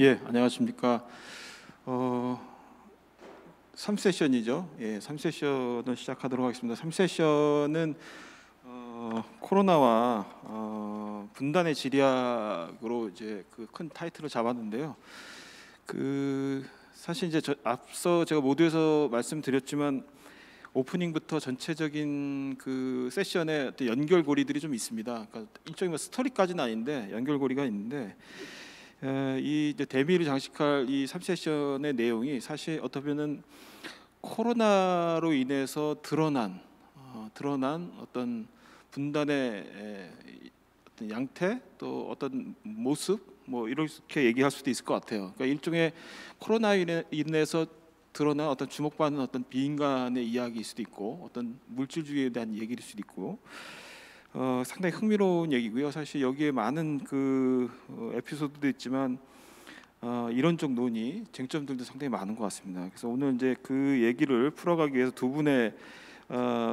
예, 안녕하십니까. 3세션이죠. 예, 3세션을 시작하도록 하겠습니다. 3세션은 코로나와 분단의 지리학으로 이제 그 큰 타이틀을 잡았는데요. 사실 이제 앞서 제가 모두에서 말씀드렸지만 오프닝부터 전체적인 그 세션의 어떤 연결고리들이 좀 있습니다. 그러니까 일종의 스토리까지는 아닌데 연결고리가 있는데 이 이제 대미를 장식할 이 3세션의 내용이 사실 어떻게보면 코로나로 인해서 드러난 어떤 분단의 어떤 양태 또 어떤 모습 뭐 이렇게 얘기할 수도 있을 것 같아요. 그러니까 일종의 코로나로 인해서 드러난 어떤 주목받는 어떤 비인간의 이야기일 수도 있고 어떤 물질주의에 대한 얘기일 수도 있고 상당히 흥미로운 얘기고요. 사실 여기에 많은 에피소드도 있지만 이론적 논의, 쟁점들도 상당히 많은 것 같습니다. 그래서 오늘 이제 그 얘기를 풀어가기 위해서 두 분의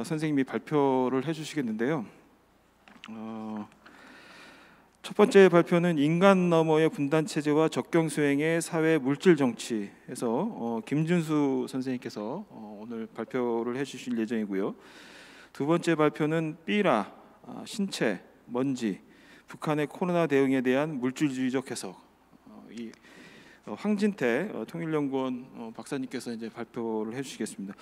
선생님이 발표를 해주시겠는데요. 첫 번째 발표는 인간 너머의 분단 체제와 적경 수행의 사회 물질 정치에서 김준수 선생님께서 오늘 발표를 해주실 예정이고요. 두 번째 발표는 삐라 신체 먼지 북한의 코로나 대응에 대한 물질주의적 해석 이 황진태 통일연구원 박사님께서 이제 발표를 해주시겠습니다.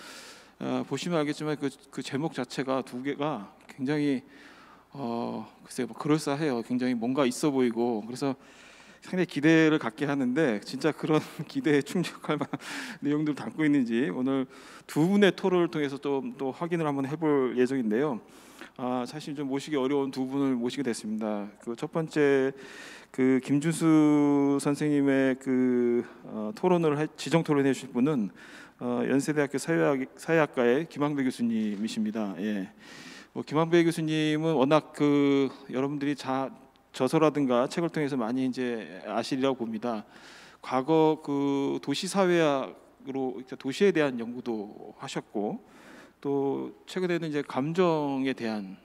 보시면 알겠지만 그 제목 자체가 두 개가 굉장히 글쎄요, 뭐 그럴싸해요. 굉장히 뭔가 있어 보이고 그래서 상당히 기대를 갖게 하는데 진짜 그런 기대에 충족할 만한 내용들을 담고 있는지 오늘 두 분의 토론을 통해서 또 확인을 한번 해볼 예정인데요. 사실 좀 모시기 어려운 두 분을 모시게 됐습니다. 그 첫 번째 김준수 선생님의 토론을 지정 토론해 주실 분은 연세대학교 사회학과의 김항배 교수님이십니다. 예. 김항배 교수님은 워낙 여러분들이 저서라든가 책을 통해서 많이 이제 아시리라고 봅니다. 과거 도시 사회학으로 도시에 대한 연구도 하셨고 또 최근에는 이제 감정에 대한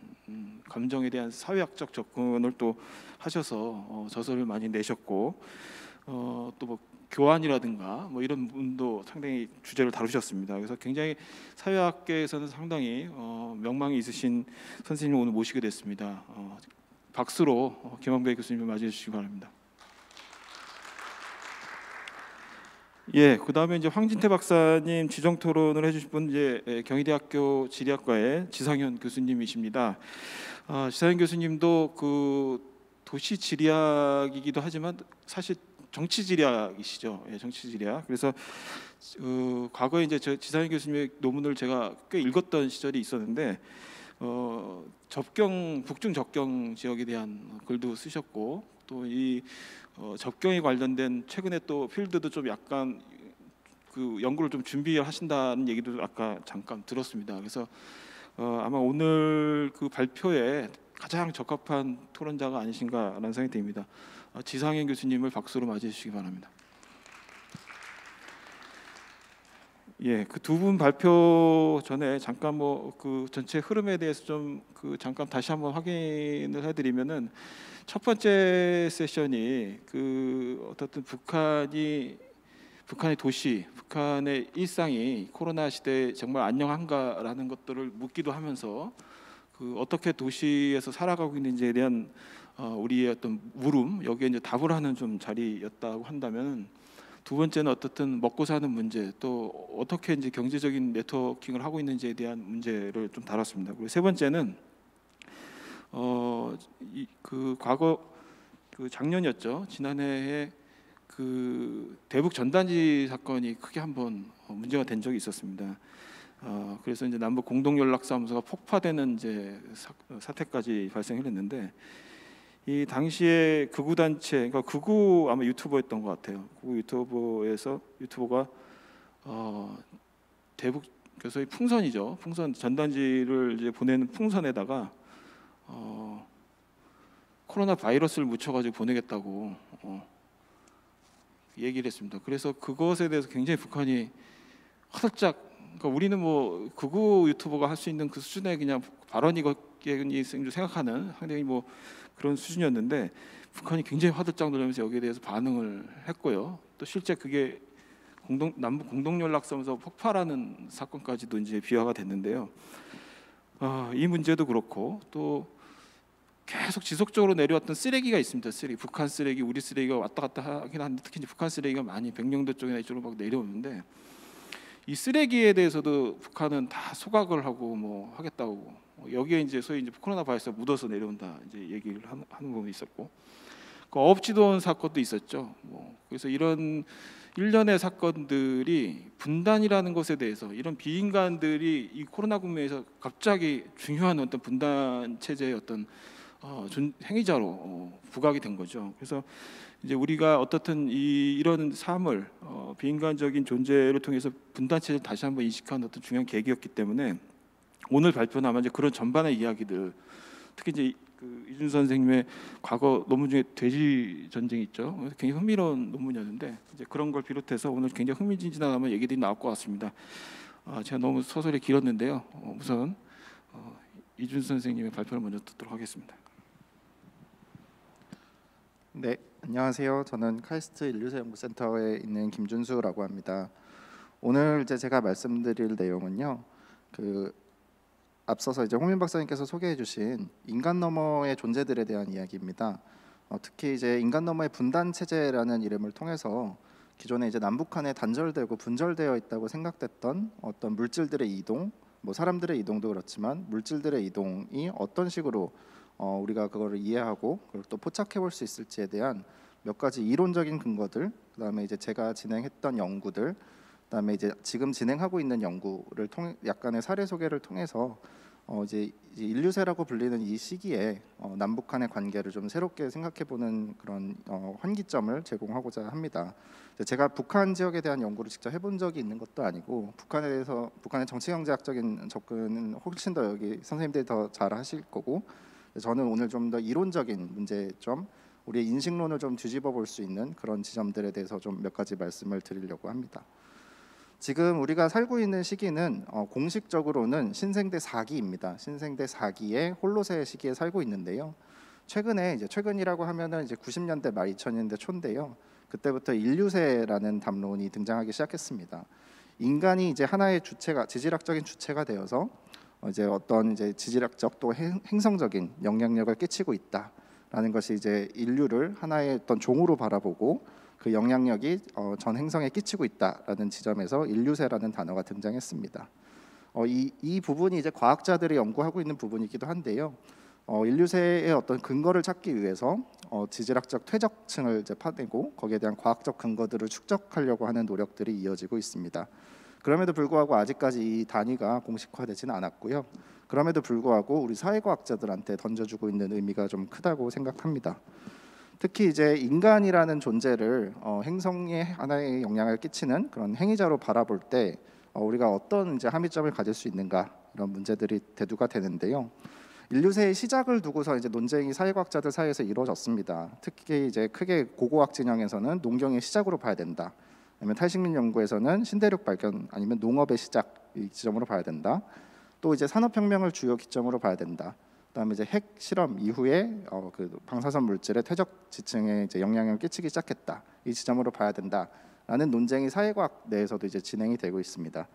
사회학적 접근을 또 하셔서 저서를 많이 내셨고 또 뭐 교환이라든가 뭐 이런 분도 상당히 주제를 다루셨습니다. 그래서 굉장히 사회학계에서는 상당히 명망이 있으신 선생님을 오늘 모시게 됐습니다. 박수로 김항배 교수님을 맞이해 주시기 바랍니다. 예, 그다음에 이제 황진태 박사님 지정 토론을 해주실 분 이제 경희대학교 지리학과의 지상현 교수님이십니다. 지상현 교수님도 도시 지리학이기도 하지만 사실 정치 지리학이시죠. 예, 정치 지리학. 그래서 과거에 이제 지상현 교수님의 논문을 제가 꽤 읽었던 시절이 있었는데 북중 접경 지역에 대한 글도 쓰셨고 또 이 접경에 관련된 최근에 또 필드도 좀 약간 연구를 좀 준비하신다는 얘기도 아까 잠깐 들었습니다. 그래서 아마 오늘 발표에 가장 적합한 토론자가 아니신가라는 생각이 듭니다. 지상현 교수님을 박수로 맞이해 주시기 바랍니다. 예, 그 두 분 발표 전에 잠깐 전체 흐름에 대해서 좀 잠깐 다시 한번 확인을 해드리면은 첫 번째 세션이 어떻든 북한의 도시, 북한의 일상이 코로나 시대에 정말 안녕한가라는 것들을 묻기도 하면서 어떻게 도시에서 살아가고 있는지에 대한 우리의 어떤 물음 여기에 이제 답을 하는 좀 자리였다고 한다면 두 번째는 어떻든 먹고 사는 문제 또 어떻게 이제 경제적인 네트워킹을 하고 있는지에 대한 문제를 좀 다뤘습니다. 그리고 세 번째는 과거 작년이었죠. 지난해에 대북 전단지 사건이 크게 한번 문제가 된 적이 있었습니다. 그래서 이제 남북 공동 연락사무소가 폭파되는 이제 사태까지 발생했는데 이 당시에 극우 단체, 그러니까 극우 아마 유튜버였던 것 같아요. 극우 유튜버가 대북 소위 풍선이죠. 풍선 전단지를 이제 보내는 풍선에다가 코로나 바이러스를 묻혀가지고 보내겠다고 얘기를 했습니다. 그래서 그것에 대해서 굉장히 북한이 화들짝 그러니까 우리는 뭐 극우 유튜버가 할 수 있는 그 수준의 그냥 발언이겠니 생각하는 상당히 뭐 그런 수준이었는데 북한이 굉장히 화들짝 놀라면서 여기에 대해서 반응을 했고요. 또 실제 그게 남북 공동 연락선에서 폭발하는 사건까지도 이제 비화가 됐는데요. 이 문제도 그렇고 또 계속 지속적으로 내려왔던 쓰레기가 있습니다. 북한 쓰레기, 우리 쓰레기가 왔다 갔다 하긴 하는데 특히 이제 북한 쓰레기가 많이 백령도 쪽이나 이쪽으로 막 내려오는데 이 쓰레기에 대해서도 북한은 다 소각을 하고 뭐 하겠다고 여기에 이제 소위 이제 코로나 바이러스가 묻어서 내려온다 이제 얘기를 하는 부분이 있었고 그 없지도 않은 사건도 있었죠. 그래서 이런 일련의 사건들이 분단이라는 것에 대해서 이런 비인간들이 이 코로나 국면에서 갑자기 중요한 어떤 분단 체제의 어떤 행위자로 부각이 된 거죠. 그래서 이제 우리가 어떻든 이런 삶을 비인간적인 존재를 통해서 분단 체제를 다시 한번 인식한 어떤 중요한 계기였기 때문에 오늘 발표는 아마 이제 그런 전반의 이야기들, 특히 이제 그 이준 선생님의 과거 논문 중에 돼지 전쟁이 있죠. 굉장히 흥미로운 논문이었는데 이제 그런 걸 비롯해서 오늘 굉장히 흥미진진한 아마 얘기들이 나올 것 같습니다. 제가 너무 서술이 길었는데요. 우선 이준 선생님의 발표를 먼저 듣도록 하겠습니다. 네, 안녕하세요. 저는 카이스트 인류세 연구센터에 있는 김준수라고 합니다. 오늘 이제 제가 말씀드릴 내용은요. 앞서서 이제 홍민 박사님께서 소개해주신 인간 너머의 존재들에 대한 이야기입니다. 특히 이제 인간 너머의 분단 체제라는 이름을 통해서 기존에 이제 남북한에 단절되고 분절되어 있다고 생각됐던 어떤 물질들의 이동, 뭐 사람들의 이동도 그렇지만 물질들의 이동이 어떤 식으로 우리가 그거를 이해하고 그걸 또 포착해 볼 수 있을지에 대한 몇 가지 이론적인 근거들, 그다음에 이제 제가 진행했던 연구들, 그다음에 이제 지금 진행하고 있는 연구를 통해 약간의 사례 소개를 통해서 이제 인류세라고 불리는 이 시기에 남북한의 관계를 좀 새롭게 생각해 보는 그런 환기점을 제공하고자 합니다. 제가 북한 지역에 대한 연구를 직접 해본 적이 있는 것도 아니고 북한에 대해서 북한의 정치경제학적인 접근은 훨씬 더 여기 선생님들이 더 잘 하실 거고 저는 오늘 좀 더 이론적인 문제점, 우리의 인식론을 좀 뒤집어 볼 수 있는 그런 지점들에 대해서 좀 몇 가지 말씀을 드리려고 합니다. 지금 우리가 살고 있는 시기는 공식적으로는 신생대 4기입니다. 신생대 4기의 홀로세 시기에 살고 있는데요. 최근이라고 하면은 이제 90년대 말 2000년대 초인데요. 그때부터 인류세라는 담론이 등장하기 시작했습니다. 인간이 이제 하나의 주체가 지질학적인 주체가 되어서 이제 어떤 이제 지질학적 또 행성적인 영향력을 끼치고 있다라는 것이 이제 인류를 하나의 어떤 종으로 바라보고 그 영향력이 전 행성에 끼치고 있다라는 지점에서 인류세라는 단어가 등장했습니다. 이 부분이 이제 과학자들이 연구하고 있는 부분이기도 한데요. 인류세의 어떤 근거를 찾기 위해서 지질학적 퇴적층을 이제 파내고 거기에 대한 과학적 근거들을 축적하려고 하는 노력들이 이어지고 있습니다. 그럼에도 불구하고 아직까지 이 단위가 공식화되지는 않았고요. 그럼에도 불구하고 우리 사회과학자들한테 던져주고 있는 의미가 좀 크다고 생각합니다. 특히 이제 인간이라는 존재를 행성에 하나의 영향을 끼치는 그런 행위자로 바라볼 때 우리가 어떤 이제 함의점을 가질 수 있는가 이런 문제들이 대두가 되는데요. 인류세의 시작을 두고서 이제 논쟁이 사회과학자들 사이에서 이루어졌습니다. 특히 이제 크게 고고학 진영에서는 농경의 시작으로 봐야 된다. 아니면 탈식민 연구에서는 신대륙 발견 아니면 농업의 시작 이 지점으로 봐야 된다. 또 이제 산업혁명을 주요 기점으로 봐야 된다. 그다음에 이제 핵 실험 이후에 그 방사선 물질의 퇴적 지층에 이제 영향을 끼치기 시작했다. 이 지점으로 봐야 된다라는 논쟁이 사회과학 내에서도 이제 진행이 되고 있습니다.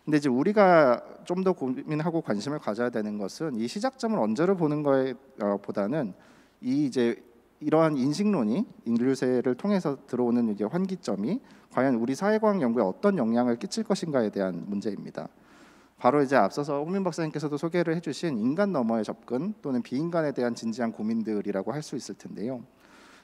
근데 이제 우리가 좀 더 고민하고 관심을 가져야 되는 것은 이 시작점을 언제로 보는 거에 보다는 이 이제 이러한 인식론이 인류세를 통해서 들어오는 이제 환기점이 과연 우리 사회과학 연구에 어떤 영향을 끼칠 것인가에 대한 문제입니다. 바로 이제 앞서서 홍민 박사님께서도 소개를 해주신 인간 너머의 접근 또는 비인간에 대한 진지한 고민들이라고 할 수 있을 텐데요.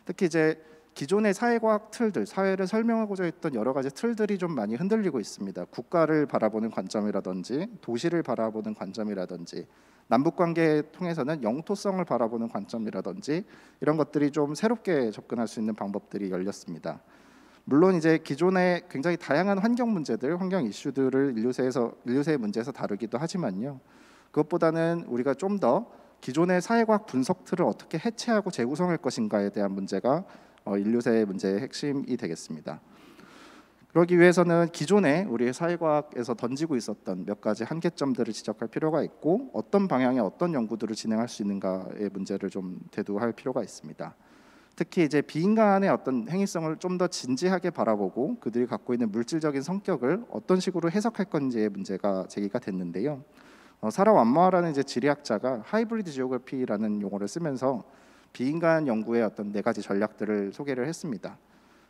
특히 이제 기존의 사회과학 틀들, 사회를 설명하고자 했던 여러 가지 틀들이 좀 많이 흔들리고 있습니다. 국가를 바라보는 관점이라든지 도시를 바라보는 관점이라든지 남북관계에 통해서는 영토성을 바라보는 관점이라든지 이런 것들이 좀 새롭게 접근할 수 있는 방법들이 열렸습니다. 물론 이제 기존의 굉장히 다양한 환경 문제들, 환경 이슈들을 인류세의 문제에서 다루기도 하지만요. 그것보다는 우리가 좀 더 기존의 사회과학 분석 틀을 어떻게 해체하고 재구성할 것인가에 대한 문제가 인류세의 문제의 핵심이 되겠습니다. 그러기 위해서는 기존에 우리 사회과학에서 던지고 있었던 몇 가지 한계점들을 지적할 필요가 있고 어떤 방향의 어떤 연구들을 진행할 수 있는가의 문제를 좀 대두할 필요가 있습니다. 특히 이제 비인간의 어떤 행위성을 좀 더 진지하게 바라보고 그들이 갖고 있는 물질적인 성격을 어떤 식으로 해석할 건지의 문제가 제기가 됐는데요. 사라 완마라는 이제 지리학자가 하이브리드 지오그래피라는 용어를 쓰면서 비인간 연구의 어떤 네 가지 전략들을 소개를 했습니다.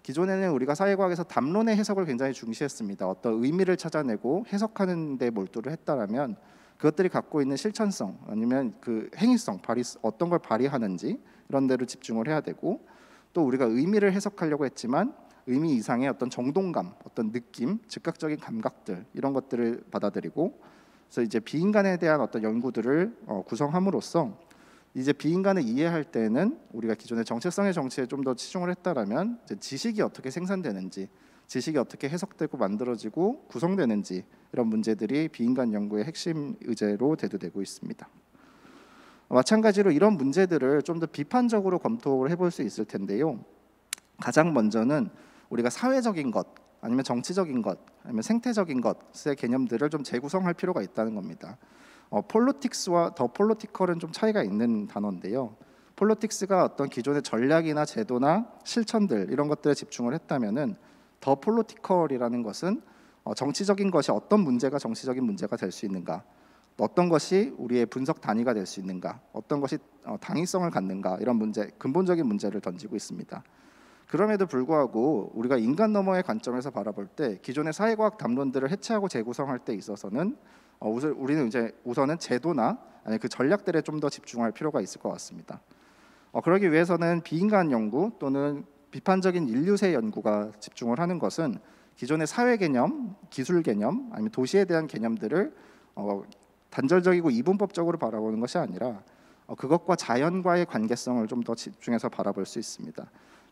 기존에는 우리가 사회과학에서 담론의 해석을 굉장히 중시했습니다. 어떤 의미를 찾아내고 해석하는 데 몰두를 했다라면 그것들이 갖고 있는 실천성 아니면 그 행위성, 어떤 걸 발휘하는지 이런 데로 집중을 해야 되고 또 우리가 의미를 해석하려고 했지만 의미 이상의 어떤 정동감, 어떤 느낌, 즉각적인 감각들 이런 것들을 받아들이고 그래서 이제 비인간에 대한 어떤 연구들을 구성함으로써 이제 비인간을 이해할 때는 우리가 기존의 정체성의 정치에 좀 더 치중을 했다라면 이제 지식이 어떻게 생산되는지, 지식이 어떻게 해석되고 만들어지고 구성되는지 이런 문제들이 비인간 연구의 핵심 의제로 대두되고 있습니다. 마찬가지로 이런 문제들을 좀 더 비판적으로 검토를 해볼 수 있을 텐데요. 가장 먼저는 우리가 사회적인 것, 아니면 정치적인 것, 아니면 생태적인 것의 개념들을 좀 재구성할 필요가 있다는 겁니다. 폴리틱스와 더 폴리티컬은 좀 차이가 있는 단어인데요. 폴리틱스가 어떤 기존의 전략이나 제도나 실천들 이런 것들에 집중을 했다면은 더 폴리티컬이라는 것은 정치적인 것이 어떤 문제가 정치적인 문제가 될 수 있는가, 어떤 것이 우리의 분석 단위가 될 수 있는가, 어떤 것이 당위성을 갖는가 이런 문제, 근본적인 문제를 던지고 있습니다. 그럼에도 불구하고 우리가 인간 너머의 관점에서 바라볼 때 기존의 사회과학 담론들을 해체하고 재구성할 때 있어서는 우리는 이제 우선은 제도나 아니 그 전략들에 좀 더 집중할 필요가 있을 것 같습니다. 그러기 위해서는 비인간 연구 또는 비판적인 인류세 연구가 집중을 하는 것은 기존의 사회 개념, 기술 개념, 아니면 도시에 대한 개념들을 단절적이고 이분법적으로 바라보는 것이 아니라 그것과 자연과의 관계성을 좀 더 집중해서 바라볼 수 있습니다.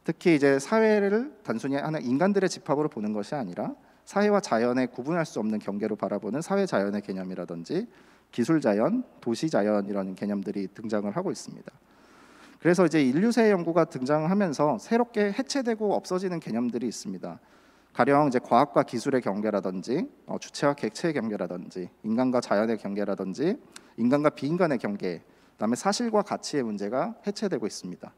특히 이제 사회를 단순히 하는 인간들의 집합으로 보는 것이 아니라 사회와 자연의 구분할 수 없는 경계로 바라보는 사회 자연의 개념이라든지 기술 자연, 도시 자연 이런 개념들이 등장을 하고 있습니다. 그래서 이제 인류세 연구가 등장하면서 새롭게 해체되고 없어지는 개념들이 있습니다. 가령 이제 과학과 기술의 경계라든지 주체와 객체의 경계라든지 인간과 자연의 경계라든지 인간과 비인간의 경계, 그다음에 사실과 가치의 문제가 해체되고 있습니다.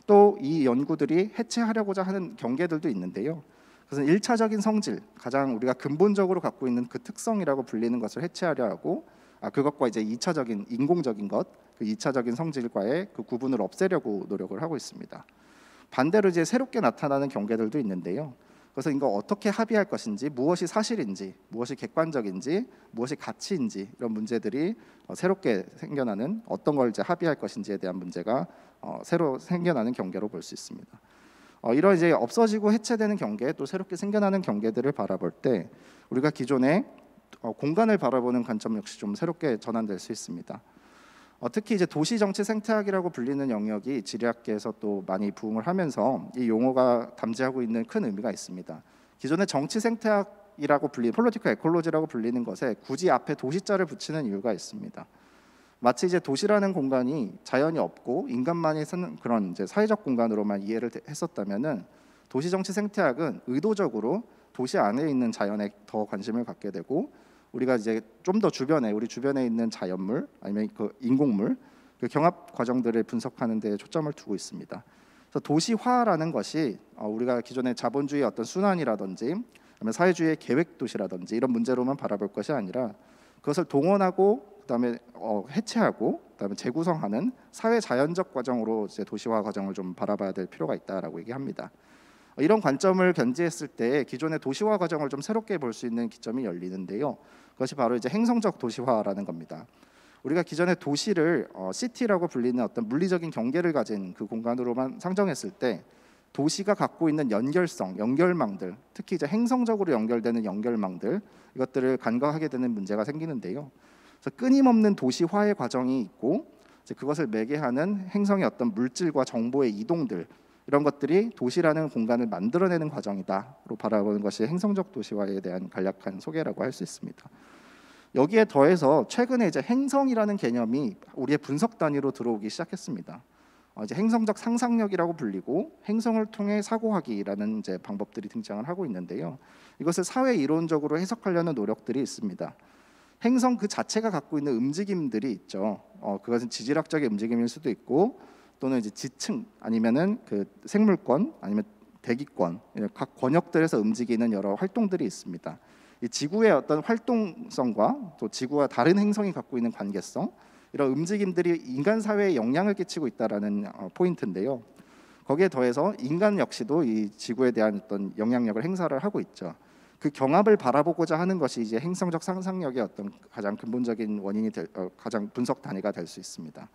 또 이 연구들이 해체하려고자 하는 경계들도 있는데요. 그것은 1차적인 성질, 가장 우리가 근본적으로 갖고 있는 그 특성이라고 불리는 것을 해체하려 하고 그것과 이제 2차적인 인공적인 것, 그 2차적인 성질과의 그 구분을 없애려고 노력을 하고 있습니다. 반대로 이제 새롭게 나타나는 경계들도 있는데요. 그래서 이거 어떻게 합의할 것인지, 무엇이 사실인지, 무엇이 객관적인지, 무엇이 가치인지 이런 문제들이 새롭게 생겨나는 어떤 걸 이제 합의할 것인지에 대한 문제가 새로 생겨나는 경계로 볼 수 있습니다. 이런 이제 없어지고 해체되는 경계, 또 새롭게 생겨나는 경계들을 바라볼 때 우리가 기존에 공간을 바라보는 관점 역시 좀 새롭게 전환될 수 있습니다. 특히 이제 도시 정치 생태학이라고 불리는 영역이 지리학계에서 또 많이 부흥을 하면서 이 용어가 담지하고 있는 큰 의미가 있습니다. 기존의 정치 생태학이라고 불리는 폴리티컬 에콜로지라고 불리는 것에 굳이 앞에 도시자를 붙이는 이유가 있습니다. 마치 이제 도시라는 공간이 자연이 없고 인간만이 쓰는 그런 이제 사회적 공간으로만 이해를 했었다면은 도시 정치 생태학은 의도적으로 도시 안에 있는 자연에 더 관심을 갖게 되고 우리가 이제 좀 더 주변에 우리 주변에 있는 자연물 아니면 그 인공물 그 경합 과정들을 분석하는 데 초점을 두고 있습니다. 그래서 도시화라는 것이 우리가 기존의 자본주의 어떤 순환이라든지 아니면 사회주의의 계획 도시라든지 이런 문제로만 바라볼 것이 아니라 그것을 동원하고 그다음에 해체하고 그다음에 재구성하는 사회 자연적 과정으로 이제 도시화 과정을 좀 바라봐야 될 필요가 있다라고 얘기합니다. 이런 관점을 견지했을 때 기존의 도시화 과정을 좀 새롭게 볼 수 있는 기점이 열리는데요. 그것이 바로 이제 행성적 도시화라는 겁니다. 우리가 기존의 도시를 시티라고 불리는 어떤 물리적인 경계를 가진 그 공간으로만 상정했을 때 도시가 갖고 있는 연결성, 연결망들, 특히 이제 행성적으로 연결되는 연결망들 이것들을 간과하게 되는 문제가 생기는데요. 그래서 끊임없는 도시화의 과정이 있고 이제 그것을 매개하는 행성의 어떤 물질과 정보의 이동들 이런 것들이 도시라는 공간을 만들어내는 과정이다로 바라보는 것이 행성적 도시화에 대한 간략한 소개라고 할 수 있습니다. 여기에 더해서 최근에 이제 행성이라는 개념이 우리의 분석 단위로 들어오기 시작했습니다. 이제 행성적 상상력이라고 불리고 행성을 통해 사고하기라는 이제 방법들이 등장을 하고 있는데요. 이것을 사회 이론적으로 해석하려는 노력들이 있습니다. 행성 그 자체가 갖고 있는 움직임들이 있죠. 그것은 지질학적인 움직임일 수도 있고 또는 이제 지층 아니면은 그 생물권 아니면 대기권 각 권역들에서 움직이는 여러 활동들이 있습니다. 이 지구의 어떤 활동성과 또 지구와 다른 행성이 갖고 있는 관계성 이런 움직임들이 인간 사회에 영향을 끼치고 있다라는 포인트인데요. 거기에 더해서 인간 역시도 이 지구에 대한 어떤 영향력을 행사를 하고 있죠. 그 경합을 바라보고자 하는 것이 이제 행성적 상상력의 어떤 가장 근본적인 원인이 가장 분석 단위가 될 수 있습니다.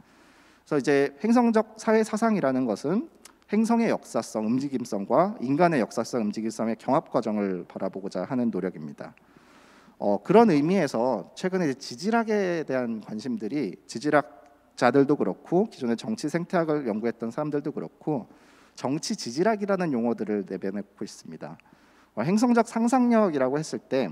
그래서 이제 행성적 사회 사상이라는 것은 행성의 역사성, 움직임성과 인간의 역사성, 움직임성의 경합 과정을 바라보고자 하는 노력입니다. 그런 의미에서 최근에 이제 지질학에 대한 관심들이 지질학자들도 그렇고 기존의 정치 생태학을 연구했던 사람들도 그렇고 정치 지질학이라는 용어들을 내뱉고 있습니다. 행성적 상상력이라고 했을 때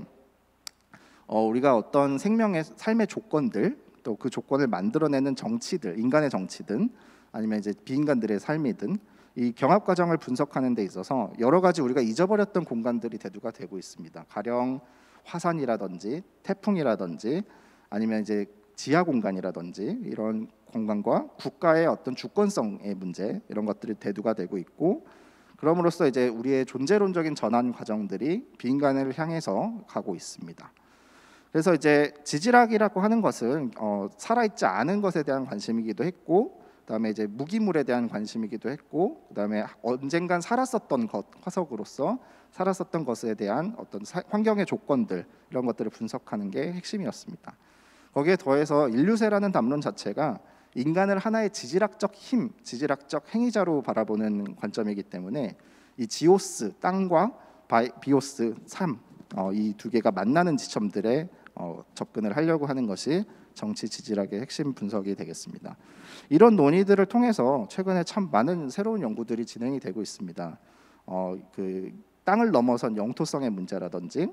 우리가 어떤 생명의 삶의 조건들 또 그 조건을 만들어내는 정치들, 인간의 정치든 아니면 이제 비인간들의 삶이든 이 경합 과정을 분석하는 데 있어서 여러 가지 우리가 잊어버렸던 공간들이 대두가 되고 있습니다. 가령 화산이라든지 태풍이라든지 아니면 이제 지하 공간이라든지 이런 공간과 국가의 어떤 주권성의 문제 이런 것들이 대두가 되고 있고 그럼으로써 이제 우리의 존재론적인 전환 과정들이 비인간을 향해서 가고 있습니다. 그래서 이제 지질학이라고 하는 것은 살아있지 않은 것에 대한 관심이기도 했고 그다음에 이제 무기물에 대한 관심이기도 했고 그다음에 언젠간 살았었던 것 화석으로서 살았었던 것에 대한 어떤 환경의 조건들 이런 것들을 분석하는 게 핵심이었습니다. 거기에 더해서 인류세라는 담론 자체가 인간을 하나의 지질학적 힘, 지질학적 행위자로 바라보는 관점이기 때문에 이 지오스 땅과 비오스 삶 이 두 개가 만나는 지점들에 접근을 하려고 하는 것이 정치 지질학의 핵심 분석이 되겠습니다. 이런 논의들을 통해서 최근에 참 많은 새로운 연구들이 진행이 되고 있습니다. 그 땅을 넘어선 영토성의 문제라든지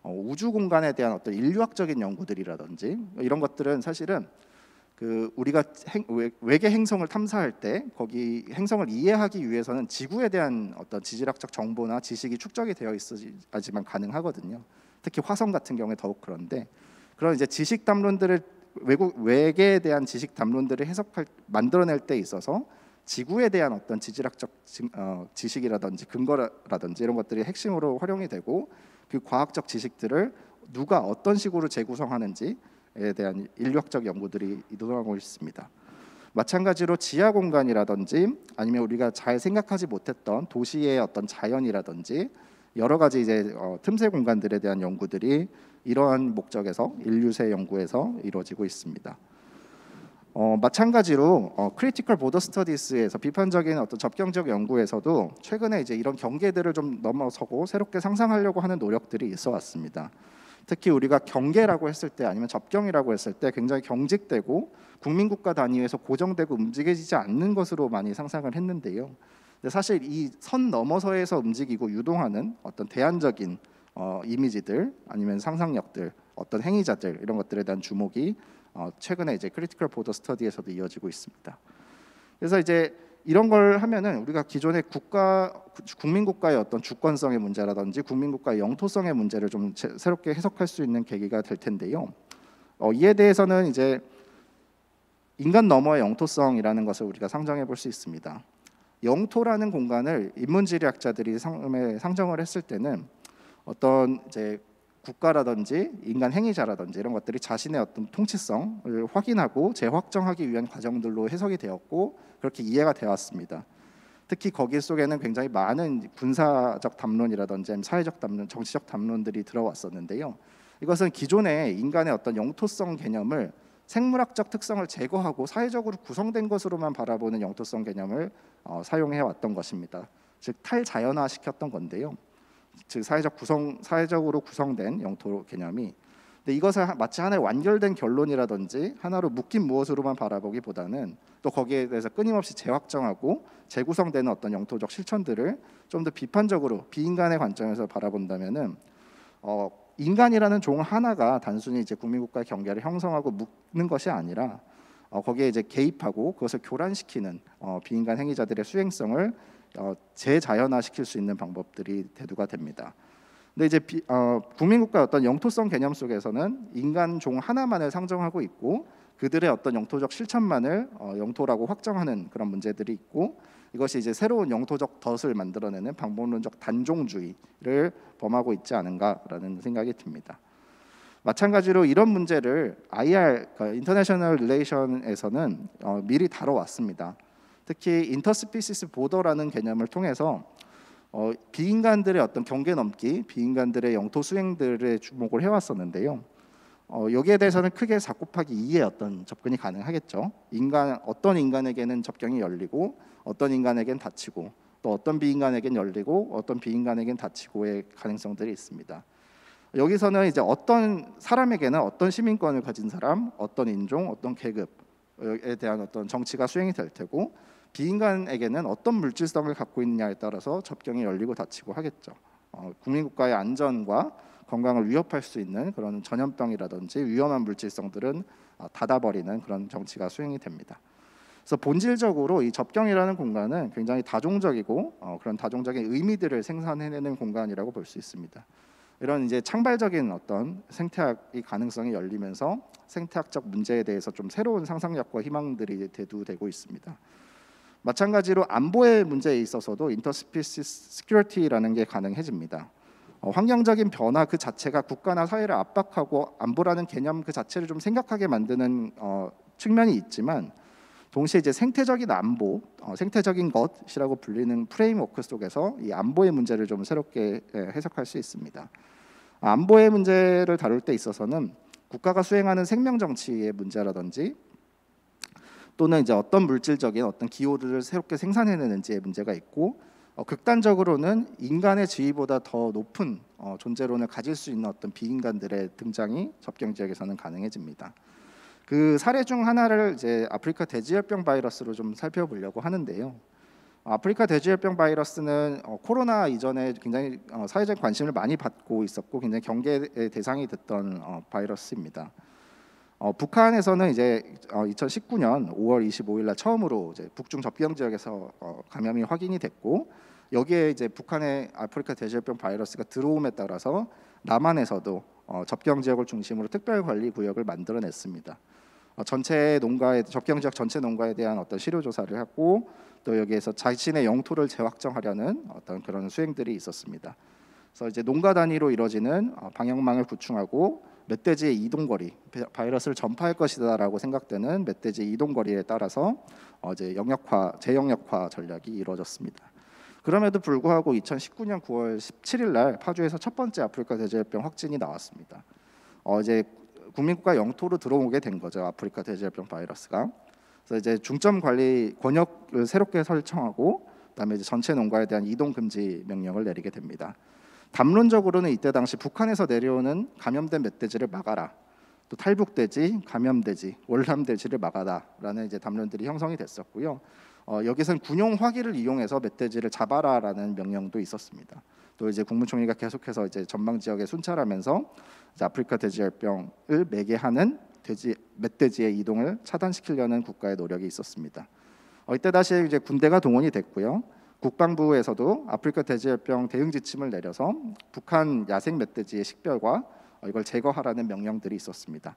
우주 공간에 대한 어떤 인류학적인 연구들이라든지 이런 것들은 사실은 그 우리가 외계 행성을 탐사할 때 거기 행성을 이해하기 위해서는 지구에 대한 어떤 지질학적 정보나 지식이 축적이 되어 있어야지만 가능하거든요. 특히 화성 같은 경우에 더욱 그런데 그런 이제 지식 담론들을 외계에 대한 지식 담론들을 만들어낼 때 있어서 지구에 대한 어떤 지질학적 지식이라든지 근거라든지 이런 것들이 핵심으로 활용이 되고 그 과학적 지식들을 누가 어떤 식으로 재구성하는지에 대한 인류학적 연구들이 이동하고 있습니다. 마찬가지로 지하 공간이라든지 아니면 우리가 잘 생각하지 못했던 도시의 어떤 자연이라든지 여러 가지 이제 틈새 공간들에 대한 연구들이 이러한 목적에서 인류세 연구에서 이루어지고 있습니다. 마찬가지로 크리티컬 보더 스터디스에서 비판적인 어떤 접경적 연구에서도 최근에 이제 이런 경계들을 좀 넘어서고 새롭게 상상하려고 하는 노력들이 있어 왔습니다. 특히 우리가 경계라고 했을 때 아니면 접경이라고 했을 때 굉장히 경직되고 국민국가 단위에서 고정되고 움직여지지 않는 것으로 많이 상상을 했는데요. 근데 사실 이 선 넘어서에서 움직이고 유동하는 어떤 대안적인 이미지들 아니면 상상력들, 어떤 행위자들 이런 것들에 대한 주목이 최근에 이제 크리티컬 보더 스터디에서도 이어지고 있습니다. 그래서 이제 이런 걸 하면은 우리가 기존의 국민국가의 어떤 주권성의 문제라든지 국민국가의 영토성의 문제를 좀 새롭게 해석할 수 있는 계기가 될 텐데요. 이에 대해서는 이제 인간 너머의 영토성이라는 것을 우리가 상정해 볼 수 있습니다. 영토라는 공간을 인문지리학자들이 상정을 했을 때는 어떤 이제 국가라든지 인간 행위자라든지 이런 것들이 자신의 어떤 통치성을 확인하고 재확정하기 위한 과정들로 해석이 되었고 그렇게 이해가 되었습니다. 특히 거기 속에는 굉장히 많은 군사적 담론이라든지 사회적 담론, 정치적 담론들이 들어왔었는데요. 이것은 기존의 인간의 어떤 영토성 개념을 생물학적 특성을 제거하고 사회적으로 구성된 것으로만 바라보는 영토성 개념을 사용해 왔던 것입니다. 즉 탈자연화 시켰던 건데요. 즉 사회적으로 구성된 영토 개념이 근데 이것을 마치 하나의 완결된 결론이라든지 하나로 묶인 무엇으로만 바라보기보다는 또 거기에 대해서 끊임없이 재확정하고 재구성되는 어떤 영토적 실천들을 좀 더 비판적으로 비인간의 관점에서 바라본다면은 인간이라는 종 하나가 단순히 이제 국민국가의 경계를 형성하고 묶는 것이 아니라 거기에 이제 개입하고 그것을 교란시키는 비인간 행위자들의 수행성을 재자연화시킬 수 있는 방법들이 대두가 됩니다. 근데 이제 국민국가의 어떤 영토성 개념 속에서는 인간 종 하나만을 상정하고 있고 그들의 어떤 영토적 실천만을 영토라고 확정하는 그런 문제들이 있고 이것이 이제 새로운 영토적 덫을 만들어내는 방법론적 단종주의를 범하고 있지 않은가라는 생각이 듭니다. 마찬가지로 이런 문제를 IR, 인터내셔널 릴레이션에서는 미리 다뤄왔습니다. 특히 인터스피시스 보더라는 개념을 통해서 비인간들의 어떤 경계 넘기, 비인간들의 영토 수행들에 주목을 해왔었는데요. 여기에 대해서는 크게 4 곱하기 2의 어떤 접근이 가능하겠죠. 어떤 인간에게는 접경이 열리고 어떤 인간에겐 닫히고 또 어떤 비인간에겐 열리고 어떤 비인간에겐 닫히고의 가능성들이 있습니다. 여기서는 이제 어떤 사람에게는 어떤 시민권을 가진 사람, 어떤 인종, 어떤 계급에 대한 어떤 정치가 수행이 될 테고 비인간에게는 어떤 물질성을 갖고 있느냐에 따라서 접경이 열리고 닫히고 하겠죠. 국민국가의 안전과 건강을 위협할 수 있는 그런 전염병이라든지 위험한 물질성들은 닫아버리는 그런 정치가 수행이 됩니다. 그래서 본질적으로 이 접경이라는 공간은 굉장히 다종적이고 그런 다종적인 의미들을 생산해내는 공간이라고 볼 수 있습니다. 이런 이제 창발적인 어떤 생태학의 가능성이 열리면서 생태학적 문제에 대해서 좀 새로운 상상력과 희망들이 대두되고 있습니다. 마찬가지로 안보의 문제에 있어서도 인터스피시스 시큐리티라는 게 가능해집니다. 환경적인 변화 그 자체가 국가나 사회를 압박하고 안보라는 개념 그 자체를 좀 생각하게 만드는 측면이 있지만 동시에 이제 생태적인 안보, 생태적인 것이라고 불리는 프레임워크 속에서 이 안보의 문제를 좀 새롭게 해석할 수 있습니다. 안보의 문제를 다룰 때 있어서는 국가가 수행하는 생명 정치의 문제라든지 또는 이제 어떤 물질적인 어떤 기호를 새롭게 생산해내는지의 문제가 있고 극단적으로는 인간의 지위보다 더 높은 존재론을 가질 수 있는 어떤 비인간들의 등장이 접경 지역에서는 가능해집니다. 그 사례 중 하나를 이제 아프리카 돼지열병 바이러스로 좀 살펴보려고 하는데요. 아프리카 돼지열병 바이러스는 코로나 이전에 굉장히 사회적 관심을 많이 받고 있었고 굉장히 경계의 대상이 됐던 바이러스입니다. 북한에서는 이제 2019년 5월 25일 날 처음으로 이제 북중 접경 지역에서 감염이 확인이 됐고 여기에 이제 북한의 아프리카 돼지열병 바이러스가 들어옴에 따라서 남한에서도 접경 지역을 중심으로 특별 관리 구역을 만들어냈습니다. 전체 농가의 접경 지역 전체 농가에 대한 어떤 시료 조사를 하고 또 여기에서 자신의 영토를 재확정하려는 어떤 그런 수행들이 있었습니다. 그래서 이제 농가 단위로 이루어지는 방역망을 구축하고 멧돼지의 이동거리, 바이러스를 전파할 것이다라고 생각되는 멧돼지의 이동거리에 따라서 이제 재영역화 전략이 이루어졌습니다. 그럼에도 불구하고 2019년 9월 17일 날 파주에서 첫 번째 아프리카 돼지열병 확진이 나왔습니다. 이제 국민국가 영토로 들어오게 된 거죠. 아프리카 돼지열병 바이러스가. 그래서 이제 중점 관리 권역을 새롭게 설정하고 그다음에 이제 전체 농가에 대한 이동 금지 명령을 내리게 됩니다. 담론적으로는 이때 당시 북한에서 내려오는 감염된 멧돼지를 막아라. 또 탈북돼지, 감염돼지, 월남돼지를 막아라라는 이제 담론들이 형성이 됐었고요. 여기선 군용 화기를 이용해서 멧돼지를 잡아라라는 명령도 있었습니다. 또 이제 국무총리가 계속해서 이제 전방 지역에 순찰하면서 이제 아프리카 돼지열병을 매개하는 멧돼지의 이동을 차단시키려는 국가의 노력이 있었습니다. 이때 다시 이제 군대가 동원이 됐고요. 국방부에서도 아프리카 돼지열병 대응 지침을 내려서 북한 야생 멧돼지의 식별과 이걸 제거하라는 명령들이 있었습니다.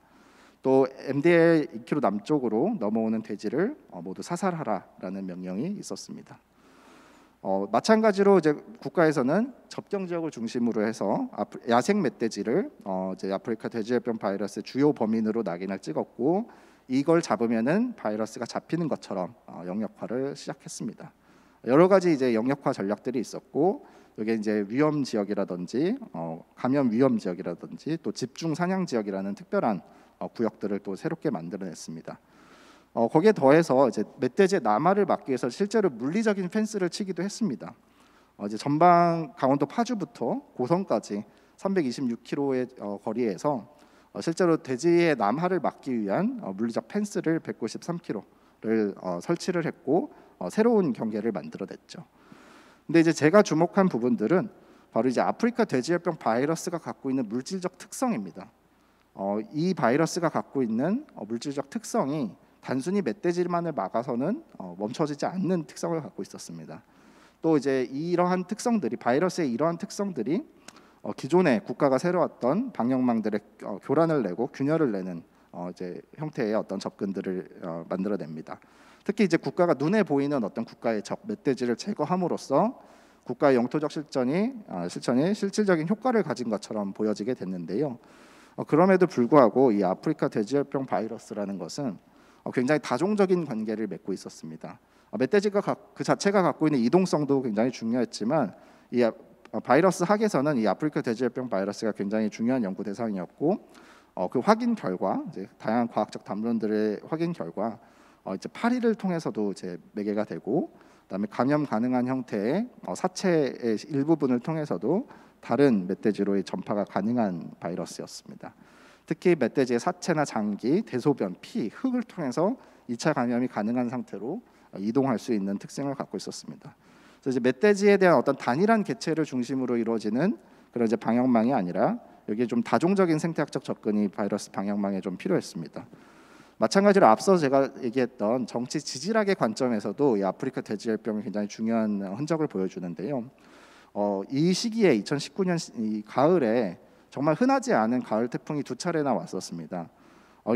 또 MDL 2km 남쪽으로 넘어오는 돼지를 모두 사살하라라는 명령이 있었습니다. 마찬가지로 이제 국가에서는 접경 지역을 중심으로 해서 야생 멧돼지를 이제 아프리카 돼지열병 바이러스의 주요 범인으로 낙인을 찍었고 이걸 잡으면은 바이러스가 잡히는 것처럼 영역화를 시작했습니다. 여러 가지 이제 영역화 전략들이 있었고 여기 이제 위험 지역이라든지 감염 위험 지역이라든지 또 집중 사냥 지역이라는 특별한 구역들을 또 새롭게 만들어냈습니다. 거기에 더해서 이제 멧돼지의 남하를 막기 위해서 실제로 물리적인 펜스를 치기도 했습니다. 이제 전방 강원도 파주부터 고성까지 326km의 거리에서 실제로 돼지의 남하를 막기 위한 물리적 펜스를 193km를 설치를 했고 새로운 경계를 만들어냈죠. 근데 이제 제가 주목한 부분들은 바로 이제 아프리카 돼지열병 바이러스가 갖고 있는 물질적 특성입니다. 이 바이러스가 갖고 있는 물질적 특성이 단순히 멧돼지만을 막아서는 멈춰지지 않는 특성을 갖고 있었습니다. 또 이제 이러한 특성들이 바이러스의 이러한 특성들이 기존에 국가가 세워왔던 방역망들의 교란을 내고 균열을 내는 이제 형태의 어떤 접근들을 만들어냅니다. 특히 이제 국가가 눈에 보이는 어떤 국가의 적 멧돼지를 제거함으로써 국가의 영토적 실천이 실질적인 효과를 가진 것처럼 보여지게 됐는데요. 그럼에도 불구하고 이 아프리카 돼지열병 바이러스라는 것은 굉장히 다종적인 관계를 맺고 있었습니다. 멧돼지가 그 자체가 갖고 있는 이동성도 굉장히 중요했지만 이 바이러스 학에서는 이 아프리카 돼지열병 바이러스가 굉장히 중요한 연구 대상이었고 그 확인 결과 이제 다양한 과학적 담론들의 확인 결과 이제 파리를 통해서도 이제 매개가 되고 그다음에 감염 가능한 형태의 사체의 일부분을 통해서도 다른 멧돼지로의 전파가 가능한 바이러스였습니다. 특히 멧돼지의 사체나 장기, 대소변, 피, 흙을 통해서 2차 감염이 가능한 상태로 이동할 수 있는 특징을 갖고 있었습니다. 그래서 이제 멧돼지에 대한 어떤 단일한 개체를 중심으로 이루어지는 그런 이제 방역망이 아니라 여기에 좀 다종적인 생태학적 접근이 바이러스 방역망에 좀 필요했습니다. 마찬가지로 앞서 제가 얘기했던 정치 지질학의 관점에서도 이 아프리카 돼지열병이 굉장히 중요한 흔적을 보여주는데요. 이 시기에 2019년 이 가을에 정말 흔하지 않은 가을 태풍이 2차례나 왔었습니다.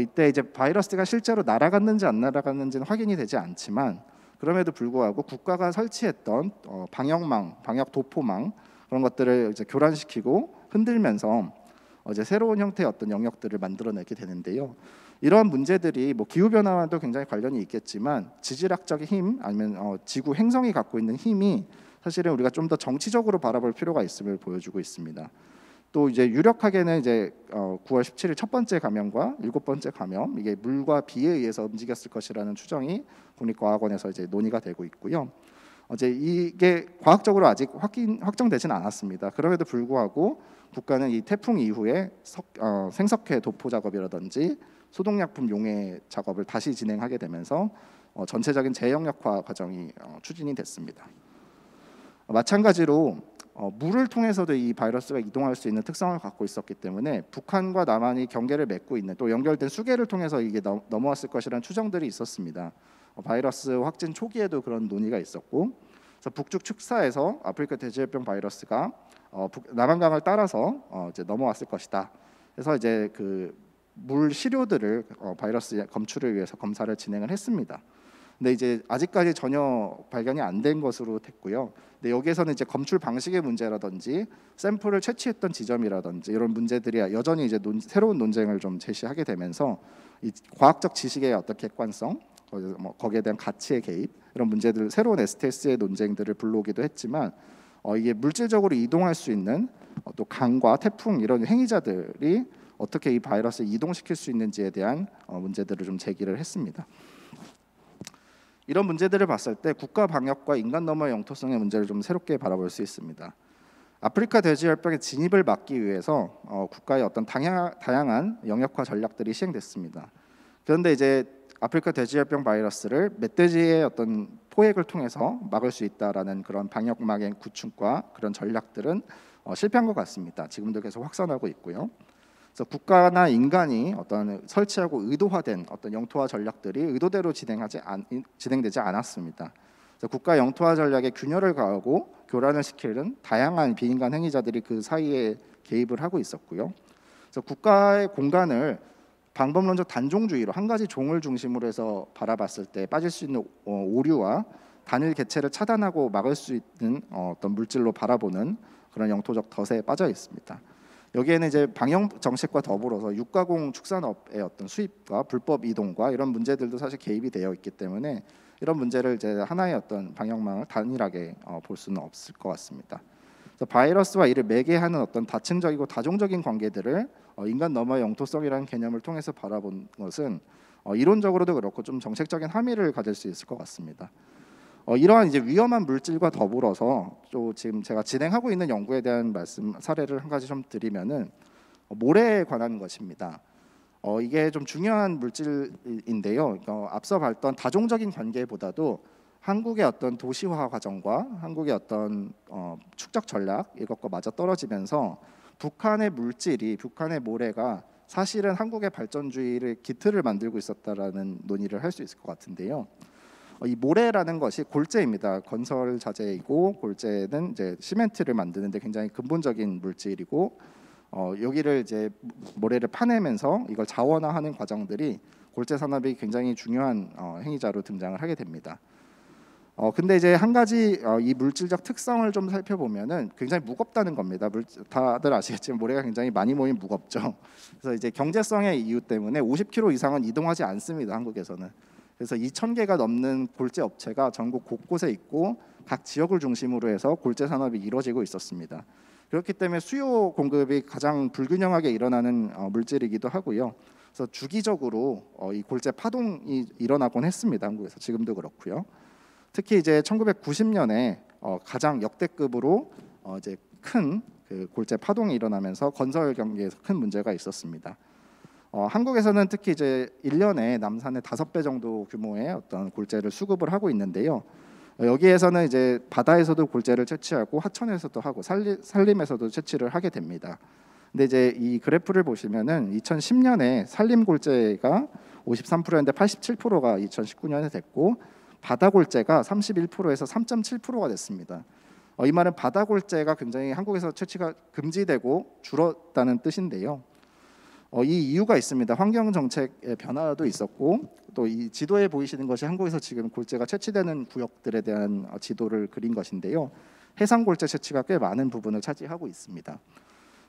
이때 이제 바이러스가 실제로 날아갔는지 안 날아갔는지는 확인이 되지 않지만 그럼에도 불구하고 국가가 설치했던 방역망, 방역 도포망 그런 것들을 이제 교란시키고 흔들면서 이제 새로운 형태의 어떤 영역들을 만들어내게 되는데요. 이러한 문제들이 뭐 기후 변화와도 굉장히 관련이 있겠지만 지질학적인 힘 아니면 지구 행성이 갖고 있는 힘이 사실은 우리가 좀 더 정치적으로 바라볼 필요가 있음을 보여주고 있습니다. 또 이제 유력하게는 이제 9월 17일 첫 번째 감염과 7번째 감염 이게 물과 비에 의해서 움직였을 것이라는 추정이 국립과학원에서 이제 논의가 되고 있고요. 이제 이게 과학적으로 아직 확정되지는 않았습니다. 그럼에도 불구하고 국가는 이 태풍 이후에 생석회 도포 작업이라든지 소독약품 용해 작업을 다시 진행하게 되면서 전체적인 재영역화 과정이 추진이 됐습니다. 마찬가지로 물을 통해서도 이 바이러스가 이동할 수 있는 특성을 갖고 있었기 때문에 북한과 남한이 경계를 맺고 있는 또 연결된 수계를 통해서 이게 넘어왔을 것이라는 추정들이 있었습니다. 바이러스 확진 초기에도 그런 논의가 있었고, 그래서 북쪽 축사에서 아프리카 돼지열병 바이러스가 남한강을 따라서 이제 넘어왔을 것이다. 그래서 이제 그 물 시료들을 바이러스 검출을 위해서 검사를 진행을 했습니다. 근데 이제 아직까지 전혀 발견이 안 된 것으로 됐고요. 근데 여기에서는 이제 검출 방식의 문제라든지 샘플을 채취했던 지점이라든지 이런 문제들이 여전히 이제 새로운 논쟁을 좀 제시하게 되면서 이 과학적 지식의 어떤 객관성, 거기에 대한 가치의 개입 이런 문제들 새로운 STS의 논쟁들을 불러오기도 했지만 이게 물질적으로 이동할 수 있는 또 강과 태풍 이런 행위자들이 어떻게 이 바이러스를 이동시킬 수 있는지에 대한 문제들을 좀 제기를 했습니다. 이런 문제들을 봤을 때 국가 방역과 인간 너머의 영토성의 문제를 좀 새롭게 바라볼 수 있습니다. 아프리카 돼지열병의 진입을 막기 위해서 국가의 어떤 다양한 영역화 전략들이 시행됐습니다. 그런데 이제 아프리카 돼지열병 바이러스를 멧돼지의 어떤 포획을 통해서 막을 수 있다라는 그런 방역망의 구축과 그런 전략들은 실패한 것 같습니다. 지금도 계속 확산하고 있고요. 그래서 국가나 인간이 어떤 설치하고 의도화된 어떤 영토화 전략들이 의도대로 진행되지 않았습니다. 그래서 국가 영토화 전략에 균열을 가하고 교란을 시키는 다양한 비인간 행위자들이 그 사이에 개입을 하고 있었고요. 그래서 국가의 공간을 방법론적 단종주의로 한 가지 종을 중심으로 해서 바라봤을 때 빠질 수 있는 오류와 단일 개체를 차단하고 막을 수 있는 어떤 물질로 바라보는 그런 영토적 덫에 빠져 있습니다. 여기에는 이제 방역 정책과 더불어서 육가공 축산업의 어떤 수입과 불법 이동과 이런 문제들도 사실 개입이 되어 있기 때문에 이런 문제를 이제 하나의 어떤 방역망을 단일하게 볼 수는 없을 것 같습니다. 그래서 바이러스와 이를 매개하는 어떤 다층적이고 다종적인 관계들을 인간 너머의 영토성이라는 개념을 통해서 바라본 것은 이론적으로도 그렇고 좀 정책적인 함의를 가질 수 있을 것 같습니다. 이러한 이제 위험한 물질과 더불어서 또 지금 제가 진행하고 있는 연구에 대한 사례를 한 가지 좀 드리면은 모래에 관한 것입니다. 이게 좀 중요한 물질인데요. 앞서 봤던 다종적인 관계보다도 한국의 어떤 도시화 과정과 한국의 어떤 축적 전략 이것과 맞아 떨어지면서 북한의 물질이 북한의 모래가 사실은 한국의 발전주의를 기틀을 만들고 있었다라는 논의를 할 수 있을 것 같은데요. 이 모래라는 것이 골재입니다. 건설 자재이고 골재는 이제 시멘트를 만드는데 굉장히 근본적인 물질이고 여기를 이제 모래를 파내면서 이걸 자원화하는 과정들이 골재 산업이 굉장히 중요한 행위자로 등장을 하게 됩니다. 근데 이제 한 가지 이 물질적 특성을 좀 살펴보면은 굉장히 무겁다는 겁니다. 다들 아시겠지만 모래가 굉장히 많이 모이면 무겁죠. 그래서 이제 경제성의 이유 때문에 50km 이상은 이동하지 않습니다. 한국에서는. 그래서 2,000개가 넘는 골재 업체가 전국 곳곳에 있고 각 지역을 중심으로 해서 골재 산업이 이루어지고 있었습니다. 그렇기 때문에 수요 공급이 가장 불균형하게 일어나는 물질이기도 하고요. 그래서 주기적으로 이 골재 파동이 일어나곤 했습니다. 한국에서 지금도 그렇고요. 특히 이제 1990년에 가장 역대급으로 이제 큰 그 골재 파동이 일어나면서 건설 경기에서 큰 문제가 있었습니다. 한국에서는 특히 이제 1년에 남산의 5배 정도 규모의 어떤 골재를 수급을 하고 있는데요. 여기에서는 이제 바다에서도 골재를 채취하고 하천에서도 하고 산림에서도 채취를 하게 됩니다. 근데 이제 이 그래프를 보시면은 2010년에 산림 골재가 53%였는데 87%가 2019년에 됐고 바다 골재가 31%에서 3.7%가 됐습니다. 이 말은 바다 골재가 굉장히 한국에서 채취가 금지되고 줄었다는 뜻인데요. 이 이유가 있습니다. 환경 정책의 변화도 있었고 또 이 지도에 보이시는 것이 한국에서 지금 골재가 채취되는 구역들에 대한 지도를 그린 것인데요. 해상 골재 채취가 꽤 많은 부분을 차지하고 있습니다.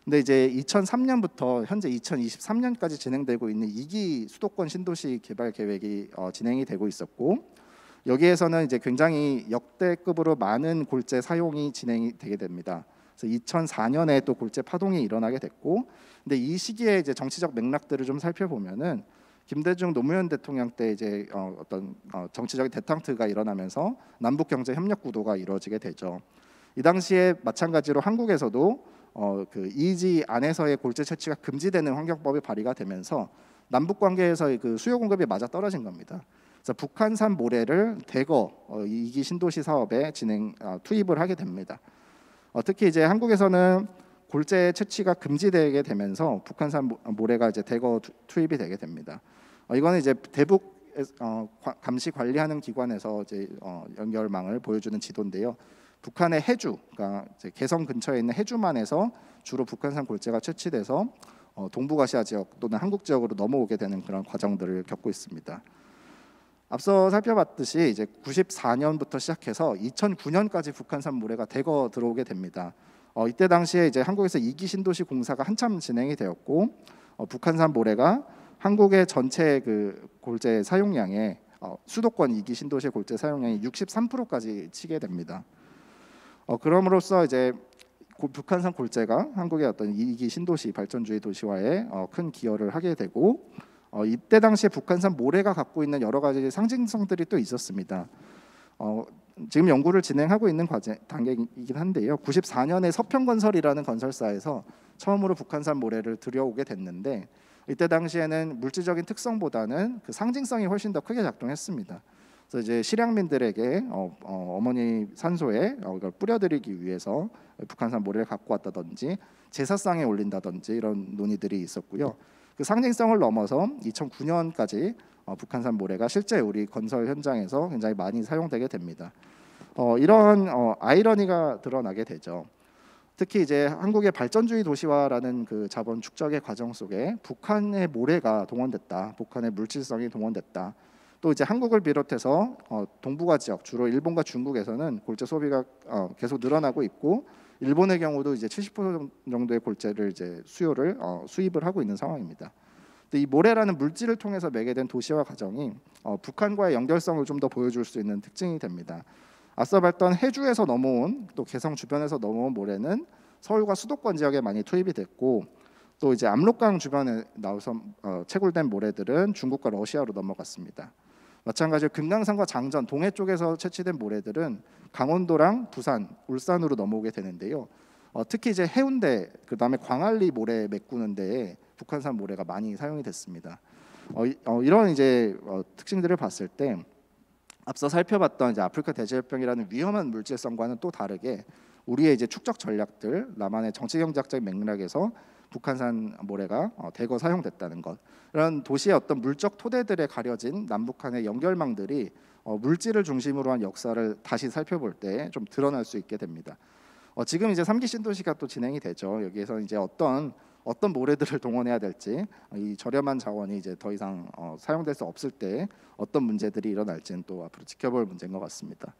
근데 이제 2003년부터 현재 2023년까지 진행되고 있는 2기 수도권 신도시 개발 계획이 진행이 되고 있었고 여기에서는 이제 굉장히 역대급으로 많은 골재 사용이 진행이 되게 됩니다. 그래서 2004년에 또 골재 파동이 일어나게 됐고, 근데 이 시기에 이제 정치적 맥락들을 좀 살펴보면은 김대중 노무현 대통령 때 이제 어떤 정치적인 대탕트가 일어나면서 남북 경제 협력 구도가 이루어지게 되죠. 이 당시에 마찬가지로 한국에서도 그 이지 안에서의 골재 채취가 금지되는 환경법이 발의가 되면서 남북 관계에서의 그 수요 공급이 맞아 떨어진 겁니다. 그래서 북한산 모래를 대거 2기 신도시 사업에 투입을 하게 됩니다. 특히 이제 한국에서는 골재 채취가 금지되게 되면서 북한산 모래가 이제 대거 투입이 되게 됩니다. 이거는 이제 대북 감시 관리하는 기관에서 이제 연결망을 보여주는 지도인데요. 북한의 해주, 그러니까 이제 개성 근처에 있는 해주만에서 주로 북한산 골재가 채취돼서 동북아시아 지역 또는 한국 지역으로 넘어오게 되는 그런 과정들을 겪고 있습니다. 앞서 살펴봤듯이 이제 94년부터 시작해서 2009년까지 북한산 모래가 대거 들어오게 됩니다. 이때 당시에 이제 한국에서 2기 신도시 공사가 한참 진행이 되었고 북한산 모래가 한국의 전체 그 골재 사용량의 수도권 2기 신도시 골재 사용량이 63%까지 치게 됩니다. 그럼으로써 이제 북한산 골재가 한국의 어떤 2기 신도시 발전주의 도시화에 큰 기여를 하게 되고 이때 당시에 북한산 모래가 갖고 있는 여러 가지 상징성들이 또 있었습니다. 지금 연구를 진행하고 있는 단계이긴 한데요. 94년에 서평건설이라는 건설사에서 처음으로 북한산 모래를 들여오게 됐는데 이때 당시에는 물질적인 특성보다는 그 상징성이 훨씬 더 크게 작동했습니다. 그래서 이제 실향민들에게 어머니 산소에 이걸 뿌려드리기 위해서 북한산 모래를 갖고 왔다든지 제사상에 올린다든지 이런 논의들이 있었고요. 그 상징성을 넘어서 2009년까지 북한산 모래가 실제 우리 건설 현장에서 굉장히 많이 사용되게 됩니다. 이런 아이러니가 드러나게 되죠. 특히 이제 한국의 발전주의 도시화라는 그 자본 축적의 과정 속에 북한의 모래가 동원됐다, 북한의 물질성이 동원됐다. 또 이제 한국을 비롯해서 동북아 지역, 주로 일본과 중국에서는 골재 소비가 계속 늘어나고 있고. 일본의 경우도 이제 70% 정도의 골재를 이제 수입을 하고 있는 상황입니다. 근데 이 모래라는 물질을 통해서 매개된 도시화 과정이 북한과의 연결성을 좀 더 보여줄 수 있는 특징이 됩니다. 앞서 봤던 해주에서 넘어온 또 개성 주변에서 넘어온 모래는 서울과 수도권 지역에 많이 투입이 됐고 또 이제 압록강 주변에 나와서 채굴된 모래들은 중국과 러시아로 넘어갔습니다. 마찬가지로 금강산과 장전, 동해 쪽에서 채취된 모래들은 강원도랑 부산, 울산으로 넘어오게 되는데요. 특히 이제 해운대, 그다음에 광안리 모래 메꾸는 데에 북한산 모래가 많이 사용이 됐습니다. 이런 이제 특징들을 봤을 때 앞서 살펴봤던 이제 아프리카 대지열병이라는 위험한 물질성과는 또 다르게 우리의 이제 축적 전략들, 남한의 정치 경제학적 맥락에서 북한산 모래가 대거 사용됐다는 것. 이런 도시의 어떤 물적 토대들에 가려진 남북한의 연결망들이 물질을 중심으로 한 역사를 다시 살펴볼 때 좀 드러날 수 있게 됩니다. 지금 이제 3기 신도시가 또 진행이 되죠. 여기에서 이제 어떤 모래들을 동원해야 될지, 이 저렴한 자원이 이제 더 이상 사용될 수 없을 때 어떤 문제들이 일어날지는 또 앞으로 지켜볼 문제인 것 같습니다.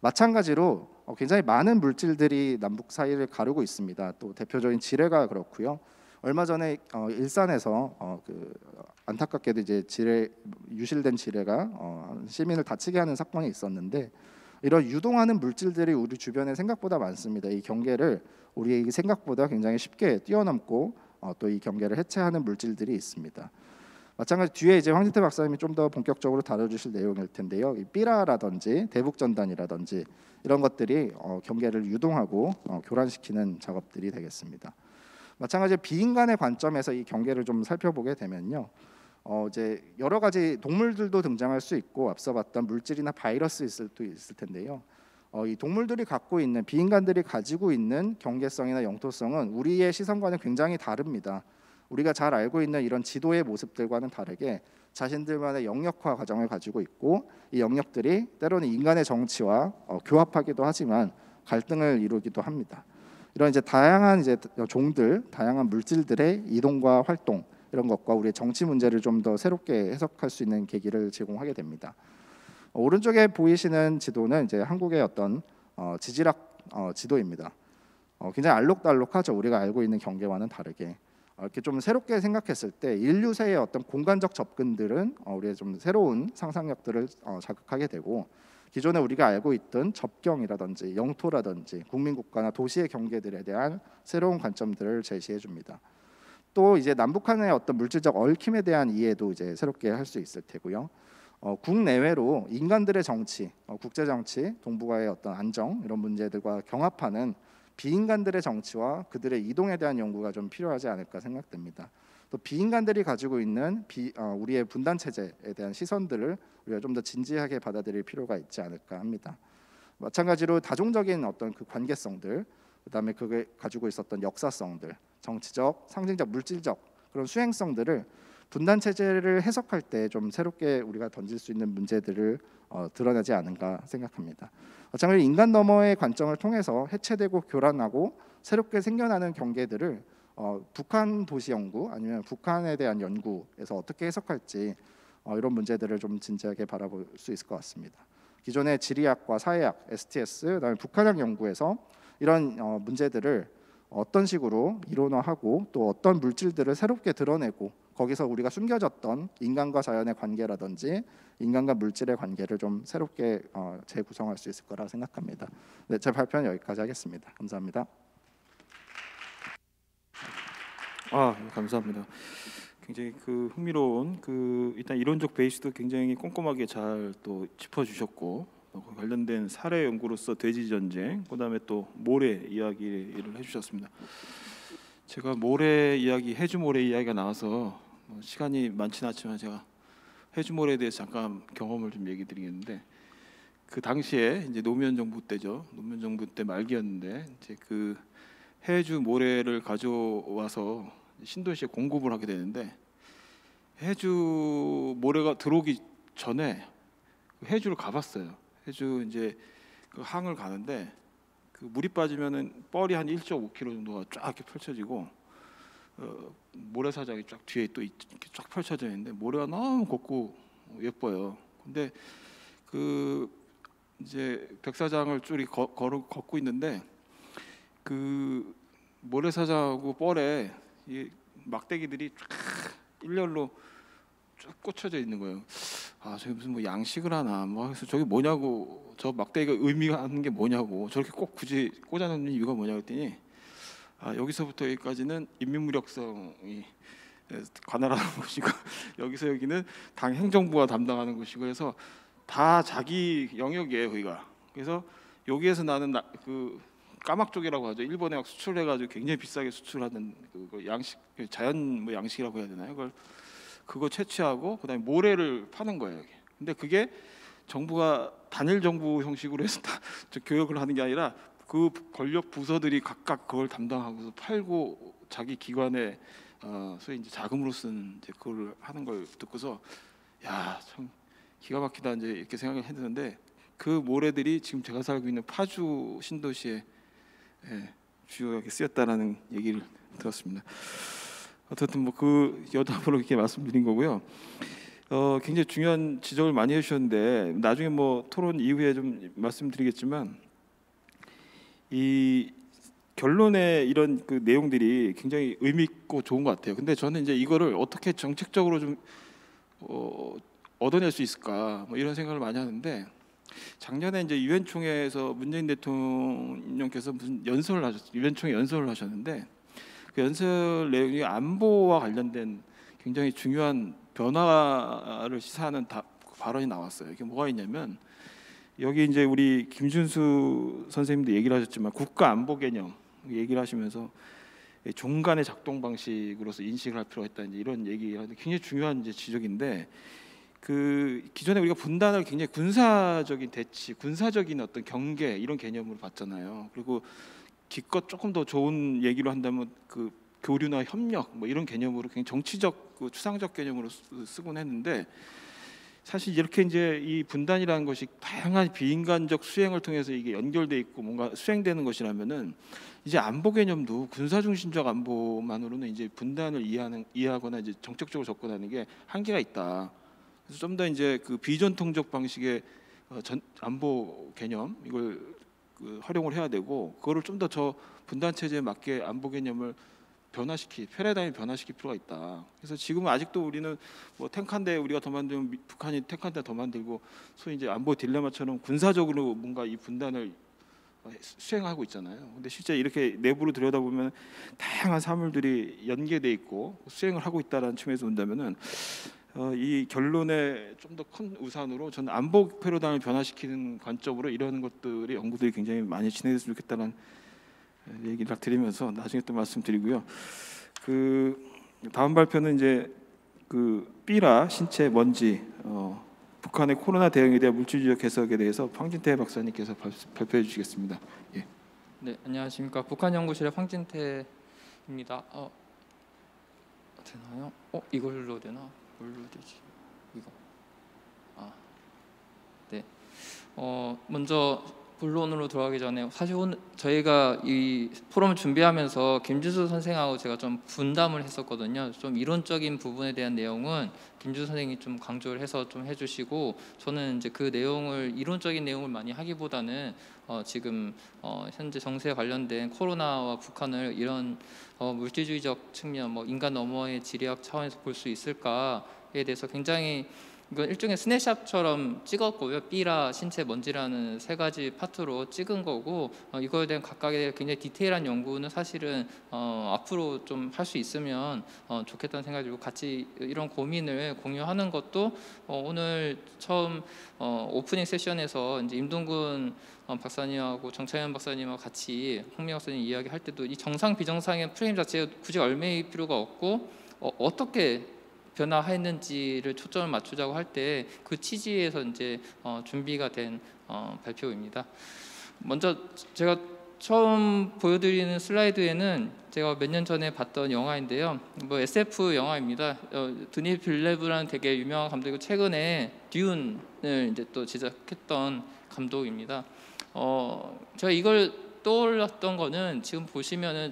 마찬가지로 굉장히 많은 물질들이 남북 사이를 가르고 있습니다. 또 대표적인 지뢰가 그렇고요. 얼마 전에 일산에서 안타깝게도 이제 유실된 지뢰가 시민을 다치게 하는 사건이 있었는데, 이런 유동하는 물질들이 우리 주변에 생각보다 많습니다. 이 경계를 우리 생각보다 굉장히 쉽게 뛰어넘고 또 이 경계를 해체하는 물질들이 있습니다. 마찬가지 뒤에 이제 황진태 박사님이 좀 더 본격적으로 다뤄주실 내용일 텐데요. 이 삐라라든지 대북전단이라든지 이런 것들이 경계를 유동하고 교란시키는 작업들이 되겠습니다. 마찬가지 비인간의 관점에서 이 경계를 좀 살펴보게 되면요. 이제 여러 가지 동물들도 등장할 수 있고 앞서 봤던 물질이나 바이러스 있을 텐데요. 이 동물들이 갖고 있는 비인간들이 가지고 있는 경계성이나 영토성은 우리의 시선과는 굉장히 다릅니다. 우리가 잘 알고 있는 이런 지도의 모습들과는 다르게 자신들만의 영역화 과정을 가지고 있고, 이 영역들이 때로는 인간의 정치와 교합하기도 하지만 갈등을 이루기도 합니다. 이런 이제 다양한 이제 종들, 다양한 물질들의 이동과 활동, 이런 것과 우리의 정치 문제를 좀 더 새롭게 해석할 수 있는 계기를 제공하게 됩니다. 오른쪽에 보이시는 지도는 이제 한국의 어떤 지질학 지도입니다. 굉장히 알록달록하죠. 우리가 알고 있는 경계와는 다르게. 이렇게 좀 새롭게 생각했을 때 인류세의 어떤 공간적 접근들은 우리의 좀 새로운 상상력들을 자극하게 되고, 기존에 우리가 알고 있던 접경이라든지 영토라든지 국민국가나 도시의 경계들에 대한 새로운 관점들을 제시해 줍니다. 또 이제 남북한의 어떤 물질적 얽힘에 대한 이해도 이제 새롭게 할 수 있을 테고요. 국내외로 인간들의 정치, 국제 정치, 동북아의 어떤 안정 이런 문제들과 경합하는 비인간들의 정치와 그들의 이동에 대한 연구가 좀 필요하지 않을까 생각됩니다. 또 비인간들이 가지고 있는 우리의 분단 체제에 대한 시선들을 우리가 좀 더 진지하게 받아들일 필요가 있지 않을까 합니다. 마찬가지로 다종적인 어떤 그 관계성들, 그다음에 그게 가지고 있었던 역사성들, 정치적, 상징적, 물질적 그런 수행성들을 분단 체제를 해석할 때 좀 새롭게 우리가 던질 수 있는 문제들을 드러내지 않은가 생각합니다. 마찬가지로 인간 너머의 관점을 통해서 해체되고 교란하고 새롭게 생겨나는 경계들을 북한 도시 연구 아니면 북한에 대한 연구에서 어떻게 해석할지 이런 문제들을 좀 진지하게 바라볼 수 있을 것 같습니다. 기존의 지리학과 사회학, STS, 그다음에 북한학 연구에서 이런 문제들을 어떤 식으로 이론화하고 또 어떤 물질들을 새롭게 드러내고 거기서 우리가 숨겨졌던 인간과 자연의 관계라든지 인간과 물질의 관계를 좀 새롭게 재구성할 수 있을 거라 생각합니다. 네, 제 발표는 여기까지 하겠습니다. 감사합니다. 감사합니다. 굉장히 흥미로운 일단 이론적 베이스도 굉장히 꼼꼼하게 잘 또 짚어주셨고, 관련된 사례 연구로서 돼지 전쟁, 그다음에 또 모래 이야기를 해주셨습니다. 제가 모래 이야기, 해주 모래 이야기가 나와서 시간이 많지는 않지만 제가 해주 모래에 대해서 잠깐 경험을 좀 얘기 드리겠는데, 그 당시에 이제 노무현 정부 때죠. 노무현 정부 때 말기였는데 이제 그 해주 모래를 가져와서 신도시에 공급을 하게 되는데, 해주 모래가 들어오기 전에 해주를 가봤어요. 해주 이제 그 항을 가는데 그 물이 빠지면은 뻘이 한 1.5km 정도가 쫙 이렇게 펼쳐지고 모래사장이 쫙 뒤에 또 이렇게 쫙 펼쳐져 있는데 모래가 너무 곱고 예뻐요. 근데 그 이제 백사장을 쭉 걷고 있는데 그 모래사장하고 뻘에 이 막대기들이 쫙 일렬로 쭉 꽂혀져 있는 거예요. 저기 무슨 뭐 양식을 하나 뭐 해서 저게 뭐냐고, 저 막대기가 의미가 하는 게 뭐냐고, 저렇게 꼭 굳이 꽂아놓는 이유가 뭐냐고 했더니 여기서부터 여기까지는 인민무력성이 관할하는 곳이고 여기서 여기는 당 행정부가 담당하는 곳이고 해서 다 자기 영역이에요 거기가. 그래서 여기에서 나는 그 까막쪽이라고 하죠. 일본에 막 수출해가지고 굉장히 비싸게 수출하는 그 양식, 자연 뭐 양식이라고 해야 되나요? 그거 채취하고 그다음에 모래를 파는 거예요. 근데 그게 정부가 단일 정부 형식으로 해서 다 교역을 하는 게 아니라 그 권력 부서들이 각각 그걸 담당하고서 팔고 자기 기관의 소위 이제 자금으로 쓴 이제 그걸 하는 걸 듣고서 야, 참 기가 막히다 이제 이렇게 생각을 했는데 그 모래들이 지금 제가 살고 있는 파주 신도시에 주요하게 쓰였다라는 얘기를 들었습니다. 어쨌든 뭐 그 여담으로 이렇게 말씀드린 거고요. 굉장히 중요한 지적을 많이 해주셨는데 나중에 뭐 토론 이후에 좀 말씀드리겠지만 이 결론의 이런 그 내용들이 굉장히 의미 있고 좋은 것 같아요. 근데 저는 이제 이거를 어떻게 정책적으로 좀 얻어낼 수 있을까 뭐 이런 생각을 많이 하는데 작년에 이제 유엔 총회에서 문재인 대통령께서 무슨 연설을 유엔 총회 연설을 하셨는데 그 연설 내용이 안보와 관련된 굉장히 중요한 변화를 시사하는 발언이 나왔어요. 이게 뭐가 있냐면 여기 이제 우리 김준수 선생님도 얘기를 하셨지만 국가 안보 개념 얘기를 하시면서 종간의 작동 방식으로서 인식을 할 필요가 있다 이런 얘기가 굉장히 중요한 이제 지적인데 그 기존에 우리가 분단을 굉장히 군사적인 대치, 군사적인 어떤 경계 이런 개념으로 봤잖아요. 그리고 기껏 조금 더 좋은 얘기로 한다면 그 교류나 협력 뭐 이런 개념으로 굉장히 정치적 그 추상적 개념으로 쓰곤 했는데 사실 이렇게 이제 이 분단이라는 것이 다양한 비인간적 수행을 통해서 이게 연결돼 있고 뭔가 수행되는 것이라면은 이제 안보 개념도 군사 중심적 안보만으로는 이제 분단을 이해하거나 이제 정책적으로 접근하는 게 한계가 있다. 그래서 좀 더 이제 그 비전통적 방식의 안보 개념 이걸 활용을 해야 되고 그거를 좀 더 저 분단 체제에 맞게 안보 개념을 패러다임을 변화시킬 필요가 있다. 그래서 지금은 아직도 우리는 뭐 탱크 한 대 우리가 더 만들면 북한이 탱크 한 대 더 만들고 소위 이제 안보 딜레마처럼 군사적으로 뭔가 이 분단을 수행하고 있잖아요. 근데 실제 이렇게 내부로 들여다보면 다양한 사물들이 연계돼 있고 수행을 하고 있다는 측면에서 본다면은 이 결론에 좀 더 큰 우산으로 저는 안보 패러다임을 변화시키는 관점으로 이런 것들의 연구들이 굉장히 많이 진행됐으면 좋겠다는 얘기를 드리면서 나중에 또 말씀드리고요. 그 다음 발표는 이제 그 삐라 신체 먼지 북한의 코로나 대응에 대한 물질주의적 해석에 대해서 황진태 박사님께서 발표해 주시겠습니다. 예. 네, 안녕하십니까. 북한연구실의 황진태입니다. 되나요? 이걸로 되나? 뭘로 되지? 이거. 네. 먼저 본론으로 들어가기 전에 사실 오늘 저희가 이 포럼을 준비하면서 김준수 선생하고 제가 좀 분담을 했었거든요. 좀 이론적인 부분에 대한 내용은 김준수 선생님이 좀 강조를 해서 좀 해주시고 저는 이제 그 내용을 이론적인 내용을 많이 하기보다는 지금 현재 정세에 관련된 코로나와 북한을 이런 물질주의적 측면, 뭐 인간 너머의 지리학 차원에서 볼 수 있을까에 대해서 굉장히 이건 일종의 스냅샷처럼 찍었고요. B라 신체 먼지라는 세 가지 파트로 찍은 거고 이거에 대한 각각의 굉장히 디테일한 연구는 사실은 앞으로 좀 할 수 있으면 좋겠다는 생각이 들고 같이 이런 고민을 공유하는 것도 오늘 처음 오프닝 세션에서 이제 임동근 박사님하고 정창현 박사님하고 같이 홍미 박사님 이야기할 때도 이 정상 비정상의 프레임 자체가 굳이 얽매일 필요가 없고 어떻게 변화했는지를 초점을 맞추자고 할 때 그 취지에서 이제 준비가 된 발표입니다. 먼저 제가 처음 보여드리는 슬라이드에는 제가 몇 년 전에 봤던 영화인데요. 뭐 SF 영화입니다. 드니 빌레브라는 되게 유명한 감독이고 최근에 듀운을 이제 또 제작했던 감독입니다. 제가 이걸 떠올랐던 거는 지금 보시면은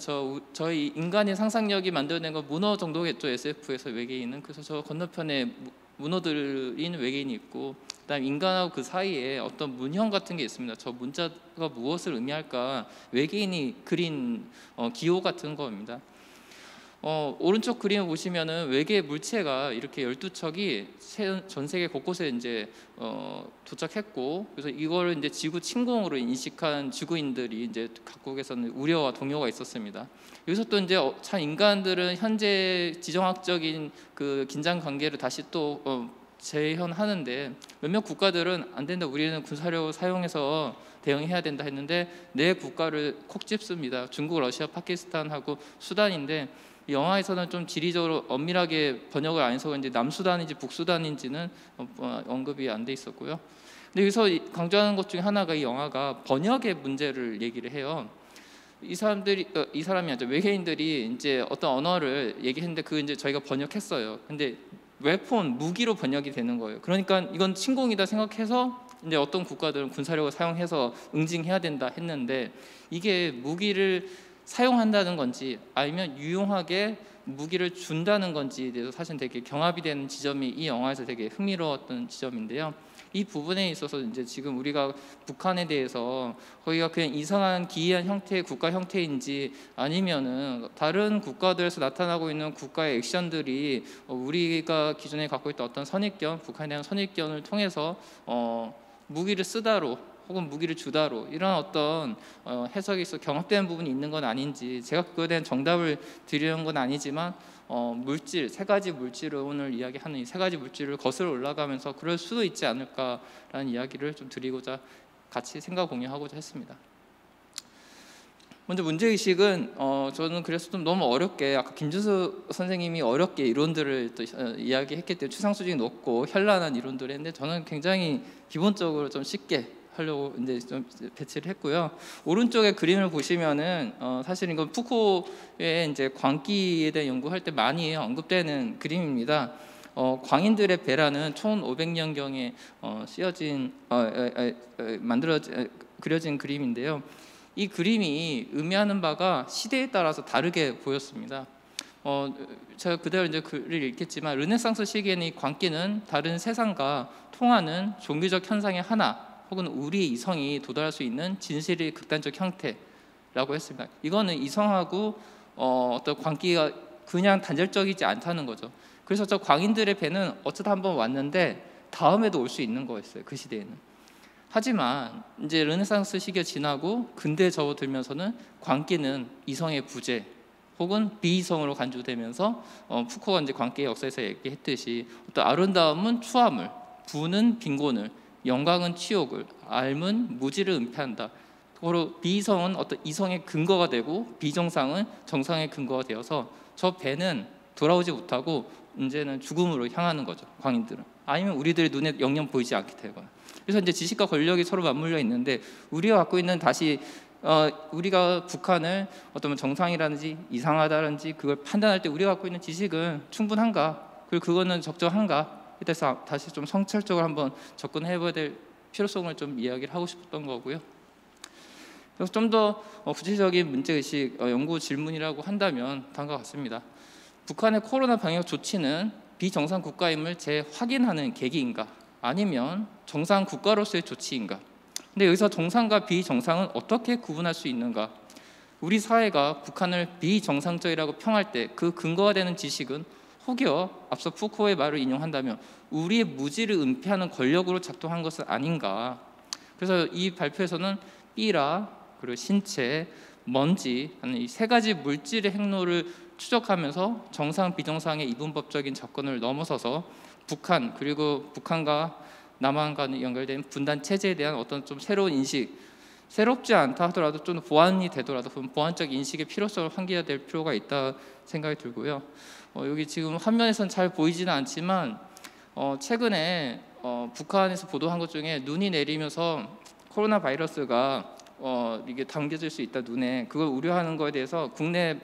저희 인간의 상상력이 만들어낸 건 문어 정도겠죠. SF에서 외계인은. 그래서 저 건너편에 문어들인 외계인이 있고 그다음 인간하고 그 사이에 어떤 문형 같은 게 있습니다. 저 문자가 무엇을 의미할까 외계인이 그린 기호 같은 겁니다. 오른쪽 그림을 보시면은 외계 물체가 이렇게 12척이 전 세계 곳곳에 이제 도착했고 그래서 이거를 이제 지구 침공으로 인식한 지구인들이 이제 각국에서는 우려와 동요가 있었습니다. 여기서 또 이제 참 인간들은 현재 지정학적인 그 긴장 관계를 다시 또 재현하는데 몇몇 국가들은 안 된다. 우리는 군사력을 사용해서 대응해야 된다 했는데 네 국가를 콕 집습니다. 중국, 러시아, 파키스탄하고 수단인데 이 영화에서는 좀 지리적으로 엄밀하게 번역을 안 해서 그런지 남수단인지 북수단인지는 언급이 안 돼 있었고요. 근데 여기서 강조하는 것 중에 하나가 이 영화가 번역의 문제를 얘기를 해요. 이 사람이 아니죠. 외계인들이 이제 어떤 언어를 얘기했는데 그 이제 저희가 번역했어요. 근데 웨폰, 무기로 번역이 되는 거예요. 그러니까 이건 침공이다 생각해서 이제 어떤 국가들은 군사력을 사용해서 응징해야 된다 했는데, 이게 무기를 사용한다는 건지 아니면 유용하게 무기를 준다는 건지에 대해서 사실 되게 경합이 되는 지점이 이 영화에서 되게 흥미로웠던 지점인데요. 이 부분에 있어서 이제 지금 우리가 북한에 대해서 거기가 그냥 이상한 기이한 형태의 국가 형태인지 아니면은 다른 국가들에서 나타나고 있는 국가의 액션들이 우리가 기존에 갖고 있던 어떤 선입견, 북한에 대한 선입견을 통해서 무기를 쓰다로 혹은 무기를 주다로 이런 어떤 해석에 있어 경합되는 부분이 있는 건 아닌지, 제가 그거에 대한 정답을 드리는 건 아니지만 물질, 세 가지 물질을 오늘 이야기하는 이 세 가지 물질을 거슬러 올라가면서 그럴 수도 있지 않을까라는 이야기를 좀 드리고자 같이 생각 공유하고자 했습니다. 먼저 문제의식은 저는 그래서 좀 너무 어렵게, 아까 김준수 선생님이 어렵게 이론들을 또 이야기했기 때문에 추상수직이 높고 현란한 이론들을 했는데, 저는 굉장히 기본적으로 좀 쉽게 하려고 이제 좀 배치를 했고요. 오른쪽에 그림을 보시면은 사실 이건 푸코의 이제 광기에 대한 연구할 때 많이 언급되는 그림입니다. 광인들의 배라는 1500년경에 그려진 그림인데요. 이 그림이 의미하는 바가 시대에 따라서 다르게 보였습니다. 제가 그대로 이제 글을 읽겠지만, 르네상스 시기에는 이 광기는 다른 세상과 통하는 종교적 현상의 하나, 혹은 우리 이성이 도달할 수 있는 진실의 극단적 형태라고 했습니다. 이거는 이성하고 어떤 광기가 그냥 단절적이지 않다는 거죠. 그래서 저 광인들의 배는 어쩌다 한번 왔는데 다음에도 올 수 있는 거였어요, 그 시대에는. 하지만 이제 르네상스 시기가 지나고 근대에 접어들면서는 광기는 이성의 부재 혹은 비이성으로 간주되면서 푸코가 이제 광기의 역사에서 얘기했듯이 어떤 아름다움은 추함을, 부는 빈곤을, 영광은 치욕을, 앓은 무지를 은폐한다. 그리고 비이성은 어떤 이성의 근거가 되고 비정상은 정상의 근거가 되어서 저 배는 돌아오지 못하고 이제는 죽음으로 향하는 거죠, 광인들은. 아니면 우리들의 눈에 영영 보이지 않게 되거나. 그래서 이제 지식과 권력이 서로 맞물려 있는데, 우리가 갖고 있는 우리가 북한을 어떤 정상이라든지 이상하다든지 그걸 판단할 때 우리가 갖고 있는 지식은 충분한가, 그리고 그거는 적정한가, 그래서 다시 좀 성찰적으로 한번 접근해봐야 될 필요성을 좀 이야기를 하고 싶었던 거고요. 그래서 좀 더 구체적인 문제의식 연구 질문이라고 한다면 다음과 같습니다. 북한의 코로나 방역 조치는 비정상 국가임을 재확인하는 계기인가, 아니면 정상 국가로서의 조치인가? 근데 여기서 정상과 비정상은 어떻게 구분할 수 있는가? 우리 사회가 북한을 비정상적이라고 평할 때 그 근거가 되는 지식은 혹여 앞서 푸코의 말을 인용한다면 우리의 무지를 은폐하는 권력으로 작동한 것은 아닌가? 그래서 이 발표에서는 삐라, 그리고 신체, 먼지 하는 이 세 가지 물질의 행로를 추적하면서 정상 비정상의 이분법적인 접근을 넘어서서 북한, 그리고 북한과 남한과 연결된 분단 체제에 대한 어떤 좀 새로운 인식, 새롭지 않다 하더라도 좀 보완이 되더라도 보완적 인식의 필요성을 환기해야 될 필요가 있다 생각이 들고요. 여기 지금 화면에서는 잘 보이지는 않지만 최근에 북한에서 보도한 것 중에 눈이 내리면서 코로나 바이러스가 이게 담겨질 수 있다, 눈에, 그걸 우려하는 거에 대해서 국내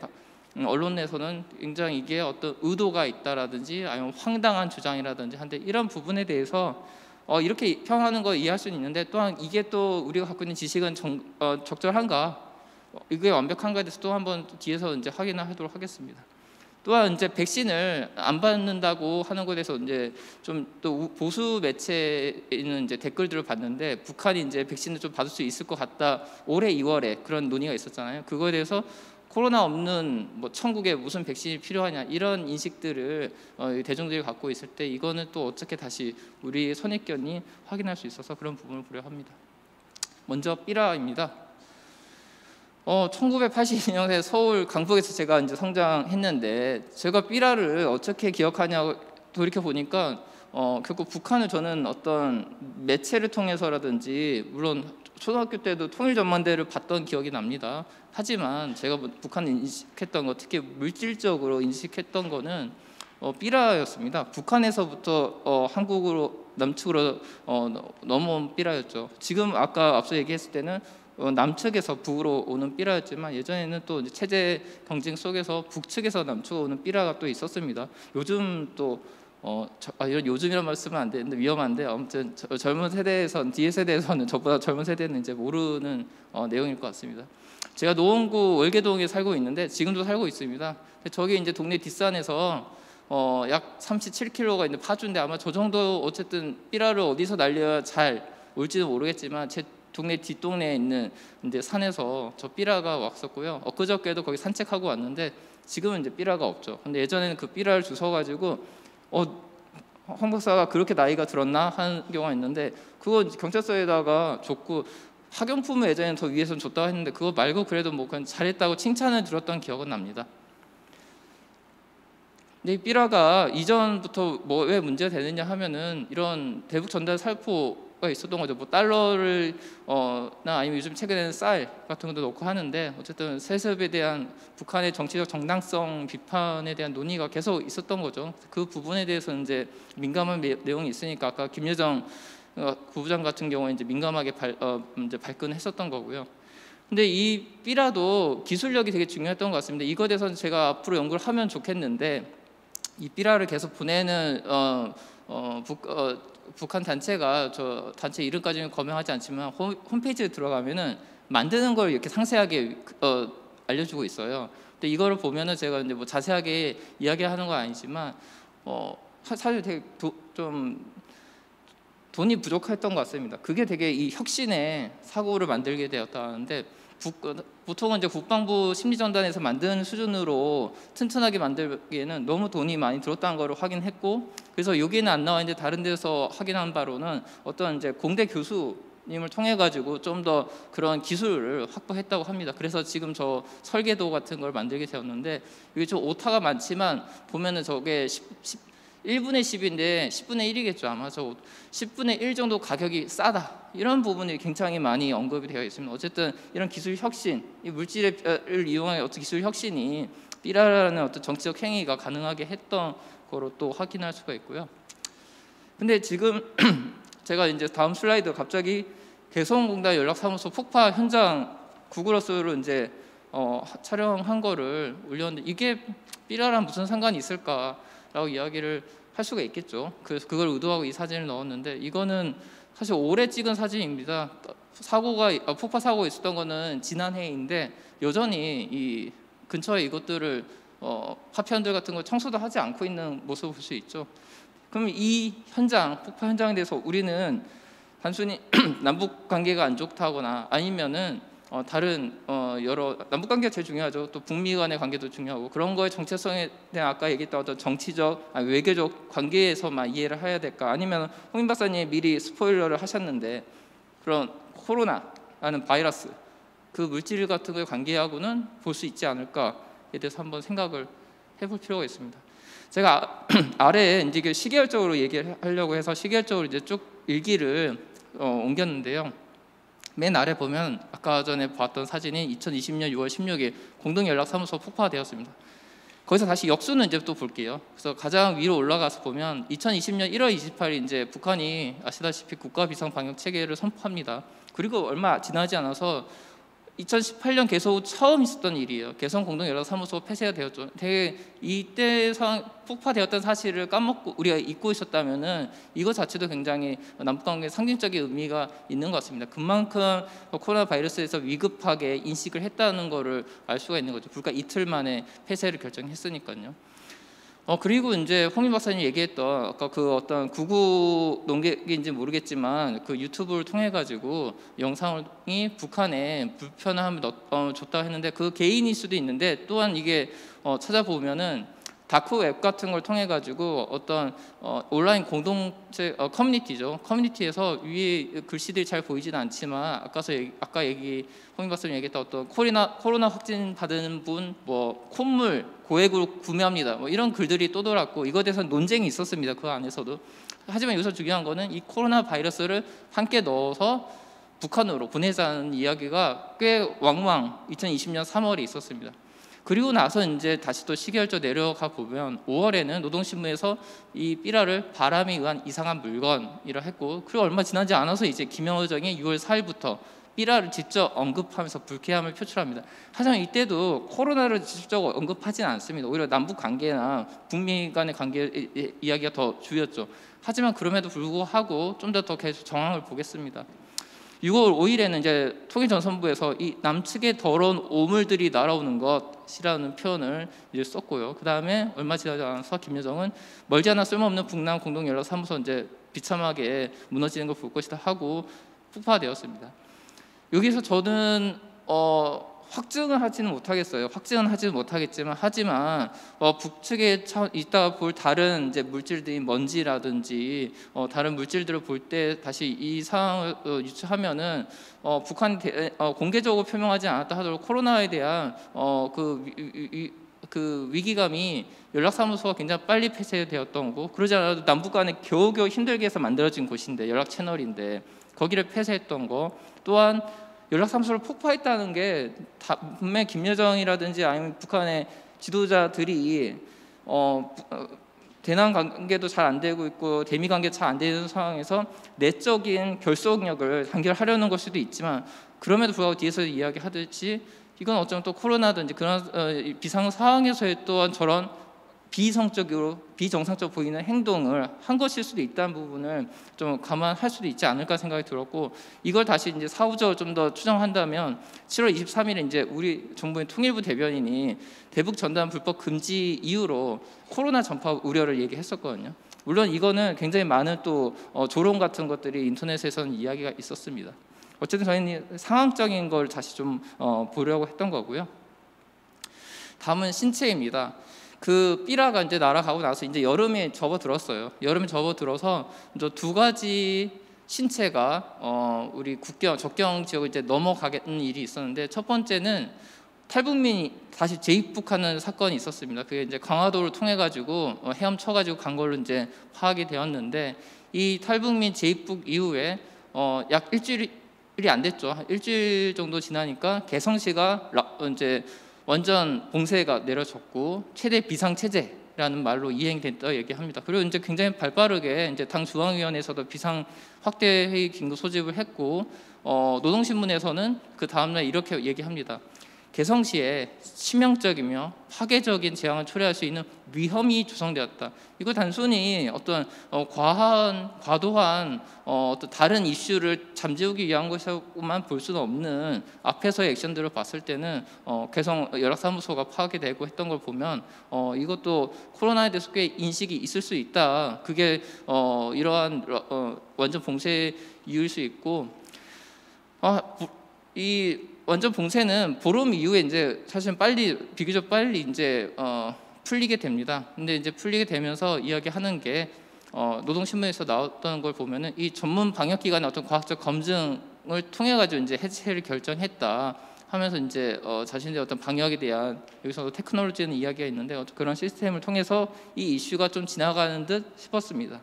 언론 내에서는 굉장히 이게 어떤 의도가 있다라든지 아니면 황당한 주장이라든지 한데, 이런 부분에 대해서 이렇게 평하는 거 이해할 수는 있는데, 또한 이게 또 우리가 갖고 있는 지식은 적절한가, 이게 완벽한가에 대해서 또 한번 뒤에서 이제 확인을 하도록 하겠습니다. 또한 이제 백신을 안 받는다고 하는 것에 대해서 이제 좀 또 보수 매체에 있는 이제 댓글들을 봤는데, 북한이 이제 백신을 좀 받을 수 있을 것 같다, 올해 2월에 그런 논의가 있었잖아요. 그거에 대해서 코로나 없는 천국에 무슨 백신이 필요하냐, 이런 인식들을 대중들이 갖고 있을 때 이거는 또 어떻게 다시 우리 선입견이 확인할 수 있어서 그런 부분을 보려 합니다. 먼저 삐라입니다. 1982년에 서울 강북에서 제가 이제 성장했는데, 제가 삐라를 어떻게 기억하냐고 돌이켜 보니까 결국 북한을 저는 어떤 매체를 통해서라든지, 물론 초등학교 때도 통일전망대를 봤던 기억이 납니다. 하지만 제가 북한을 인식했던 거, 특히 물질적으로 인식했던 거는 삐라였습니다. 북한에서부터 한국으로 남측으로 넘어온 삐라였죠. 지금 아까 앞서 얘기했을 때는 남측에서 북으로 오는 삐라였지만 예전에는 또 이제 체제 경쟁 속에서 북측에서 남쪽으로 오는 삐라가 또 있었습니다. 요즘 또 이런 요즘이란 말 쓰면 안 되는데 위험한데 아무튼 젊은 세대에선 뒤에 세대에서는 저보다 젊은 세대는 이제 모르는 내용일 것 같습니다. 제가 노원구 월계동에 살고 있는데 지금도 살고 있습니다. 저기 이제 동네 뒷산에서 약 37km가 있는 파주인데 아마 저 정도 어쨌든 삐라를 어디서 날려야 잘 올지는 모르겠지만 제 동네 뒷동네에 있는 이제 산에서 저 삐라가 왔었고요. 엊그저께도 거기 산책하고 왔는데 지금은 이제 삐라가 없죠. 근데 예전에는 그 삐라를 주워가지고 황 박사가 그렇게 나이가 들었나 하는 경우가 있는데 그거 경찰서에다가 줬고 학용품을 예전에는 더 위에서 줬다고 했는데 그거 말고 그래도 뭐 그냥 잘했다고 칭찬을 들었던 기억은 납니다. 근데 이 삐라가 이전부터 뭐 왜 문제가 되느냐 하면은 이런 대북 전달 살포가 있었던 거죠. 뭐 달러를 나 아니면 요즘 최근에는 쌀 같은 것도 넣고 하는데 어쨌든 세습에 대한 북한의 정치적 정당성 비판에 대한 논의가 계속 있었던 거죠. 그 부분에 대해서 이제 민감한 내용이 있으니까 아까 김여정 부부장 같은 경우에 이제 민감하게 이제 발끈했었던 거고요. 근데 이 삐라도 기술력이 되게 중요했던 것 같습니다. 이거에 대해서는 제가 앞으로 연구를 하면 좋겠는데 이 삐라를 계속 보내는 북한 단체가 저 단체 이름까지는 거명하지 않지만 홈페이지에 들어가면은 만드는 걸 이렇게 상세하게 알려주고 있어요. 근데 이거를 보면은 제가 이제 뭐 자세하게 이야기하는 건 아니지만 사실 되게 좀 돈이 부족했던 것 같습니다. 그게 되게 이 혁신의 사고를 만들게 되었다는데 보통은 이제 국방부 심리전단에서 만든 수준으로 튼튼하게 만들기에는 너무 돈이 많이 들었다는 걸 확인했고 그래서 여기는 안 나와 있는데 다른 데서 확인한 바로는 어떤 이제 공대 교수님을 통해 가지고 좀 더 그런 기술을 확보했다고 합니다. 그래서 지금 저 설계도 같은 걸 만들게 되었는데 이게 좀 오타가 많지만 보면은 저게 1분의 10인데 10분의 1이겠죠. 아마 저 10분의 1 정도 가격이 싸다. 이런 부분이 굉장히 많이 언급이 되어 있습니다. 어쨌든 이런 기술 혁신, 이 물질을 이용한 어떤 기술 혁신이 삐라라는 어떤 정치적 행위가 가능하게 했던 거로 또 확인할 수가 있고요. 근데 지금 제가 이제 다음 슬라이드 갑자기 개성공단 연락사무소 폭파 현장 구글어스로 이제 촬영한 거를 올렸는데 이게 삐라랑 무슨 상관이 있을까라고 이야기를 할 수가 있겠죠. 그래서 그걸 의도하고 이 사진을 넣었는데 이거는 사실 올해 찍은 사진입니다. 폭파 사고가 있었던 거는 지난해인데 여전히 이 근처에 이것들을 파편들 같은 거 청소도 하지 않고 있는 모습을 볼 수 있죠. 그럼 이 현장, 폭파 현장에 대해서 우리는 단순히 남북 관계가 안 좋다거나 아니면은 다른 여러 남북 관계가 제일 중요하죠. 또 북미 간의 관계도 중요하고 그런 거의 정체성에 대한 아까 얘기했던 어떤 정치적, 외교적 관계에서만 이해를 해야 될까? 아니면 홍인 박사님이 미리 스포일러를 하셨는데 그런 코로나라는 바이러스 그 물질 같은 거에 관계하고는 볼 수 있지 않을까에 대해서 한번 생각을 해볼 필요가 있습니다. 제가 아래에 이제 시계열적으로 얘기를 하려고 해서 시계열적으로 이제 쭉 일기를 옮겼는데요. 맨 아래 보면 아까 전에 봤던 사진이 2020년 6월 16일 공동연락사무소 폭파되었습니다. 거기서 다시 역수는 이제 또 볼게요. 그래서 가장 위로 올라가서 보면 2020년 1월 28일 이제 북한이 아시다시피 국가 비상 방역 체계를 선포합니다. 그리고 얼마 지나지 않아서 2018년 개소 후 처음 있었던 일이에요. 개성 공동연락사무소 폐쇄가 되었죠. 되게 이때 폭파되었던 사실을 까먹고 우리가 잊고 있었다면은 이거 자체도 굉장히 남북관계에 상징적인 의미가 있는 것 같습니다. 그만큼 코로나 바이러스에서 위급하게 인식을 했다는 것을 알 수가 있는 거죠. 불과 이틀 만에 폐쇄를 결정했으니까요. 그리고 이제 홍인 박사님 얘기했던 아까 그 어떤 구구 농객인지 모르겠지만 그 유튜브를 통해 가지고 영상이 북한에 불편함을 줬다 했는데 그 개인일 수도 있는데 또한 이게 찾아보면은 다크웹 같은 걸 통해 가지고 어떤 온라인 공동체 커뮤니티죠. 커뮤니티에서 위에 글씨들이 잘 보이지는 않지만 아까 홍인 박사님 얘기했던 어떤 코로나 확진 받은 분 뭐 콧물 고액으로 구매합니다. 뭐 이런 글들이 또 돌았고 이거에 대해서 논쟁이 있었습니다. 그 안에서도. 하지만 여기서 중요한 거는 이 코로나 바이러스를 함께 넣어서 북한으로 보내자는 이야기가 꽤 왕왕 2020년 3월에 있었습니다. 그리고 나서 이제 다시 또 시계열조 내려가 보면 5월에는 노동신문에서 이 삐라를 바람에 의한 이상한 물건이라 했고 그리고 얼마 지나지 않아서 이제 김여정이 6월 4일부터 삐라를 직접 언급하면서 불쾌함을 표출합니다. 하지만 이때도 코로나를 직접적으로 언급하진 않습니다. 오히려 남북 관계나 북미 간의 관계 이야기가 더 주였죠. 하지만 그럼에도 불구하고 좀 더 계속 정황을 보겠습니다. 6월 5일에는 이제 통일전선부에서 이 남측의 더러운 오물들이 날아오는 것이라는 표현을 이제 썼고요. 그 다음에 얼마 지나지 않아서 김여정은 멀지 않아 쓸모없는 북남 공동연락사무소 이제 비참하게 무너지는 걸 볼 것이다 하고 폭파되었습니다. 여기서 저는 확증은 하지는 못하겠어요. 확증은 하지는 못하겠지만 하지만 북측에 이따가 볼 다른 이제 물질들인 먼지라든지 다른 물질들을 볼 때 다시 이 상황을 유추하면은 북한이 공개적으로 표명하지 않았다 하더라도 코로나에 대한 그 위기감이 연락사무소가 굉장히 빨리 폐쇄되었던 거고, 그러지 않아도 남북 간에 겨우겨우 힘들게 해서 만들어진 곳인데, 연락 채널인데 거기를 폐쇄했던 거, 또한 연락사무소를 폭파했다는 게 분명히 김여정이라든지 아니면 북한의 지도자들이 대남 관계도 잘 안 되고 있고 대미 관계 잘 안 되는 상황에서 내적인 결속력을 단결하려는 걸 수도 있지만, 그럼에도 불구하고 뒤에서 이야기하듯이 이건 어쩌면 또 코로나든지 그런 비상 상황에서의 또한 저런 비정상적으로 보이는 행동을 한 것일 수도 있다는 부분을 좀 감안할 수도 있지 않을까 생각이 들었고, 이걸 다시 이제 사후적으로 좀 더 추정한다면 7월 23일에 이제 우리 정부의 통일부 대변인이 대북 전단 불법 금지 이후로 코로나 전파 우려를 얘기했었거든요. 물론 이거는 굉장히 많은 또 조롱 같은 것들이 인터넷에서는 이야기가 있었습니다. 어쨌든 저희는 상황적인 걸 다시 좀 보려고 했던 거고요. 다음은 신체입니다. 그 삐라가 이제 날아가고 나서 이제 여름에 접어들었어요. 여름에 접어들어서 이제 두 가지 신체가 우리 적경 지역을 이제 넘어가는 일이 있었는데, 첫 번째는 탈북민이 다시 재입국하는 사건이 있었습니다. 그게 이제 강화도를 통해 가지고 헤엄쳐 가지고 간 걸로 이제 파악이 되었는데, 이 탈북민 재입국 이후에 약 일주일이 안 됐죠. 일주일 정도 지나니까 개성시가 이제 완전 봉쇄가 내려졌고 최대 비상체제라는 말로 이행됐다 얘기합니다. 그리고 이제 굉장히 발빠르게 이제 당 중앙위원회에서도 비상 확대 회의 긴급 소집을 했고, 노동신문에서는 그 다음날 이렇게 얘기합니다. 개성시에 치명적이며 파괴적인 재앙을 초래할 수 있는 위험이 조성되었다. 이거 단순히 어떤 과도한 어떤 다른 이슈를 잠재우기 위한 것이라고만 볼 수는 없는 앞에서의 액션들을 봤을 때는 개성 연락사무소가 파괴되고 했던 걸 보면 이것도 코로나에 대해서 꽤 인식이 있을 수 있다. 그게 이러한 완전 봉쇄 이유일 수 있고, 이 완전 봉쇄는 보름 이후에 이제 사실 비교적 빨리 이제 풀리게 됩니다. 근데 이제 풀리게 되면서 이야기하는 게 노동신문에서 나왔던 걸 보면은 이 전문 방역기관의 어떤 과학적 검증을 통해 가지고 이제 해체를 결정했다 하면서 이제 자신의 어떤 방역에 대한, 여기서 테크놀로지는 이야기가 있는데 그런 시스템을 통해서 이 이슈가 좀 지나가는 듯 싶었습니다.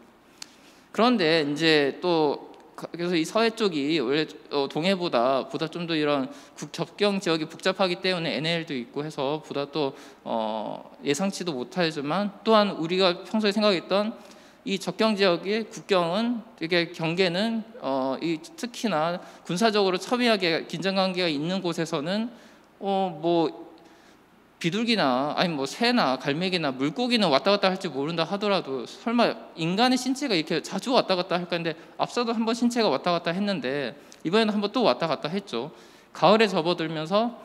그런데 이제 또 그래서 이 서해 쪽이 원래 동해보다 좀 더 이런 접경 지역이 복잡하기 때문에 NL도 있고 해서 보다 또 예상치도 못하지만, 또한 우리가 평소에 생각했던 이 접경 지역의 국경은 되게 경계는 특히나 군사적으로 첨예하게 긴장 관계가 있는 곳에서는 뭐 비둘기나 아니 뭐 새나 갈매기나 물고기는 왔다 갔다 할지 모른다 하더라도 설마 인간의 신체가 이렇게 자주 왔다 갔다 할까 했는데, 앞서도 한번 신체가 왔다 갔다 했는데 이번에는 한번 또 왔다 갔다 했죠. 가을에 접어들면서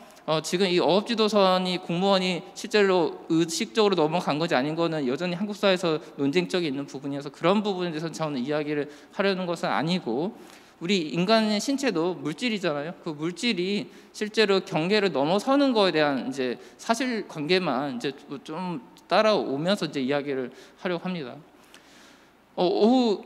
지금 이 어업지도선이 공무원이 실제로 의식적으로 넘어간 것이 아닌 거는 여전히 한국 사회에서 논쟁적이 있는 부분이어서 그런 부분에 대해서 저는 이야기를 하려는 것은 아니고, 우리 인간의 신체도 물질이잖아요. 그 물질이 실제로 경계를 넘어서는 거에 대한 이제 사실 관계만 이제 좀 따라오면서 이제 이야기를 하려고 합니다. 오후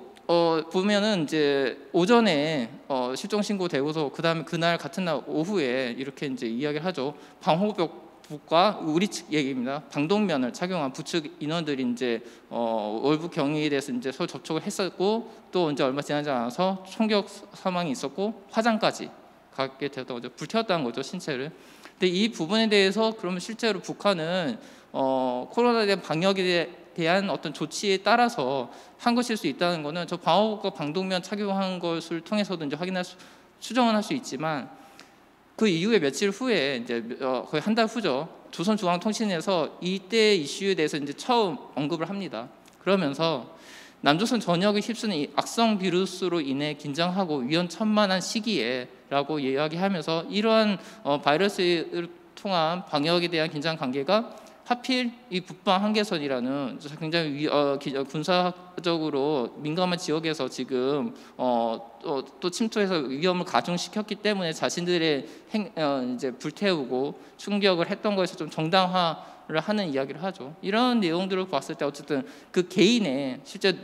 보면은 이제 오전에 실종 신고되고서 그 다음에 그날 같은 날 오후에 이렇게 이제 이야기를 하죠. 방호복과 우리 측 얘기입니다. 방독면을 착용한 부측 인원들이 이제 월북 경위에 대해서 이제 서로 접촉을 했었고, 또 이제 얼마 지나지 않아서 총격 사망이 있었고 화장까지 가게 되었다고 하죠. 불태웠다는 거죠, 신체를. 근데 이 부분에 대해서 그러면 실제로 북한은 코로나에 대한 방역에 대한 어떤 조치에 따라서 한 것일 수 있다는 것은 저 방호복과 방독면 착용한 것을 통해서도 이제 확인할 추정은 할 수 있지만 그 이후에 며칠 후에 이제 거의 한 달 후죠. 조선중앙통신에서 이때 이슈에 대해서 이제 처음 언급을 합니다. 그러면서 남조선 전역을 휩쓰는 이 악성 비루스로 인해 긴장하고 위험천만한 시기에라고 이야기하면서 이러한 바이러스를 통한 방역에 대한 긴장 관계가 하필 이 북방 한계선이라는 굉장히 군사적으로 민감한 지역에서 지금 또 침투해서 위험을 가중시켰기 때문에 자신들의 이제 불태우고 충격을 했던 것에서 좀 정당화를 하는 이야기를 하죠. 이런 내용들을 봤을 때 어쨌든 그 개인의 실제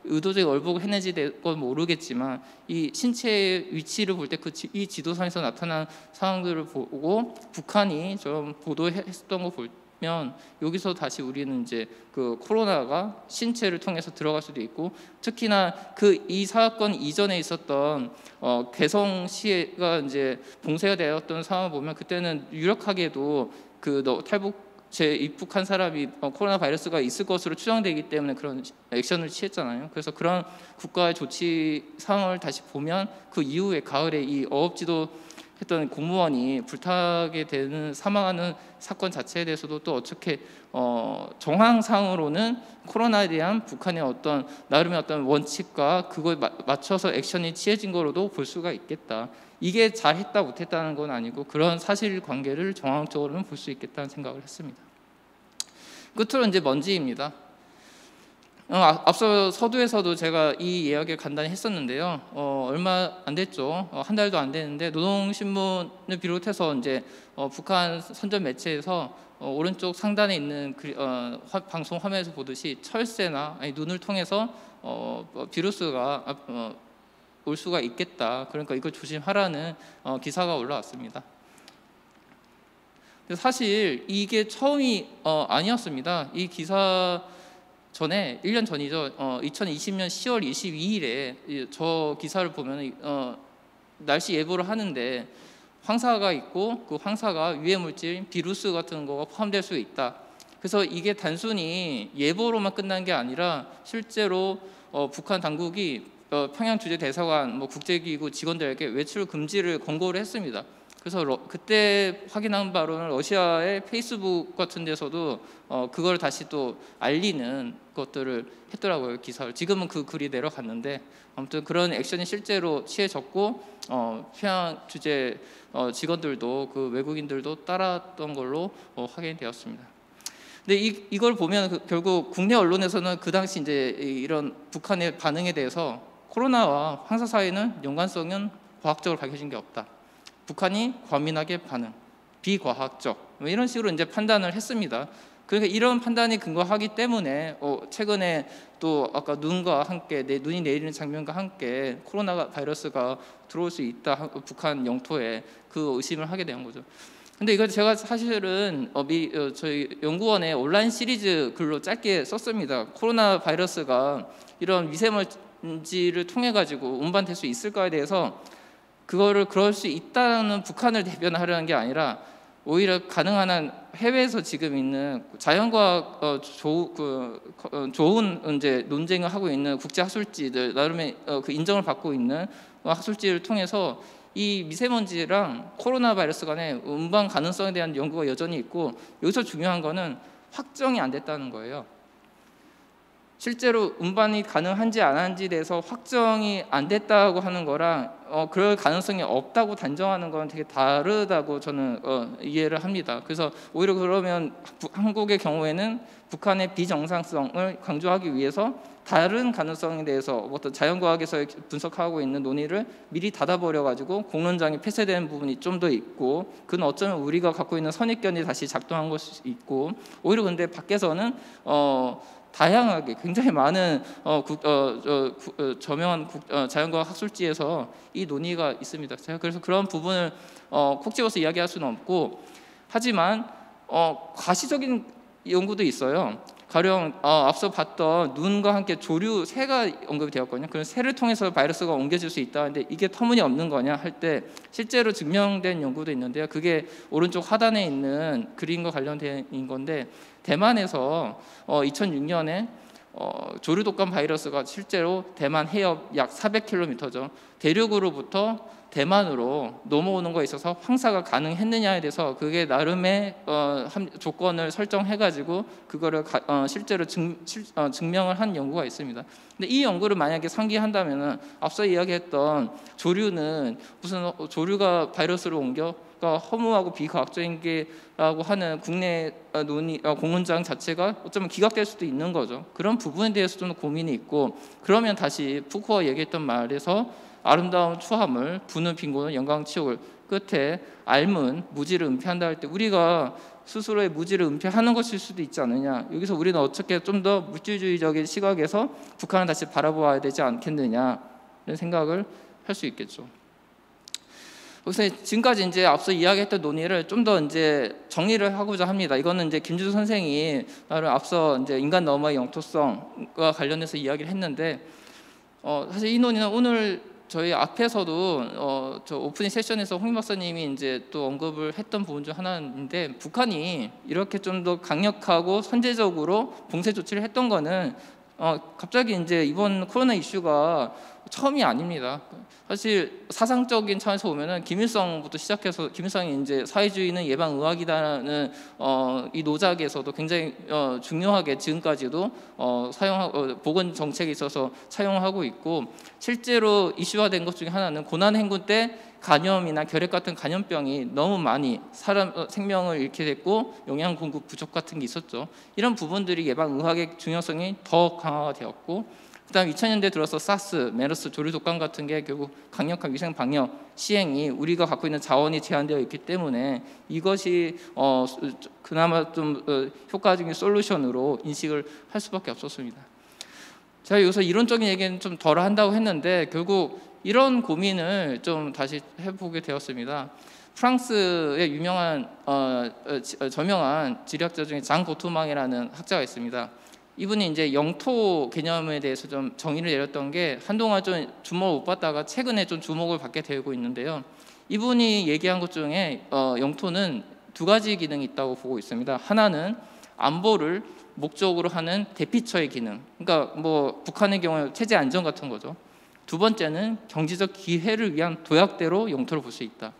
의도적인 얼복을 했는지 건 모르겠지만 이 신체의 위치를 볼 때 이 지도상에서 나타난 상황들을 보고 북한이 좀 보도했던 거 면 여기서 다시 우리는 이제 그 코로나가 신체를 통해서 들어갈 수도 있고 특히나 그 이 사건 이전에 있었던 개성시가 이제 봉쇄가 되었던 상황을 보면 그때는 유력하게도 그 탈북 입국한 사람이 코로나 바이러스가 있을 것으로 추정되기 때문에 그런 액션을 취했잖아요. 그래서 그런 국가의 조치 상황을 다시 보면 그 이후에 가을에 이 어업지도 했던 공무원이 불타게 되는 사망하는 사건 자체에 대해서도 또 어떻게 정황상으로는 코로나에 대한 북한의 어떤 나름의 어떤 원칙과 그거에 맞춰서 액션이 취해진 거로도 볼 수가 있겠다. 이게 잘했다 못했다는 건 아니고 그런 사실관계를 정황적으로는 볼 수 있겠다는 생각을 했습니다. 끝으로 이제 먼지입니다. 앞서 서두에서도 제가 이 이야기를 간단히 했었는데요. 얼마 안 됐죠. 한 달도 안 됐는데 노동신문을 비롯해서 이제 북한 선전 매체에서 오른쪽 상단에 있는 방송 화면에서 보듯이 철새나 눈을 통해서 비루스가 올 수가 있겠다. 그러니까 이걸 조심하라는 기사가 올라왔습니다. 사실 이게 처음이 아니었습니다. 이 기사 전에 1년 전이죠. 2020년 10월 22일에 저 기사를 보면 날씨 예보를 하는데 황사가 있고 그 황사가 유해 물질 비루스 같은 거가 포함될 수 있다. 그래서 이게 단순히 예보로만 끝난 게 아니라 실제로 북한 당국이 평양 주재 대사관 국제기구 직원들에게 외출 금지를 권고를 했습니다. 그래서 그때 확인한 바로는 러시아의 페이스북 같은 데서도 그걸 다시 또 알리는 것들을 했더라고요, 기사를. 지금은 그 글이 내려갔는데 아무튼 그런 액션이 실제로 취해졌고 평양 주재 직원들도 그 외국인들도 따랐던 걸로 확인되었습니다. 근데 이걸 보면 결국 국내 언론에서는 그 당시 이제 이런 북한의 반응에 대해서 코로나와 황사 사이는 연관성은 과학적으로 밝혀진 게 없다. 북한이 과민하게 반응, 비과학적 이런 식으로 이제 판단을 했습니다. 그러니까 이런 판단이 근거하기 때문에 최근에 또 아까 눈과 함께 눈이 내리는 장면과 함께 코로나 바이러스가 들어올 수 있다 북한 영토에 그 의심을 하게 된 거죠. 근데 이거 제가 사실은 저희 연구원의 온라인 시리즈 글로 짧게 썼습니다. 코로나 바이러스가 이런 미세먼지를 통해 가지고 운반될 수 있을까에 대해서 그거를 그럴 수 있다는 북한을 대변하려는 게 아니라 오히려 가능한 한 해외에서 지금 있는 자연과학 좋은 이제 논쟁을 하고 있는 국제 학술지들 나름의 그 인정을 받고 있는 학술지를 통해서 이 미세먼지랑 코로나 바이러스 간의 운반 가능성에 대한 연구가 여전히 있고 여기서 중요한 거는 확정이 안 됐다는 거예요. 실제로 운반이 가능한지 안 한지에 대해서 확정이 안 됐다고 하는 거랑 그럴 가능성이 없다고 단정하는 건 되게 다르다고 저는 이해를 합니다. 그래서 오히려 그러면 한국의 경우에는 북한의 비정상성을 강조하기 위해서 다른 가능성에 대해서 어떤 자연과학에서 분석하고 있는 논의를 미리 닫아버려가지고 공론장이 폐쇄되는 부분이 좀 더 있고 그건 어쩌면 우리가 갖고 있는 선입견이 다시 작동한 것이 있고 오히려 근데 밖에서는 다양하게 굉장히 많은 저명한 자연과학 학술지에서 이 논의가 있습니다. 제가 그래서 그런 부분을 콕 집어서 이야기할 수는 없고 하지만 과시적인 연구도 있어요. 가령 앞서 봤던 눈과 함께 조류 새가 언급이 되었거든요. 그런 새를 통해서 바이러스가 옮겨질 수 있다는데 이게 터무니없는 거냐 할 때 실제로 증명된 연구도 있는데요. 그게 오른쪽 하단에 있는 그림과 관련된 건데 대만에서 2006년에 조류 독감 바이러스가 실제로 대만 해협 약 400km죠. 대륙으로부터 대만으로 넘어오는 거에 있어서 황사가 가능했느냐에 대해서 그게 나름의 조건을 설정해가지고 그거를 실제로 증명을 한 연구가 있습니다. 근데 이 연구를 만약에 상기한다면은 앞서 이야기했던 조류는 무슨 조류가 바이러스를 옮겨 허무하고 비과학적인 게라고 하는 국내 공문장 자체가 어쩌면 기각될 수도 있는 거죠. 그런 부분에 대해서 좀 고민이 있고, 그러면 다시 푸코가 얘기했던 말에서 아름다운 추함을 부는 빈곤은 영광치욕을 끝에 앓은 무지를 은폐한다 할 때 우리가 스스로의 무지를 은폐하는 것일 수도 있지 않느냐. 여기서 우리는 어떻게 좀 더 물질주의적인 시각에서 북한을 다시 바라보아야 되지 않겠느냐 이런 생각을 할 수 있겠죠. 그래서 지금까지 이제 앞서 이야기했던 논의를 좀 더 이제 정리를 하고자 합니다. 이거는 이제 김주수 선생이 나를 앞서 이제 인간 너머의 영토성과 관련해서 이야기를 했는데, 사실 이 논의는 오늘 저희 앞에서도 저 오프닝 세션에서 홍인 박사님이 이제 또 언급을 했던 부분 중 하나인데, 북한이 이렇게 좀 더 강력하고 선제적으로 봉쇄 조치를 했던 거는 갑자기 이제 이번 코로나 이슈가 처음이 아닙니다. 사실 사상적인 차원에서 보면은 김일성부터 시작해서 김일성이 이제 사회주의는 예방의학이다라는 이 노작에서도 굉장히 중요하게 지금까지도 보건 정책에 있어서 사용하고 있고, 실제로 이슈화된 것 중에 하나는 고난행군 때 간염이나 결핵 같은 간염병이 너무 많이 사람 생명을 잃게 됐고 영양 공급 부족 같은 게 있었죠. 이런 부분들이 예방의학의 중요성이 더 강화가 되었고, 그다음 2000년대 들어서 사스, 메르스, 조류 독감 같은 게 결국 강력한 위생 방역 시행이 우리가 갖고 있는 자원이 제한되어 있기 때문에 이것이 그나마 좀 효과적인 솔루션으로 인식을 할 수밖에 없었습니다. 제가 여기서 이론적인 얘기는 좀 덜 한다고 했는데 결국 이런 고민을 좀 다시 해보게 되었습니다. 프랑스의 유명한 저명한 지리학자 중에 장 고토망이라는 학자가 있습니다. 이분이 이제 영토 개념에 대해서 좀 정의를 내렸던 게 한동안 좀 주목을 못 받다가 최근에 좀 주목을 받게 되고 있는데요. 이분이 얘기한 것 중에 영토는 두 가지 기능이 있다고 보고 있습니다. 하나는 안보를 목적으로 하는 대피처의 기능, 그러니까 뭐 북한의 경우에 체제 안전 같은 거죠. 두 번째는 경제적 기회를 위한 도약대로 영토를 볼 수 있다.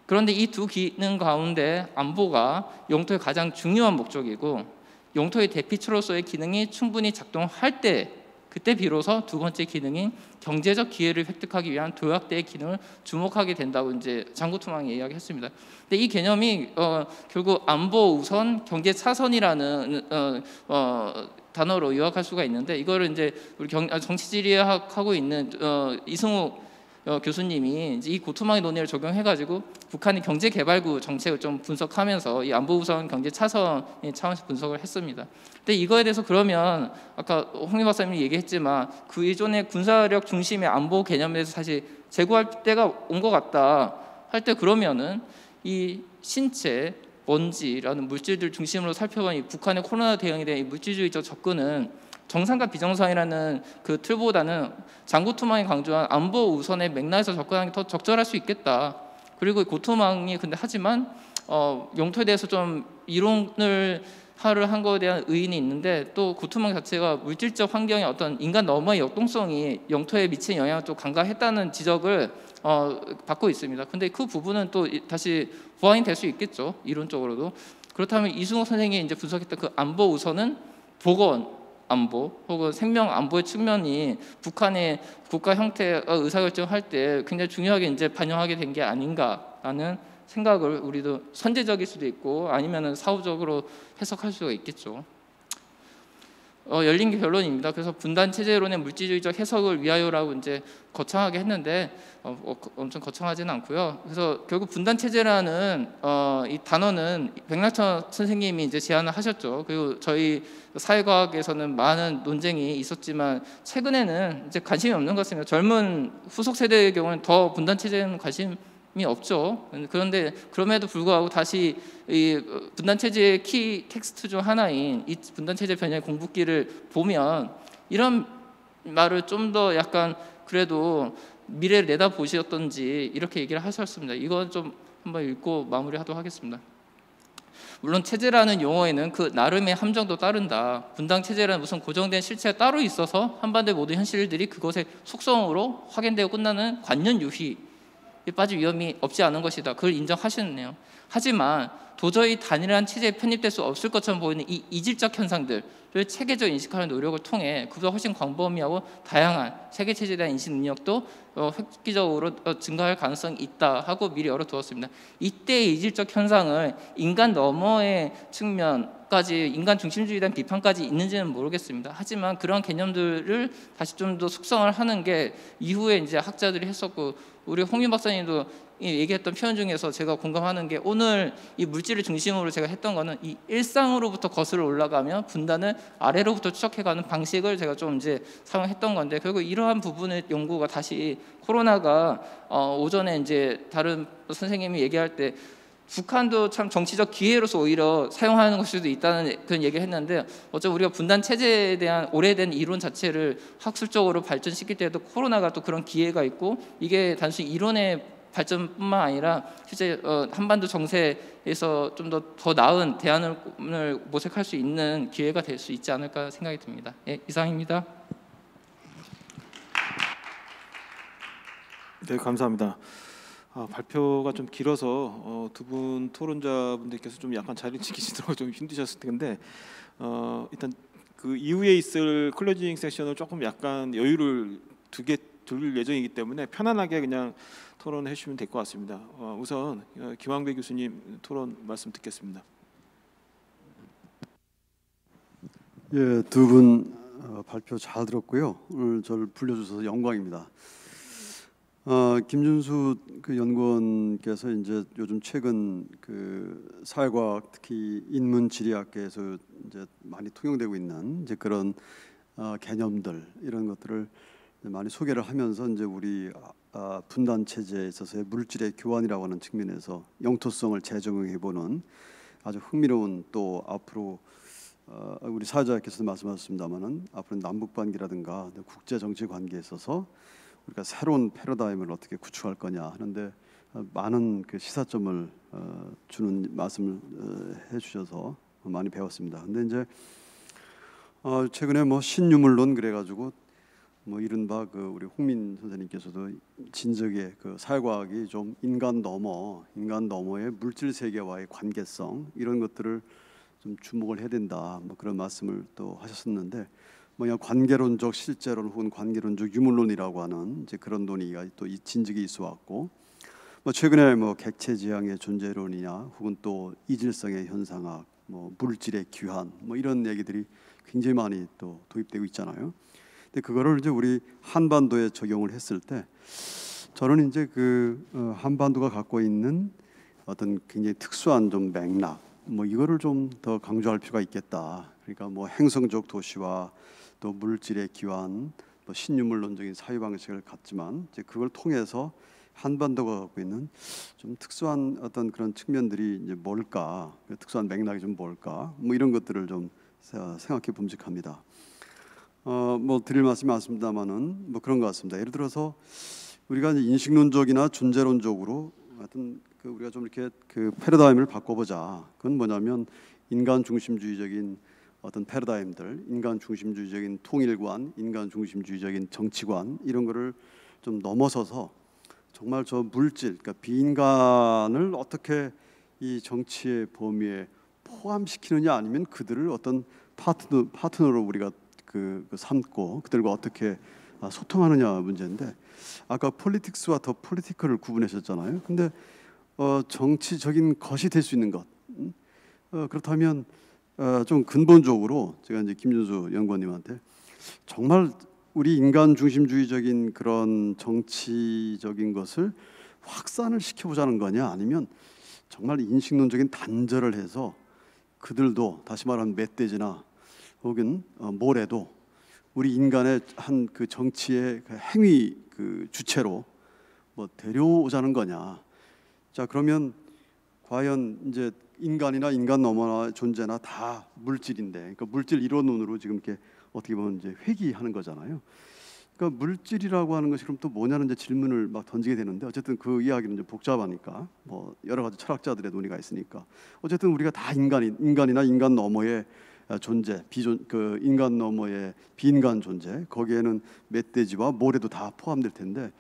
그런데 이 두 기능 가운데 안보가 영토의 가장 중요한 목적이고, 영토의 대피처로서의 기능이 충분히 작동할 때 그때 비로소 두 번째 기능인 경제적 기회를 획득하기 위한 도약대의 기능을 주목하게 된다고 이제 장고투망이 이야기했습니다. 근데 이 개념이 결국 안보 우선 경제 차선이라는 단어로 요약할 수가 있는데, 이거를 이제 우리 정치지리학하고 있는 이승우 교수님이 이제 이 고토망의 논의를 적용해가지고 북한의 경제개발구 정책을 좀 분석하면서 이 안보우선 경제 차선의 차원에서 분석을 했습니다. 근데 이거에 대해서 그러면 아까 홍민 박사님이 얘기했지만 그 이전의 군사력 중심의 안보 개념에 대해서 사실 재고할 때가 온 것 같다 할 때, 그러면은 이 신체, 먼지라는 물질들 중심으로 살펴본 이 북한의 코로나 대응에 대한 이 물질주의적 접근은 정상과 비정상이라는 그 틀보다는 장고토망이 강조한 안보 우선의 맥락에서 접근하는 게 더 적절할 수 있겠다. 그리고 고토망이 근데 하지만 영토에 대해서 좀 이론을 한 거에 대한 의인이 있는데, 또 고토망 자체가 물질적 환경의 어떤 인간 너머의 역동성이 영토에 미친 영향을 또 간과했다는 지적을 받고 있습니다. 근데 그 부분은 또 다시 보완이 될 수 있겠죠, 이론적으로도. 그렇다면 이승호 선생이 이제 분석했던 그 안보 우선은 보건 안보 혹은 생명 안보의 측면이 북한의 국가 형태 의사결정을 할 때 굉장히 중요하게 이제 반영하게 된 게 아닌가라는 생각을 우리도 선제적일 수도 있고 아니면은 사후적으로 해석할 수가 있겠죠. 열린 게 결론입니다. 그래서 분단 체제론의 물질주의적 해석을 위하여라고 이제 거창하게 했는데 엄청 거창하지는 않고요. 그래서 결국 분단 체제라는 이 단어는 백낙천 선생님이 이제 제안을 하셨죠. 그리고 저희 사회과학에서는 많은 논쟁이 있었지만 최근에는 이제 관심이 없는 것 같습니다. 젊은 후속 세대의 경우는 더 분단 체제에는 관심이 없죠. 그런데 그럼에도 불구하고 다시 이 분단 체제의 키 텍스트 중 하나인 이 분단 체제 변형 공부기를 보면 이런 말을 좀 더 약간 그래도 미래를 내다 보셨던지 이렇게 얘기를 하셨습니다. 이건 좀 한번 읽고 마무리하도록 하겠습니다. 물론 체제라는 용어에는 그 나름의 함정도 따른다. 분당 체제라는 무슨 고정된 실체가 따로 있어서 한반도의 모든 현실들이 그것의 속성으로 확인되고 끝나는 관념 유희에 빠질 위험이 없지 않은 것이다. 그걸 인정하시네요. 하지만 도저히 단일한 체제에 편입될 수 없을 것처럼 보이는 이 이질적 현상들을 체계적 인식하는 노력을 통해 그보다 훨씬 광범위하고 다양한 세계 체제에 대한 인식 능력도 획기적으로 증가할 가능성이 있다 하고 미리 열어두었습니다. 이때의 이질적 현상을 인간 너머의 측면까지, 인간 중심주의에 대한 비판까지 있는지는 모르겠습니다. 하지만 그런 개념들을 다시 좀 더 숙성을 하는 게 이후에 이제 학자들이 했었고, 우리 홍윤 박사님도 얘기했던 표현 중에서 제가 공감하는 게, 오늘 이 물질을 중심으로 제가 했던 거는 이 일상으로부터 거슬러 올라가면 분단을 아래로부터 추적해가는 방식을 제가 좀 이제 사용했던 건데, 결국 이러한 부분의 연구가 다시 코로나가 오전에 이제 다른 선생님이 얘기할 때 북한도 참 정치적 기회로서 오히려 사용하는 걸 수도 있다는 그런 얘기를 했는데, 어차피 우리가 분단 체제에 대한 오래된 이론 자체를 학술적으로 발전시킬 때도 코로나가 또 그런 기회가 있고, 이게 단순히 이론의 발전뿐만 아니라 실제 한반도 정세에서 좀 더 나은 대안을 모색할 수 있는 기회가 될 수 있지 않을까 생각이 듭니다. 예, 이상입니다. 네, 감사합니다. 발표가 좀 길어서 두 분 토론자분들께서 좀 약간 자리를 지키시도록 좀 힘드셨을 텐데, 일단 그 이후에 있을 클로징 세션을 조금 약간 여유를 둘 예정이기 때문에 편안하게 그냥 토론해 주시면 될 것 같습니다. 우선 김황배 교수님 토론 말씀 듣겠습니다. 예, 두 분 발표 잘 들었고요. 오늘 저를 불러주셔서 영광입니다. 김준수 그 연구원께서 이제 요즘 최근 그 사회과학, 특히 인문지리학계에서 이제 많이 통용되고 있는 이제 그런 개념들, 이런 것들을 많이 소개를 하면서 이제 우리 분단 체제에 있어서의 물질의 교환이라고 하는 측면에서 영토성을 재정의해 보는 아주 흥미로운, 또 앞으로 우리 사회자께서도 말씀하셨습니다마는 앞으로 남북관계라든가 국제 정치 관계에 있어서 우리가 새로운 패러다임을 어떻게 구축할 거냐 하는데 많은 그 시사점을 주는 말씀을 해주셔서 많이 배웠습니다. 근데 이제 최근에 뭐 신유물론 그래가지고 뭐 이른바 그 우리 홍민 선생님께서도 진적의 그 사회과학이 좀 인간 너머의 물질 세계와의 관계성, 이런 것들을 좀 주목을 해야 된다, 뭐 그런 말씀을 또 하셨었는데, 뭐냐 관계론적 실제론 혹은 관계론적 유물론이라고 하는 이제 그런 논의가 또 이 진즉에 있어 왔고, 뭐 최근에 뭐 객체지향의 존재론이냐 혹은 또 이질성의 현상학, 뭐 물질의 귀환, 뭐 이런 얘기들이 굉장히 많이 또 도입되고 있잖아요. 근데 그거를 이제 우리 한반도에 적용을 했을 때, 저는 이제 그 한반도가 갖고 있는 어떤 굉장히 특수한 좀 맥락, 뭐 이거를 좀 더 강조할 필요가 있겠다. 그러니까 뭐 행성적 도시와 또 물질의 기환, 뭐 신유물론적인 사유 방식을 갖지만 이제 그걸 통해서 한반도가 갖고 있는 좀 특수한 어떤 그런 측면들이 이제 뭘까, 특수한 맥락이 좀 뭘까, 뭐 이런 것들을 좀 생각해 봄직합니다. 뭐 드릴 말씀이 많습니다만은 뭐 그런 것 같습니다. 예를 들어서 우리가 이제 인식론적이나 존재론적으로 하여튼 그 우리가 좀 이렇게 그 패러다임을 바꿔보자. 그건 뭐냐면 인간 중심주의적인 어떤 패러다임들, 인간 중심주의적인 통일관, 인간 중심주의적인 정치관, 이런 거를 좀 넘어서서 정말 저 물질, 그러니까 비인간을 어떻게 이 정치의 범위에 포함시키느냐, 아니면 그들을 어떤 파트너로 우리가 그 삼고 그들과 어떻게 소통하느냐 문제인데, 아까 폴리틱스와 더 폴리티컬을 구분하셨잖아요. 근데 정치적인 것이 될 수 있는 것, 그렇다면 좀 근본적으로 제가 이제 김준수 연구원님한테 정말 우리 인간 중심주의적인 그런 정치적인 것을 확산을 시켜보자는 거냐, 아니면 정말 인식론적인 단절을 해서 그들도 다시 말하면 멧돼지나 혹은 모래도 우리 인간의 한 그 정치의 그 행위 그 주체로 뭐 데려오자는 거냐. 자, 그러면 과연 이제 인간이나 인간 너머나 존재나 다 물질인데, 그러니까 물질 이론론으로 지금 이렇게 어떻게 보면 이제 회귀하는 거잖아요. 그러니까 물질이라고 하는 것이 그럼 또 뭐냐는 이제 질문을 막 던지게 되는데 어쨌든 그 이야기는 이제 복잡하니까 뭐 여러 가지 철학자들의 논의가 있으니까 어쨌든 우리가 다 인간이나 인간 너머의 존재, 그 인간 너머의 비인간 존재, 거기에는 멧돼지와 모래도 다 포함될 텐데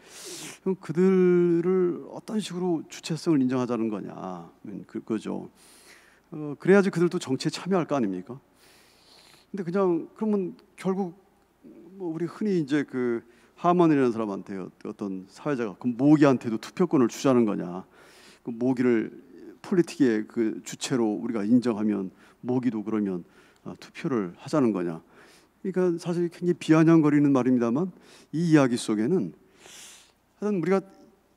그럼 그들을 어떤 식으로 주체성을 인정하자는 거냐, 그거죠. 그래야지 그들도 정치에 참여할 거 아닙니까? 근데 그냥 그러면 결국 뭐 우리 흔히 이제 그 하먼이라는 사람한테 어떤 사회자가 그 모기한테도 투표권을 주자는 거냐? 그 모기를 폴리틱의 그 주체로 우리가 인정하면 모기도 그러면 투표를 하자는 거냐? 그러니까 사실 굉장히 비아냥거리는 말입니다만 이 이야기 속에는 하여튼 우리가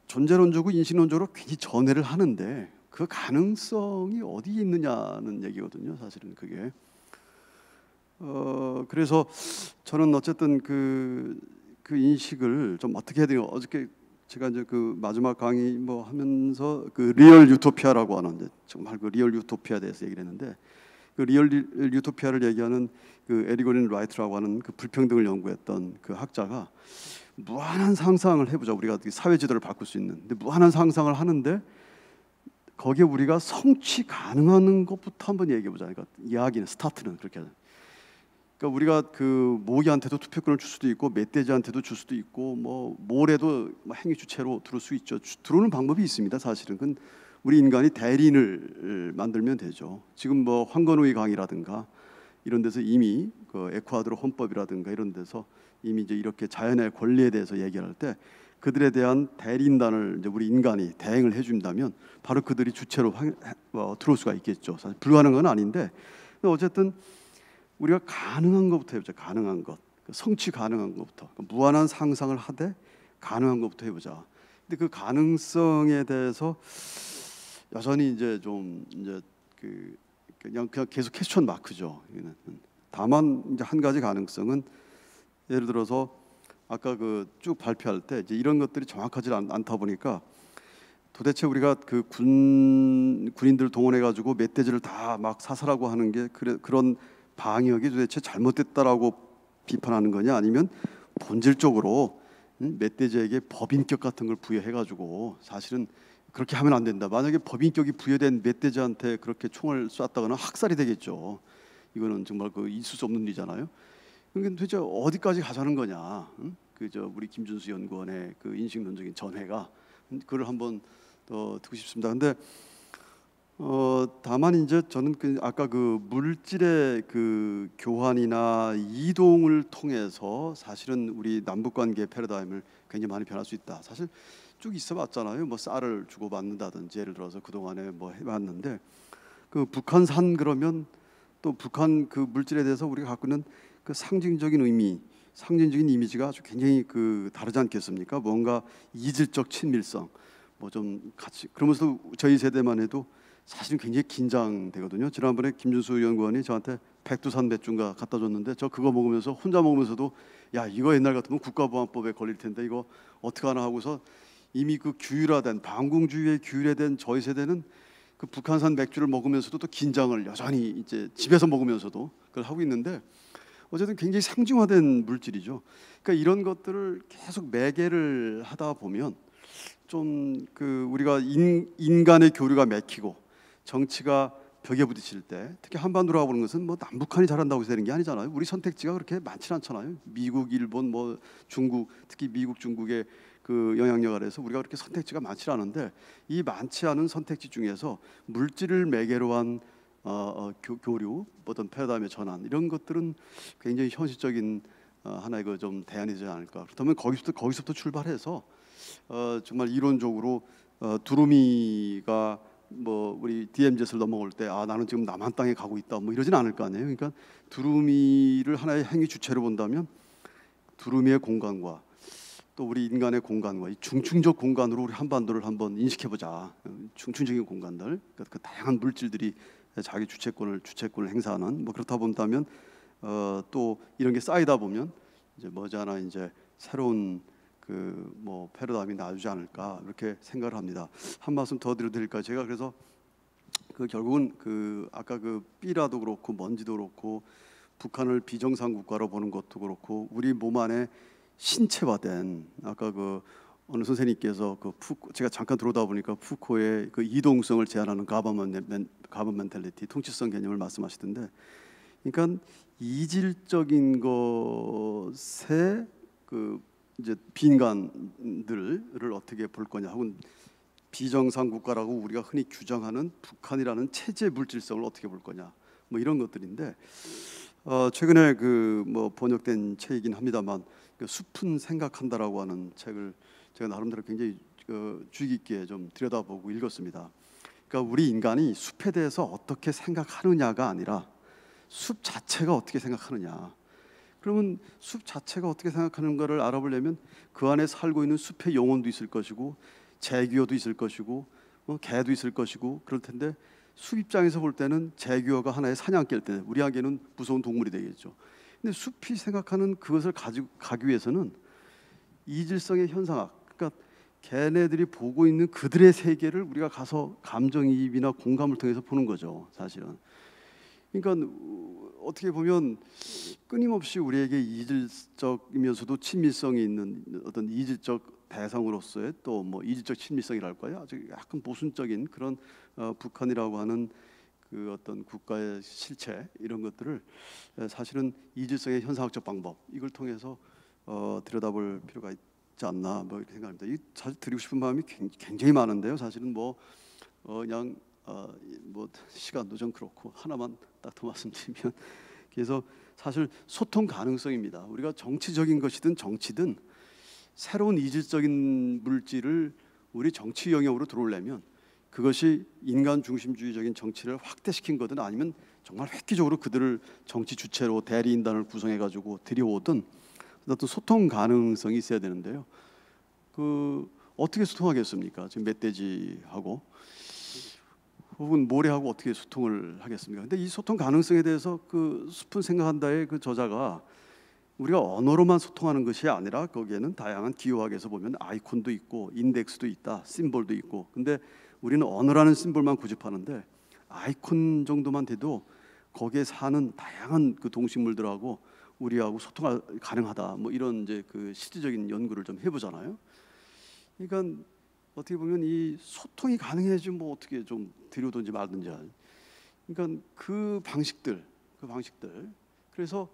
존재론적으로 인식론적으로 굉장히 전회를 하는데 그 가능성이 어디에 있느냐는 얘기거든요. 사실은 그게. 그래서 저는 어쨌든 그 인식을 좀 어떻게 해야 돼요? 어저께 제가 이제 그 마지막 강의 뭐 하면서 그 리얼 유토피아라고 하는데 정말 그 리얼 유토피아에 대해서 얘기를 했는데 그 리얼 유토피아를 얘기하는 그 에리고린 라이트라고 하는 그 불평등을 연구했던 그 학자가 무한한 상상을 해보자. 우리가 사회 지도를 바꿀 수 있는. 근데 무한한 상상을 하는데 거기에 우리가 성취 가능한 것부터 한번 얘기해보자. 그러니까 이야기는 스타트는 그렇게 하자. 그러니까 우리가 그 모기한테도 투표권을 줄 수도 있고 멧돼지한테도 줄 수도 있고 뭐 모래도 행위 주체로 들을 수 있죠. 들어오는 방법이 있습니다. 사실은 그건 우리 인간이 대리인을 만들면 되죠. 지금 뭐 황건우의 강의라든가 이런 데서 이미 그 에콰도르 헌법이라든가 이런 데서 이미 이제 이렇게 자연의 권리에 대해서 얘기할 때 그들에 대한 대리인단을 이제 우리 인간이 대행을 해준다면 바로 그들이 주체로 들어올 수가 있겠죠. 사실 불가능한 건 아닌데 어쨌든 우리가 가능한 것부터 해보자. 가능한 것, 성취 가능한 것부터 무한한 상상을 하되 가능한 것부터 해보자. 근데 그 가능성에 대해서 여전히 이제 좀 이제 그냥 계속 퀘스천 마크죠. 다만 이제 한 가지 가능성은 예를 들어서 아까 그 쭉 발표할 때 이제 이런 것들이 정확하지 않다 보니까 도대체 우리가 그 군인들 동원해 가지고 멧돼지를 다 막 사살하고 하는 게 그런 방역이 도대체 잘못됐다라고 비판하는 거냐 아니면 본질적으로 멧돼지에게 법인격 같은 걸 부여해가지고 사실은 그렇게 하면 안 된다. 만약에 법인격이 부여된 멧돼지한테 그렇게 총을 쐈다거나 학살이 되겠죠. 이거는 정말 그 있을 수 없는 일이잖아요. 그러니까 도대체 어디까지 가자는 거냐? 그저 우리 김준수 연구원의 그 인식론적인 전회가 그걸 한번 더 듣고 싶습니다. 근데 다만 이제 저는 그 아까 그 물질의 그 교환이나 이동을 통해서 사실은 우리 남북 관계 패러다임을 굉장히 많이 변할 수 있다. 사실 쭉 있어봤잖아요. 뭐 쌀을 주고받는다든지 예를 들어서 그 동안에 뭐 해봤는데 그 북한산 그러면 또 북한 그 물질에 대해서 우리가 갖고 있는 그 상징적인 의미, 상징적인 이미지가 아주 굉장히 그 다르지 않겠습니까? 뭔가 이질적 친밀성, 뭐 좀 같이 그러면서 저희 세대만 해도 사실은 굉장히 긴장되거든요. 지난번에 김준수 연구원이 저한테 백두산 맥주인가 갖다 줬는데 저 그거 먹으면서 혼자 먹으면서도 야 이거 옛날 같으면 국가보안법에 걸릴 텐데 이거 어떻게 하나 하고서 이미 그 규율화된 반공주의에 규율화된 저희 세대는 그 북한산 맥주를 먹으면서도 또 긴장을 여전히 이제 집에서 먹으면서도 그걸 하고 있는데 어쨌든 굉장히 상징화된 물질이죠. 그러니까 이런 것들을 계속 매개를 하다 보면 좀 그 우리가 인간의 교류가 맥히고 정치가 벽에 부딪힐 때 특히 한반도라고 보는 것은 뭐 남북한이 잘한다고 해서 되는 게 아니잖아요. 우리 선택지가 그렇게 많지 않잖아요. 미국, 일본, 뭐 중국, 특히 미국, 중국의 그 영향력 아래서 우리가 그렇게 선택지가 많지 않은데 이 많지 않은 선택지 중에서 물질을 매개로 한 교류, 어떤 패러다임의 전환 이런 것들은 굉장히 현실적인 하나의 그 좀 대안이 되지 않을까. 그렇다면 거기서부터 출발해서 정말 이론적으로 두루미가 뭐 우리 DMZ를 넘어올 때 아 나는 지금 남한 땅에 가고 있다 뭐 이러진 않을 거 아니에요. 그러니까 두루미를 하나의 행위 주체로 본다면 두루미의 공간과 또 우리 인간의 공간과 이 중층적 공간으로 우리 한반도를 한번 인식해보자. 중층적인 공간들, 그러니까 그 다양한 물질들이 자기 주체권을 행사하는 뭐 그렇다 본다면 또 이런 게 쌓이다 보면 이제 머지않아 이제 새로운 그 뭐 패러다임이 나오지 않을까 이렇게 생각을 합니다. 한 말씀 더 드려도 될까요? 제가 그래서 그 결국은 그 아까 그 B라도 그렇고 먼지도 그렇고 북한을 비정상 국가로 보는 것도 그렇고 우리 몸 안에 신체화된 아까 그 어느 선생님께서 제가 잠깐 들어오다 보니까 푸코의 그 이동성을 제한하는 가번 멘탈리티, 통치성 개념을 말씀하시던데, 그러니까 이질적인 것에 그 이제 빈간들을 어떻게 볼 거냐, 혹은 비정상 국가라고 우리가 흔히 규정하는 북한이라는 체제 물질성을 어떻게 볼 거냐, 뭐 이런 것들인데, 최근에 그 뭐 번역된 책이긴 합니다만, 그 숲은 생각한다라고 하는 책을 제가 나름대로 굉장히 주의 깊게 좀 들여다보고 읽었습니다. 그러니까 우리 인간이 숲에 대해서 어떻게 생각하느냐가 아니라 숲 자체가 어떻게 생각하느냐. 그러면 숲 자체가 어떻게 생각하는가를 알아보려면 그 안에 살고 있는 숲의 영혼도 있을 것이고, 제규어도 있을 것이고, 개도 있을 것이고 그럴 텐데, 숲 입장에서 볼 때는 제규어가 하나의 사냥개일 때 우리에게는 무서운 동물이 되겠죠. 근데 숲이 생각하는 그것을 가기 위해서는 이질성의 현상학, 그러니까 걔네들이 보고 있는 그들의 세계를 우리가 가서 감정이입이나 공감을 통해서 보는 거죠, 사실은. 그러니까 어떻게 보면 끊임없이 우리에게 이질적이면서도 친밀성이 있는 어떤 이질적 대상으로서의 또 뭐 이질적 친밀성이랄까요? 아주 약간 모순적인 그런 북한이라고 하는 그 어떤 국가의 실체, 이런 것들을 사실은 이질성의 현상학적 방법, 이걸 통해서 들여다볼 필요가 있지 않나, 뭐 이렇게 생각합니다. 이 사실 드리고 싶은 마음이 굉장히 많은데요. 사실은 뭐 그냥 뭐 시간도 좀 그렇고 하나만 딱 더 말씀드리면, 그래서 사실 소통 가능성입니다. 우리가 정치적인 것이든 정치든 새로운 이질적인 물질을 우리 정치 영역으로 들어오려면 그것이 인간 중심주의적인 정치를 확대시킨 거든 아니면 정말 획기적으로 그들을 정치 주체로 대리인단을 구성해 가지고 들여오든 어떤 소통 가능성이 있어야 되는데요. 그 어떻게 소통하겠습니까? 지금 멧돼지하고 혹은 모래하고 어떻게 소통을 하겠습니까? 근데 이 소통 가능성에 대해서 그 숲은 생각한다의 그 저자가 우리가 언어로만 소통하는 것이 아니라 거기에는 다양한 기호학에서 보면 아이콘도 있고 인덱스도 있다, 심볼도 있고. 근데 우리는 언어라는 심볼만 고집하는데 아이콘 정도만 돼도 거기에 사는 다양한 그 동식물들하고 우리하고 소통가 가능하다. 뭐 이런 이제 그 실질적인 연구를 좀 해보잖아요. 그러니까 어떻게 보면 이 소통이 가능해지면 뭐 어떻게 좀 들여오든지 말든지. 그러니까 그 방식들. 그래서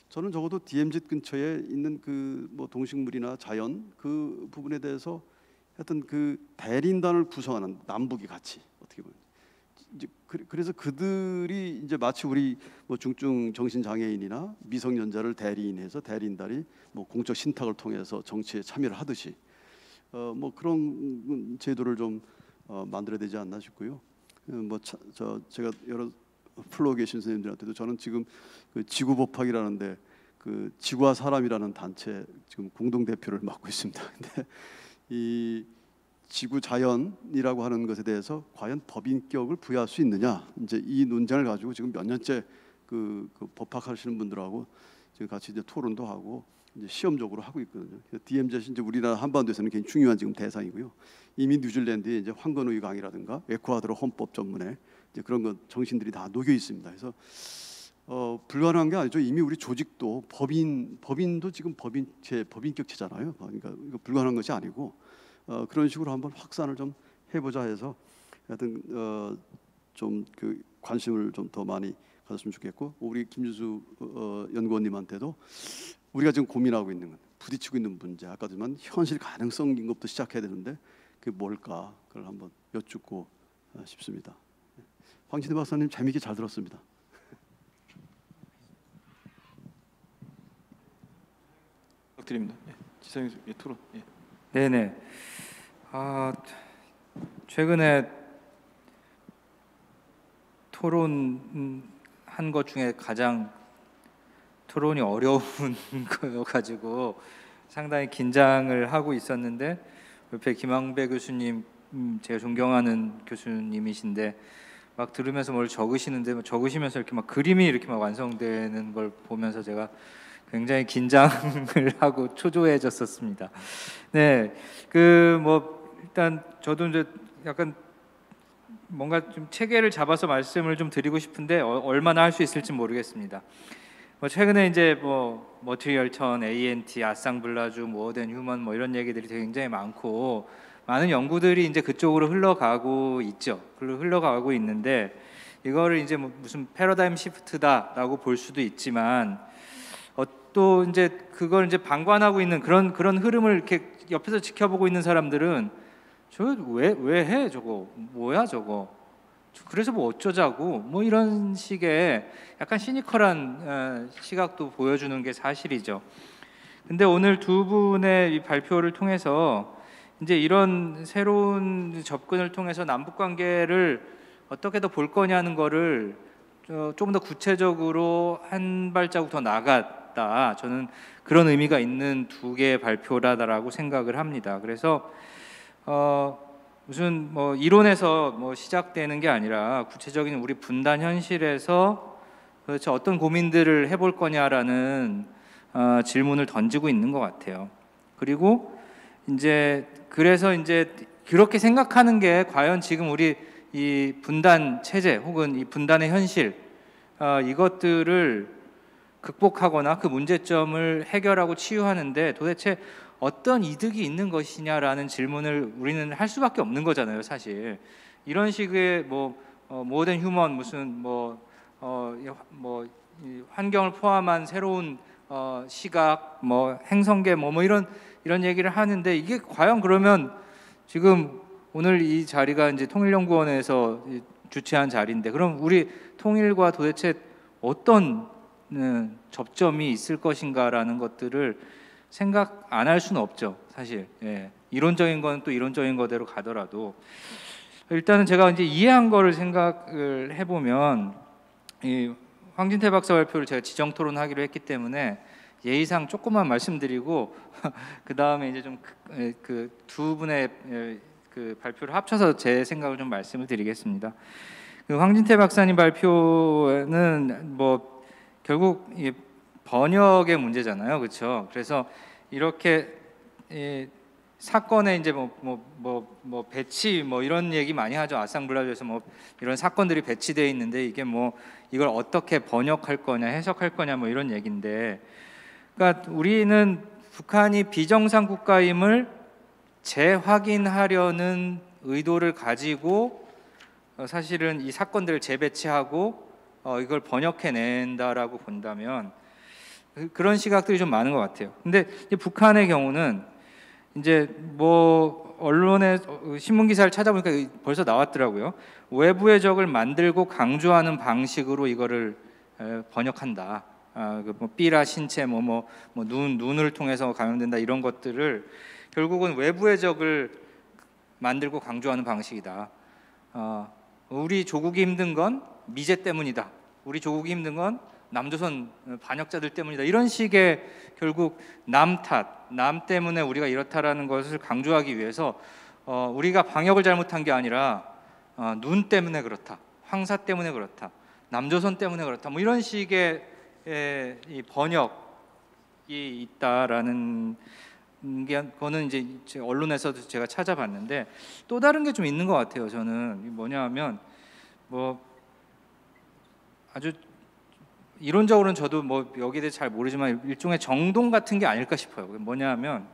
저는 적어도 DMZ 근처에 있는 그 뭐 동식물이나 자연 그 부분에 대해서 하여튼 그 대리인단을 구성하는 남북이 같이 어떻게 보면 이제 그래서 그들이 이제 마치 우리 뭐 중증 정신 장애인이나 미성년자를 대리인해서 대리인단이 뭐 공적 신탁을 통해서 정치에 참여를 하듯이 뭐 그런 제도를 좀 만들어야 되지 않나 싶고요. 제가 여러 플로어 계신 선생님들한테도 저는 지금 그 지구법학이라는데 그 지구와 사람이라는 단체 지금 공동 대표를 맡고 있습니다. 근데 이 지구 자연이라고 하는 것에 대해서 과연 법인격을 부여할 수 있느냐, 이제 이 논쟁을 가지고 지금 몇 년째 그 법학하시는 분들하고 지금 같이 이제 토론도 하고 이제 시험적으로 하고 있거든요. DMZ이 이제 우리나라 한반도에서는 굉장히 중요한 지금 대상이고요. 이미 뉴질랜드에 이제 황건우의 강이라든가 에콰도르 헌법 전문에 이제 그런 것 정신들이 다 녹여 있습니다. 그래서 불가능한 게 아니죠. 이미 우리 조직도 법인도 지금 법인격체잖아요. 그러니까 이거 불가능한 것이 아니고 그런 식으로 한번 확산을 좀 해보자 해서 하여튼 좀 그 관심을 좀 더 많이 가졌으면 좋겠고, 우리 김준수 연구원님한테도 우리가 지금 고민하고 있는 건 부딪히고 있는 문제, 아까도 만 현실 가능성인 것부터 시작해야 되는데 그게 뭘까, 그걸 한번 여쭙고 싶습니다. 황진대 박사님 재미있게 잘 들었습니다. 부탁드립니다. 예, 지성인 토론. 예. 네네. 최근에 토론한 것 중에 가장 토론이 어려운 거 가지고 상당히 긴장을 하고 있었는데, 옆에 김항배 교수님, 제가 존경하는 교수님이신데 막 들으면서 뭘 적으시는데 적으시면서 이렇게 막 그림이 이렇게 막 완성되는 걸 보면서 제가 굉장히 긴장을 하고 초조해졌었습니다. 네, 그 뭐 일단 저도 이제 약간 뭔가 좀 체계를 잡아서 말씀을 좀 드리고 싶은데 얼마나 할 수 있을지 모르겠습니다. 뭐 최근에 이제 뭐 머티리얼 턴, ANT, 아상블라주, 모어된 휴먼 뭐 이런 얘기들이 굉장히 많고 많은 연구들이 이제 그쪽으로 흘러가고 있죠. 흘러가고 있는데 이거를 이제 뭐 무슨 패러다임 시프트다라고 볼 수도 있지만 또 이제 그걸 이제 방관하고 있는 그런 흐름을 이렇게 옆에서 지켜보고 있는 사람들은 저 왜 해 저거 뭐야 저거 그래서 뭐 어쩌자고 뭐 이런 식의 약간 시니컬한 시각도 보여주는 게 사실이죠. 근데 오늘 두 분의 이 발표를 통해서 이제 이런 새로운 접근을 통해서 남북 관계를 어떻게 더 볼 거냐는 거를 좀 더 구체적으로 한 발자국 더 나갔다. 저는 그런 의미가 있는 두 개의 발표라고 생각을 합니다. 그래서 무슨 뭐 이론에서 뭐 시작되는 게 아니라 구체적인 우리 분단 현실에서 도대체 어떤 고민들을 해볼 거냐라는 질문을 던지고 있는 것 같아요. 그리고 이제 그래서 이제 그렇게 생각하는 게 과연 지금 우리 이 분단 체제 혹은 이 분단의 현실 이것들을 극복하거나 그 문제점을 해결하고 치유하는데 도대체 어떤 이득이 있는 것이냐라는 질문을 우리는 할 수밖에 없는 거잖아요, 사실. 이런 식의 뭐 모던 휴먼 무슨 이 환경을 포함한 새로운 시각, 뭐 행성계 뭐 이런 얘기를 하는데 이게 과연 그러면 지금 오늘 이 자리가 이제 통일연구원에서 주최한 자리인데 그럼 우리 통일과 도대체 어떤 접점이 있을 것인가라는 것들을 생각 안 할 수는 없죠, 사실. 예. 이론적인 건 또 이론적인 거대로 가더라도 일단은 제가 이제 이해한 거를 생각을 해보면 이 황진태 박사 발표를 제가 지정 토론하기로 했기 때문에 예의상 조금만 말씀드리고 그 다음에 이제 좀 그 두 분의 그 발표를 합쳐서 제 생각을 좀 말씀을 드리겠습니다. 그 황진태 박사님 발표는 뭐 결국 이 번역의 문제잖아요, 그렇죠? 그래서 이렇게 사건에 이제 뭐 배치 뭐 이런 얘기 많이 하죠. 아상블라주에서 뭐 이런 사건들이 배치되어 있는데 이게 뭐 이걸 어떻게 번역할 거냐, 해석할 거냐 뭐 이런 얘기인데, 그러니까 우리는 북한이 비정상 국가임을 재확인하려는 의도를 가지고 사실은 이 사건들을 재배치하고 이걸 번역해낸다라고 본다면 그런 시각들이 좀 많은 것 같아요. 근데 이제 북한의 경우는 이제 뭐 언론에 신문 기사를 찾아보니까 벌써 나왔더라고요. 외부의 적을 만들고 강조하는 방식으로 이거를 번역한다. 뭐 삐라 신체 눈을 통해서 감염된다 이런 것들을 결국은 외부의 적을 만들고 강조하는 방식이다. 우리 조국이 힘든 건 미제 때문이다. 우리 조국이 힘든 건 남조선 반역자들 때문이다. 이런 식의 결국 남 때문에 우리가 이렇다라는 것을 강조하기 위해서 우리가 방역을 잘못한 게 아니라 눈 때문에 그렇다, 황사 때문에 그렇다, 남조선 때문에 그렇다, 뭐 이런 식의 이 번역이 있다라는 게 그거는 이제 언론에서도 제가 찾아봤는데 또 다른 게 좀 있는 것 같아요. 저는 뭐냐하면 뭐 아주 이론적으로는 저도 뭐 여기에 대해 잘 모르지만 일종의 정동 같은 게 아닐까 싶어요. 뭐냐하면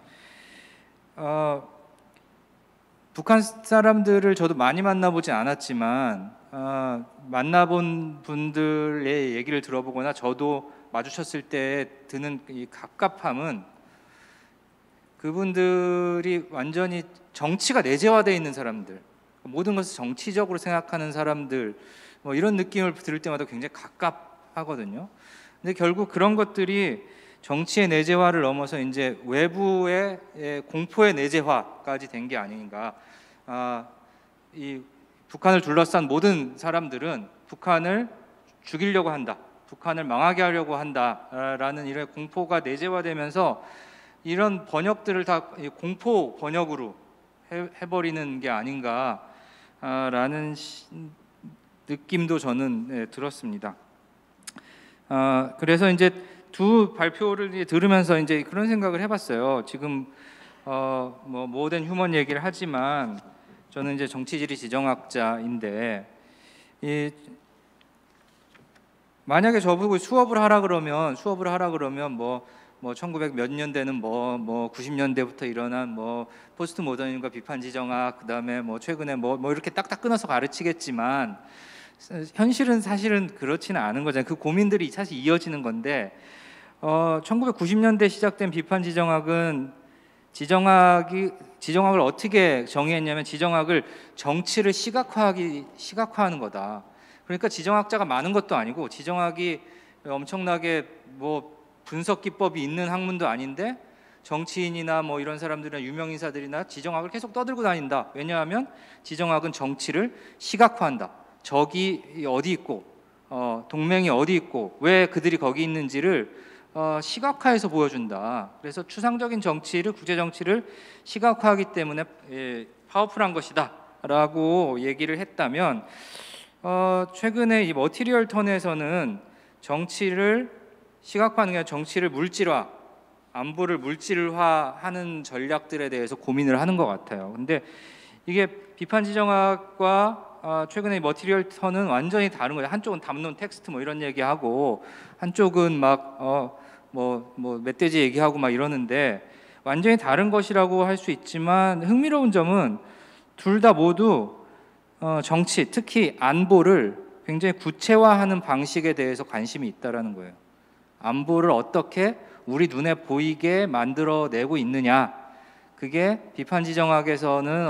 북한 사람들을 저도 많이 만나보진 않았지만 만나본 분들의 얘기를 들어보거나 저도 마주쳤을 때 드는 이 갑갑함은 그분들이 완전히 정치가 내재화되어 있는 사람들, 모든 것을 정치적으로 생각하는 사람들, 뭐 이런 느낌을 들을 때마다 굉장히 갑갑하거든요. 근데 결국 그런 것들이 정치의 내재화를 넘어서 이제 외부의 공포의 내재화까지 된 게 아닌가. 이 북한을 둘러싼 모든 사람들은 북한을 죽이려고 한다, 북한을 망하게 하려고 한다라는 이런 공포가 내재화되면서 이런 번역들을 다 공포 번역으로 해버리는 게 아닌가라는 느낌도 저는 들었습니다. 그래서 이제 두 발표를 들으면서 이제 그런 생각을 해봤어요. 지금 뭐 모던 휴먼 얘기를 하지만 저는 이제 정치지리 지정학자인데 만약에 저보고 수업을 하라 그러면 뭐 1900 몇 년대는 뭐 90년대부터 일어난 뭐 포스트 모더니즘과 비판 지정학, 그다음에 뭐 최근에 뭐 이렇게 딱딱 끊어서 가르치겠지만 현실은 사실은 그렇지는 않은 거잖아요. 그 고민들이 사실 이어지는 건데 1990년대 시작된 비판 지정학은 지정학을 어떻게 정의했냐면 지정학을 정치를 시각화하는 거다. 그러니까 지정학자가 많은 것도 아니고 지정학이 엄청나게 뭐 분석 기법이 있는 학문도 아닌데 정치인이나 뭐 이런 사람들이나 유명 인사들이나 지정학을 계속 떠들고 다닌다. 왜냐하면 지정학은 정치를 시각화한다. 적이 어디 있고 동맹이 어디 있고 왜 그들이 거기 있는지를 시각화해서 보여준다. 그래서 추상적인 정치를, 국제 정치를 시각화하기 때문에 파워풀한 것이다라고 얘기를 했다면 최근에 이 머티리얼 턴에서는 정치를 시각화하는 게 아니라 정치를 물질화, 안보를 물질화하는 전략들에 대해서 고민을 하는 것 같아요. 근데 이게 비판 지정학과 최근에 머티리얼 턴은 완전히 다른 거예요. 한쪽은 담론 텍스트 뭐 이런 얘기하고 한쪽은 막 멧돼지 얘기하고 막 이러는데 완전히 다른 것이라고 할 수 있지만 흥미로운 점은 둘 다 모두 정치, 특히 안보를 굉장히 구체화하는 방식에 대해서 관심이 있다라는 거예요. 안보를 어떻게 우리 눈에 보이게 만들어내고 있느냐, 그게 비판 지정학에서는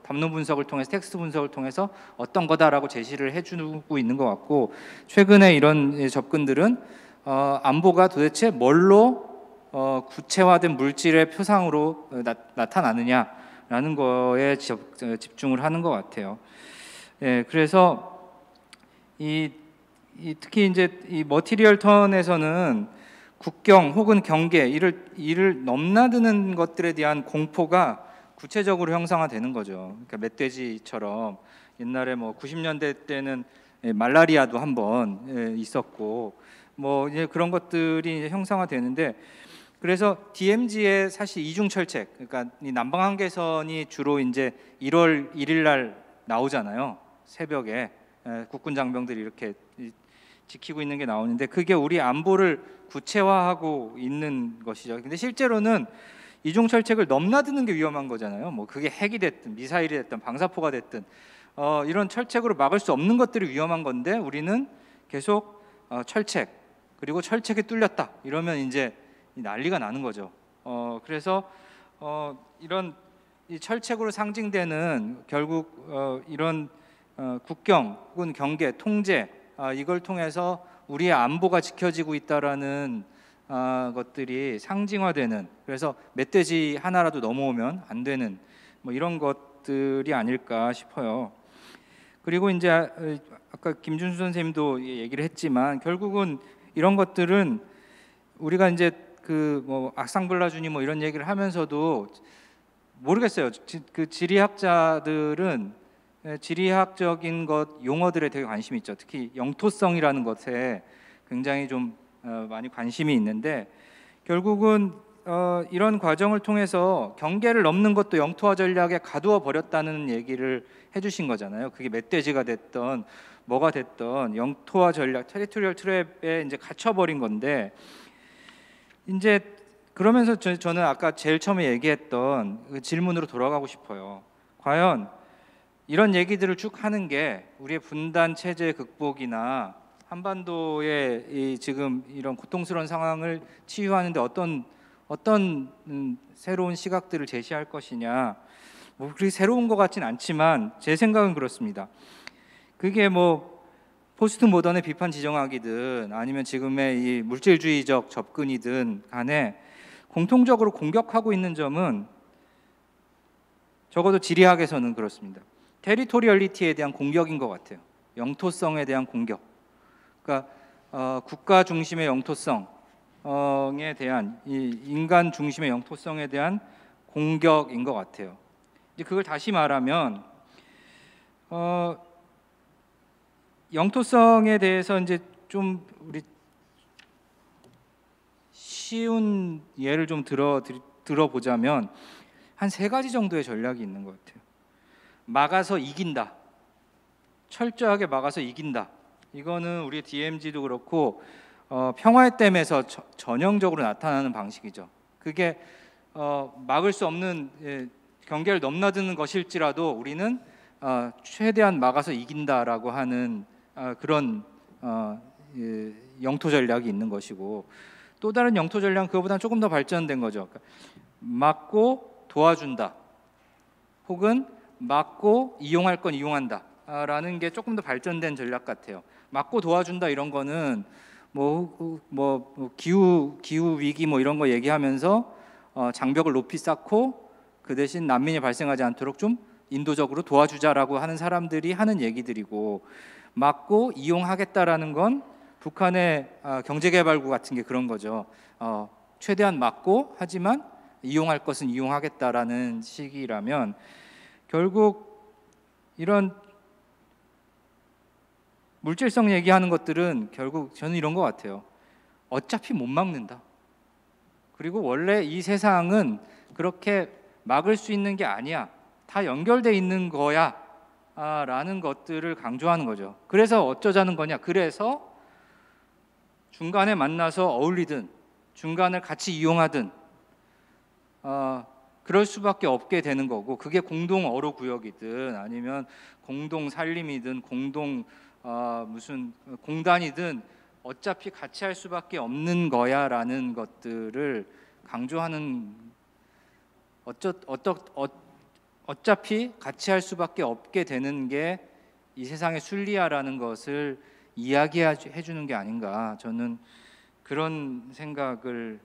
담론 분석을 통해서, 텍스트 분석을 통해서 어떤 거다라고 제시를 해주고 있는 것 같고, 최근에 이런 접근들은 안보가 도대체 뭘로 구체화된 물질의 표상으로 나타나느냐라는 거에 집중을 하는 것 같아요. 예, 그래서 특히 이제 이 머티리얼 턴에서는 국경 혹은 경계 이를 넘나드는 것들에 대한 공포가 구체적으로 형상화되는 거죠. 그러니까 멧돼지처럼 옛날에 뭐 90년대 때는 말라리아도 한번 있었고 뭐 이제 그런 것들이 이제 형상화되는데, 그래서 DMZ의 사실 이중철책, 그러니까 이 남방 한계선이 주로 이제 1월 1일 날 나오잖아요. 새벽에 국군 장병들이 이렇게 지키고 있는 게 나오는데 그게 우리 안보를 구체화하고 있는 것이죠. 근데 실제로는 이중철책을 넘나드는 게 위험한 거잖아요. 뭐 그게 핵이 됐든 미사일이 됐든 방사포가 됐든 이런 철책으로 막을 수 없는 것들이 위험한 건데 우리는 계속 철책, 그리고 철책이 뚫렸다 이러면 이제 난리가 나는 거죠. 그래서 이런 이 철책으로 상징되는 결국 이런 국경 혹은 경계, 통제, 이걸 통해서 우리의 안보가 지켜지고 있다라는 것들이 상징화되는, 그래서 멧돼지 하나라도 넘어오면 안 되는 뭐 이런 것들이 아닐까 싶어요. 그리고 이제 아까 김준수 선생님도 얘기를 했지만 결국은 이런 것들은 우리가 이제 그 뭐 악상블라주니 뭐 이런 얘기를 하면서도 모르겠어요. 그 지리학자들은 지리학적인 것 용어들에 되게 관심이 있죠. 특히 영토성이라는 것에 굉장히 좀 많이 관심이 있는데 결국은 이런 과정을 통해서 경계를 넘는 것도 영토화 전략에 가두어 버렸다는 얘기를 해주신 거잖아요. 그게 멧돼지가 됐던 뭐가 됐던 영토화 전략, 테리토리얼 트랩에 이제 갇혀버린 건데, 이제 그러면서 저는 아까 제일 처음에 얘기했던 그 질문으로 돌아가고 싶어요. 과연 이런 얘기들을 쭉 하는 게 우리의 분단 체제 극복이나 한반도의 이 지금 이런 고통스러운 상황을 치유하는데 어떤 새로운 시각들을 제시할 것이냐, 뭐 그렇게 새로운 것 같진 않지만 제 생각은 그렇습니다. 그게 뭐 포스트 모던의 비판 지정학이든 아니면 지금의 이 물질주의적 접근이든 간에 공통적으로 공격하고 있는 점은 적어도 지리학에서는 그렇습니다. 테리토리얼리티에 대한 공격인 것 같아요. 영토성에 대한 공격. 그러니까 국가 중심의 영토성에 대한, 이 인간 중심의 영토성에 대한 공격인 것 같아요. 이제 그걸 다시 말하면 영토성에 대해서 이제 좀 우리 쉬운 예를 좀 들어보자면 한 3가지 정도의 전략이 있는 것 같아요. 막아서 이긴다. 철저하게 막아서 이긴다. 이거는 우리 DMZ도 그렇고 평화의 댐에서 전형적으로 나타나는 방식이죠. 그게 막을 수 없는 경계를 넘나드는 것일지라도 우리는 최대한 막아서 이긴다라고 하는 그런 영토 전략이 있는 것이고, 또 다른 영토 전략은 그거보다는 조금 더 발전된 거죠. 그러니까 막고 도와준다, 혹은 막고 이용할 건 이용한다 라는 게 조금 더 발전된 전략 같아요. 막고 도와준다 이런 거는 기후 위기 뭐 이런 거 얘기하면서 장벽을 높이 쌓고 그 대신 난민이 발생하지 않도록 좀 인도적으로 도와주자라고 하는 사람들이 하는 얘기들이고, 막고 이용하겠다라는 건 북한의 경제개발구 같은 게 그런 거죠. 최대한 막고 하지만 이용할 것은 이용하겠다라는 식이라면, 결국 이런 물질성 얘기하는 것들은 결국 저는 이런 것 같아요. 어차피 못 막는다. 그리고 원래 이 세상은 그렇게 막을 수 있는 게 아니야. 다 연결돼 있는 거야. 라는 것들을 강조하는 거죠. 그래서 어쩌자는 거냐. 그래서 중간에 만나서 어울리든 중간을 같이 이용하든 그럴 수밖에 없게 되는 거고, 그게 공동 어로 구역이든 아니면 공동 살림이든 공동 무슨 공단이든 어차피 같이 할 수밖에 없는 거야라는 것들을 강조하는, 어차피 같이 할 수밖에 없게 되는 게 이 세상의 순리야라는 것을 이야기해 주는 게 아닌가, 저는 그런 생각을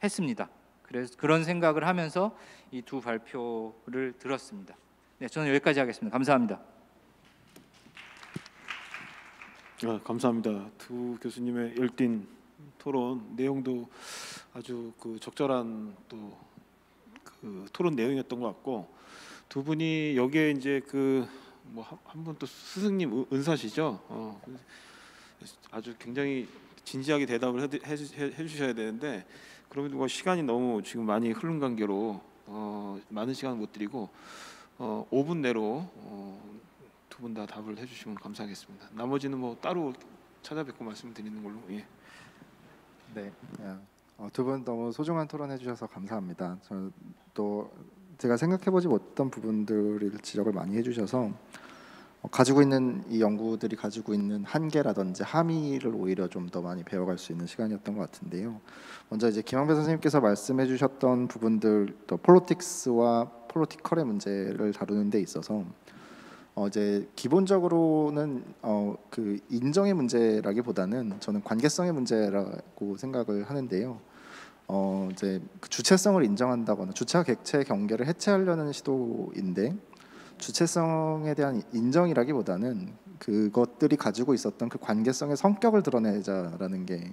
했습니다. 그래서 그런 생각을 하면서 이 두 발표를 들었습니다. 네, 저는 여기까지 하겠습니다. 감사합니다. 감사합니다. 두 교수님의 열띤 토론 내용도 아주 적절한 또 토론 내용이었던 것 같고, 두 분이 여기에 이제 한 분 또 스승님 은사시죠. 아주 굉장히 진지하게 대답을 해주셔야 되는데, 그럼에도 시간이 너무 지금 많이 흐른 관계로 많은 시간을 못 드리고 5분 내로 두 분 다 답을 해주시면 감사하겠습니다. 나머지는 뭐 따로 찾아뵙고 말씀드리는 걸로. 예. 네, 두 분 너무 소중한 토론 해주셔서 감사합니다. 또 제가 생각해보지 못했던 부분들을 지적을 많이 해주셔서 가지고 있는 이 연구들이 가지고 있는 한계라든지 함의를 오히려 좀 더 많이 배워갈 수 있는 시간이었던 것 같은데요. 먼저 이제 김항배 선생님께서 말씀해주셨던 부분들, 또 폴리틱스와 폴리티컬의 문제를 다루는 데 있어서 이제 기본적으로는 그 인정의 문제라기보다는 저는 관계성의 문제라고 생각을 하는데요. 이제 그 주체성을 인정한다거나 주체와 객체의 경계를 해체하려는 시도인데, 주체성에 대한 인정이라기보다는 그것들이 가지고 있었던 그 관계성의 성격을 드러내자라는 게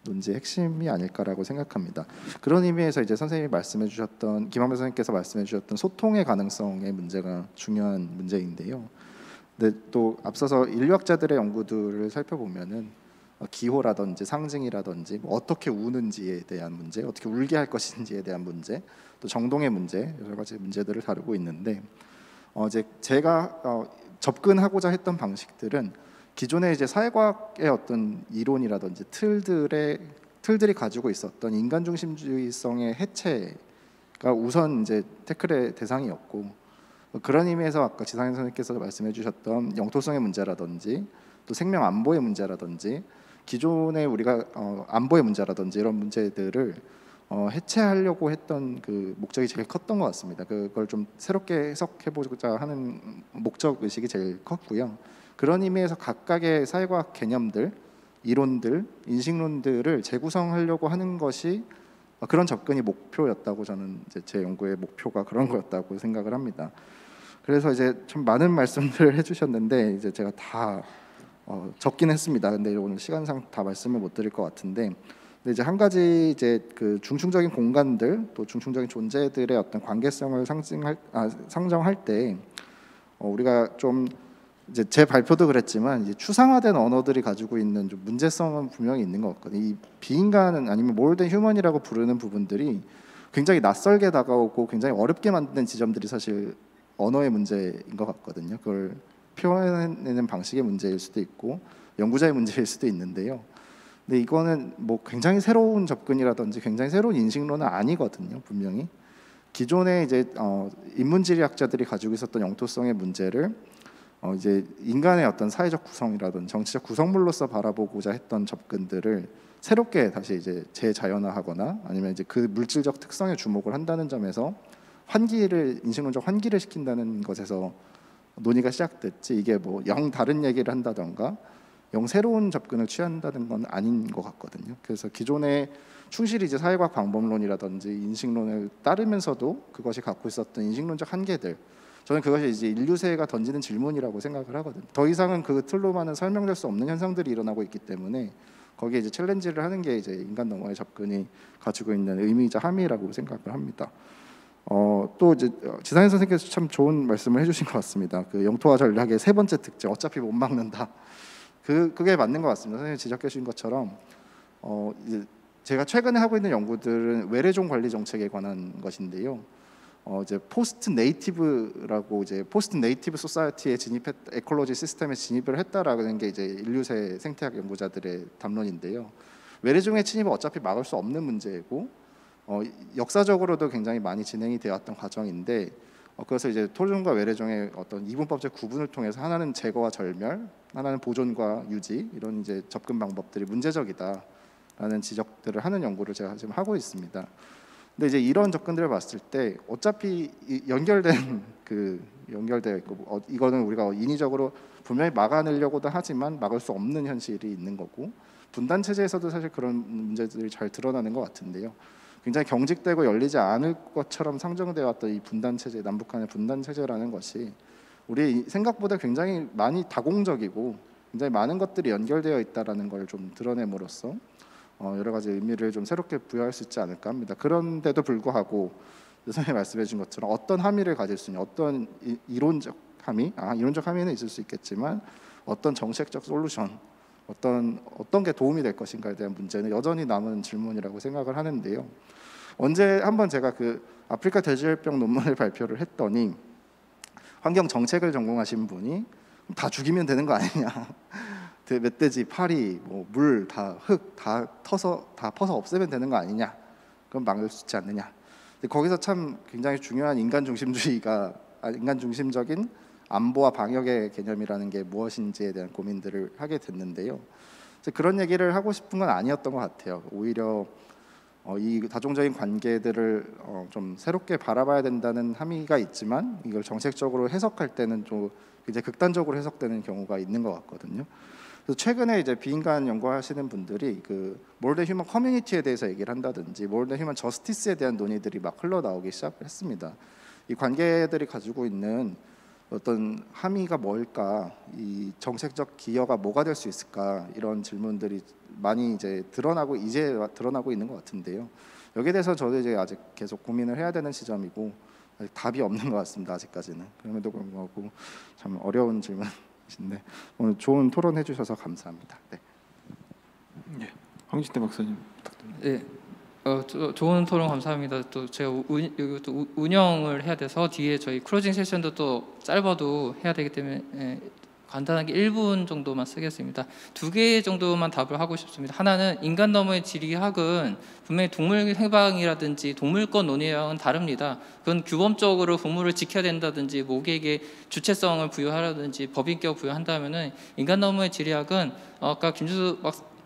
논지의 핵심이 아닐까라고 생각합니다. 그런 의미에서 이제 선생님이 말씀해주셨던, 김항배 선생님께서 말씀해주셨던 소통의 가능성의 문제가 중요한 문제인데요. 근데 또 앞서서 인류학자들의 연구들을 살펴보면은 기호라든지 상징이라든지 어떻게 우는지에 대한 문제, 어떻게 울게 할 것인지에 대한 문제, 또 정동의 문제, 여러 가지 문제들을 다루고 있는데, 이제 제가 접근하고자 했던 방식들은 기존의 이제 사회과학의 어떤 이론이라든지 틀들이 가지고 있었던 인간 중심주의성의 해체가 우선 이제 태클의 대상이었고, 그런 의미에서 아까 지상현 선생님께서 말씀해주셨던 영토성의 문제라든지 또 생명 안보의 문제라든지 기존의 우리가 안보의 문제라든지 이런 문제들을 해체하려고 했던 그 목적이 제일 컸던 것 같습니다. 그걸 좀 새롭게 해석해보자 하는 목적 의식이 제일 컸고요. 그런 의미에서 각각의 사회과학 개념들, 이론들, 인식론들을 재구성하려고 하는 것이 그런 접근이 목표였다고, 저는 이제 제 연구의 목표가 그런 거였다고 생각을 합니다. 그래서 이제 좀 많은 말씀들을 해주셨는데 이제 제가 다 적긴 했습니다. 근데 오늘 시간상 다 말씀을 못 드릴 것 같은데, 근데 이제 한 가지 이제 그 중충적인 공간들, 또 중충적인 존재들의 어떤 관계성을 상정할 때 우리가 좀 이제 제 발표도 그랬지만 이제 추상화된 언어들이 가지고 있는 좀 문제성은 분명히 있는 것 같거든요. 이 비인간은 아니면 모어된 휴먼이라고 부르는 부분들이 굉장히 낯설게 다가오고 굉장히 어렵게 만드는 지점들이 사실 언어의 문제인 것 같거든요. 그걸 표현해내는 방식의 문제일 수도 있고, 연구자의 문제일 수도 있는데요. 근데 이거는 뭐 굉장히 새로운 접근이라든지 굉장히 새로운 인식론은 아니거든요. 분명히 기존의 이제 인문지리학자들이 가지고 있었던 영토성의 문제를 이제 인간의 어떤 사회적 구성이라든지 정치적 구성물로서 바라보고자 했던 접근들을 새롭게 다시 이제 재자연화하거나 아니면 이제 그 물질적 특성에 주목을 한다는 점에서 인식론적 환기를 시킨다는 것에서 논의가 시작됐지, 이게 뭐 영 다른 얘기를 한다던가 영 새로운 접근을 취한다는 건 아닌 것 같거든요. 그래서 기존의 충실히 이제 사회과학 방법론이라든지 인식론을 따르면서도 그것이 갖고 있었던 인식론적 한계들, 저는 그것이 이제 인류세가 던지는 질문이라고 생각을 하거든요. 더 이상은 그 틀로만은 설명될 수 없는 현상들이 일어나고 있기 때문에 거기에 이제 챌린지를 하는 게 이제 인간 너머의 접근이 가지고 있는 의미이자 함의라고 생각을 합니다. 또 이제 지상현 선생님께서 참 좋은 말씀을 해주신 것 같습니다. 그 영토화 전략의 세 번째 특징, 어차피 못 막는다. 그게 맞는 것 같습니다. 선생님 지적해 주신 것처럼 이제 제가 최근에 하고 있는 연구들은 외래종 관리 정책에 관한 것인데요. 이제 포스트 네이티브라고 이제 포스트 네이티브 소사이어티에 에콜로지 시스템에 진입을 했다라는 게 이제 인류세 생태학 연구자들의 담론인데요. 외래종의 침입은 어차피 막을 수 없는 문제이고 역사적으로도 굉장히 많이 진행이 되었던 과정인데 그래서 이제 토종과 외래종의 어떤 이분법적 구분을 통해서 하나는 제거와 절멸, 하나는 보존과 유지, 이런 이제 접근 방법들이 문제적이다라는 지적들을 하는 연구를 제가 지금 하고 있습니다. 근데 이제 이런 접근들을 봤을 때 어차피 연결되어 있고 이거는 우리가 인위적으로 분명히 막아내려고도 하지만 막을 수 없는 현실이 있는 거고, 분단 체제에서도 사실 그런 문제들이 잘 드러나는 것 같은데요. 굉장히 경직되고 열리지 않을 것처럼 상정되어 왔던 이 분단 체제, 남북한의 분단 체제라는 것이 우리 생각보다 굉장히 많이 다공적이고 굉장히 많은 것들이 연결되어 있다라는 걸 좀 드러냄으로써 여러 가지 의미를 좀 새롭게 부여할 수 있지 않을까 합니다. 그런데도 불구하고 선생님이 말씀해 주신 것처럼 어떤 함의를 가질 수 있냐, 어떤 이론적 함의, 이론적 함의는 있을 수 있겠지만 어떤 정책적 솔루션, 어떤 게 도움이 될 것인가에 대한 문제는 여전히 남은 질문이라고 생각을 하는데요. 언제 한번 제가 그 아프리카 돼지열병 논문을 발표를 했더니 환경 정책을 전공하신 분이 다 죽이면 되는 거 아니냐, 멧돼지, 파리, 물, 흙 다 퍼서 없애면 되는 거 아니냐, 그럼 막을 수 있지 않느냐. 근데 거기서 참 굉장히 중요한 인간 중심적인 안보와 방역의 개념이라는 게 무엇인지에 대한 고민들을 하게 됐는데요. 그런 얘기를 하고 싶은 건 아니었던 것 같아요. 오히려 이 다종적인 관계들을 좀 새롭게 바라봐야 된다는 함의가 있지만 이걸 정책적으로 해석할 때는 좀 이제 극단적으로 해석되는 경우가 있는 것 같거든요. 그래서 최근에 이제 비인간 연구하시는 분들이 그 More than Human Community에 대해서 얘기를 한다든지 More than Human Justice에 대한 논의들이 막 흘러나오기 시작했습니다. 이 관계들이 가지고 있는 어떤 함의가 뭘까, 이 정책적 기여가 뭐가 될 수 있을까, 이런 질문들이 많이 이제 드러나고 있는 것 같은데요. 여기에 대해서 저도 이제 아직 계속 고민을 해야 되는 시점이고 아직 답이 없는 것 같습니다. 아직까지는. 그럼에도 불구하고 참 어려운 질문이신데 오늘 좋은 토론해 주셔서 감사합니다. 네. 예, 황진태 박사님 부탁드립니다. 네. 좋은 토론 감사합니다. 또 제가 운영을 해야 돼서 뒤에 저희 클로징 세션도 또 짧아도 해야 되기 때문에 간단하게 1분 정도만 쓰겠습니다. 2개 정도만 답을 하고 싶습니다. 하나는 인간 너머의 지리학은 분명히 동물 해방이라든지 동물권 논의랑은 다릅니다. 그건 규범적으로 동물을 지켜야 된다든지 목에게 주체성을 부여하라든지 법인격 부여한다면은 인간 너머의 지리학은 아까 김주수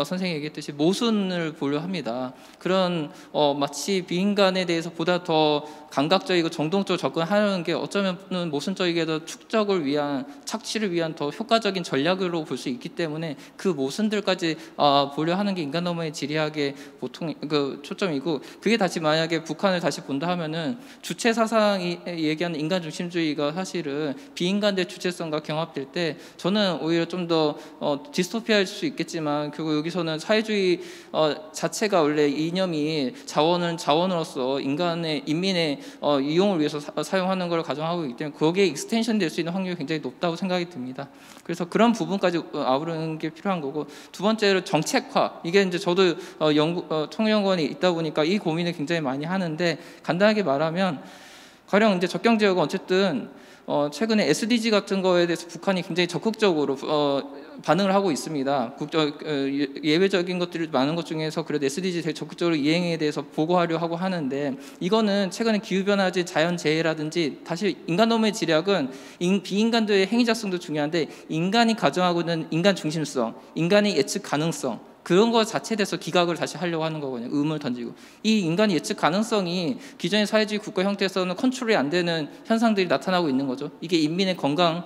선생님이 얘기했듯이 모순을 보려합니다. 그런 마치 비인간에 대해서 보다 더 감각적이고 정동적으로 접근하려는 게 어쩌면 모순적이게도 축적을 위한, 착취를 위한 더 효과적인 전략으로 볼 수 있기 때문에 그 모순들까지 보려하는 게 인간 너머의 지리학의 보통 그 초점이고, 그게 다시 만약에 북한을 다시 본다 하면은 주체 사상이 얘기하는 인간 중심주의가 사실은 비인간의 주체성과 경합될 때 저는 오히려 좀 더 디스토피아일 수 있겠지만 결국 여기서는 사회주의 자체가 원래 이념이 자원은 자원으로서 인민의 이용을 위해서 사용하는 걸 가정하고 있기 때문에 거기에 익스텐션 될 수 있는 확률이 굉장히 높다고 생각이 듭니다. 그래서 그런 부분까지 아우르는 게 필요한 거고, 두 번째로 정책화, 이게 이제 저도 통일연구원에 있다 보니까 이 고민을 굉장히 많이 하는데, 간단하게 말하면 가령 이제 접경 지역은 어쨌든 최근에 SDG 같은 거에 대해서 북한이 굉장히 적극적으로 반응을 하고 있습니다. 예외적인 것들이 많은 것 중에서 그래도 SDG 되게 적극적으로 이행에 대해서 보고하려 하고 하는데, 이거는 최근에 기후변화지 자연재해라든지, 다시 인간놈의 지략은 비인간도의 행위작성도 중요한데 인간이 가정하고 있는 인간 중심성, 인간의 예측 가능성, 그런 것 자체에 대해서 기각을 다시 하려고 하는 거거든요. 의문을 던지고, 이 인간의 예측 가능성이 기존의 사회주의 국가 형태에서는 컨트롤이 안 되는 현상들이 나타나고 있는 거죠. 이게 인민의 건강을